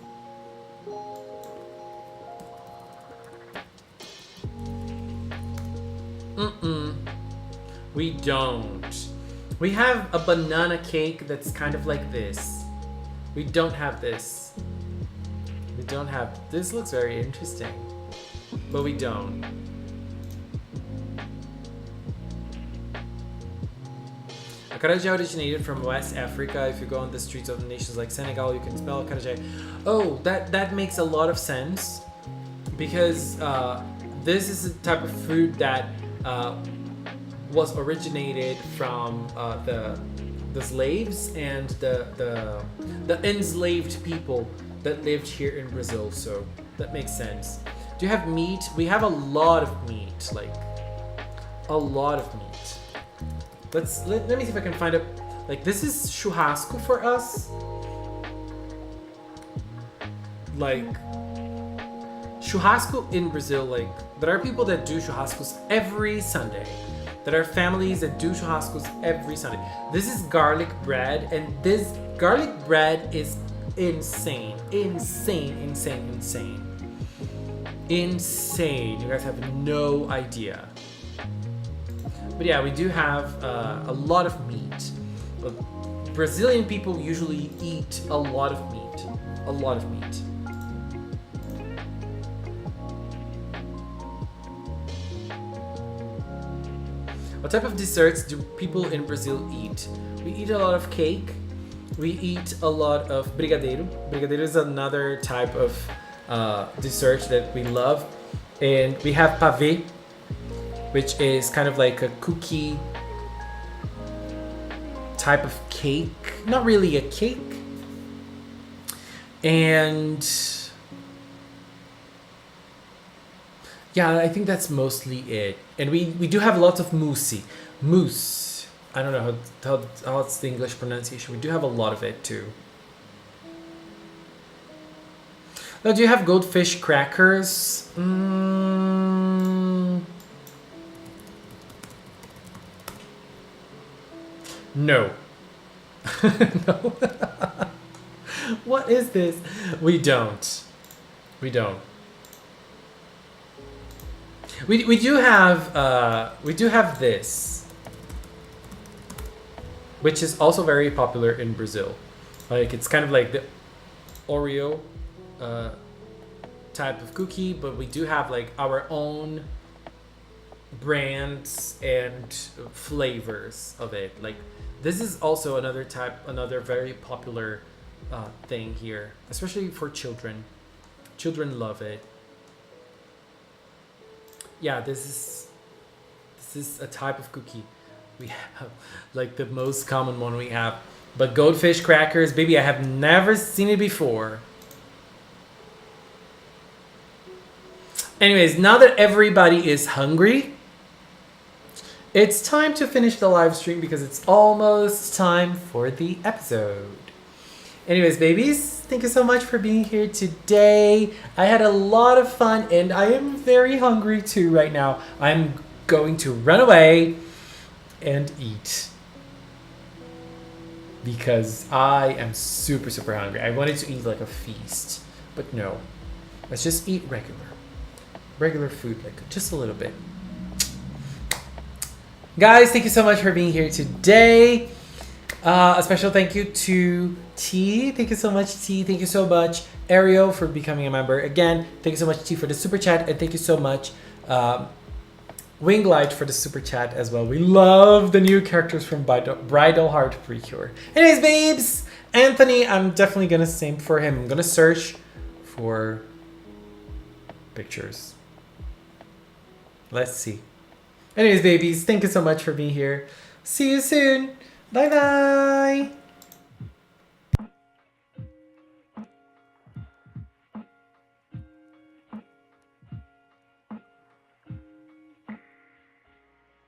We don't. We have a banana cake that's kind of like this. We don't have this. We don't have. This looks very interesting. But we don't. Acarajé originated from West Africa. If you go on the streets of nations like Senegal, you can spell acarajé. Oh, that makes a lot of sense. Because this is a type of food that was originated from the slaves and the enslaved people that lived here in Brazil. So that makes sense. Do you have meat? We have a lot of meat, like a lot of meat. Let me see if I can find a, like this is churrasco for us. Like churrasco in Brazil, like there are people that do churrascos every Sunday. There are families that do churrascos every Sunday. This is garlic bread, and this garlic bread is insane. Insane. You guys have no idea. But yeah, we do have a lot of meat. Brazilian people usually eat a lot of meat. A lot of meat. What type of desserts do people in Brazil eat? We eat a lot of cake. We eat a lot of brigadeiro. Brigadeiro is another type of dessert that we love. And we have pavê, which is kind of like a cookie type of cake. Not really a cake. And yeah, I think that's mostly it. And we do have lots of mousse. Mousse. I don't know how it's the English pronunciation. We do have a lot of it too. Now, do you have goldfish crackers? No. No. What is this? We don't. We do have this, which is also very popular in Brazil. Like it's kind of like the Oreo type of cookie, but we do have like our own brands and flavors of it. Like This is also another very popular thing here, especially for children. Children love it. Yeah, this is a type of cookie we have, like the most common one we have. But goldfish crackers, baby, I have never seen it before. Anyways, now that everybody is hungry, it's time to finish the live stream because it's almost time for the episode. Anyways, babies, thank you so much for being here today. I had a lot of fun and I am very hungry too right now. I'm going to run away and eat because I am super, super hungry. I wanted to eat like a feast, but no. Let's just eat regular food, like just a little bit. Guys, thank you so much for being here today. A special thank you to T. Thank you so much, T. Thank you so much, Ariel, for becoming a member. Again, thank you so much, T, for the super chat. And thank you so much, Winglight, for the super chat as well. We love the new characters from Bridal Heart Pre-Cure. Anyways, babes, Anthony, I'm definitely going to same for him. I'm going to search for pictures. Let's see. Anyways, babies, thank you so much for being here. See you soon. Bye-bye.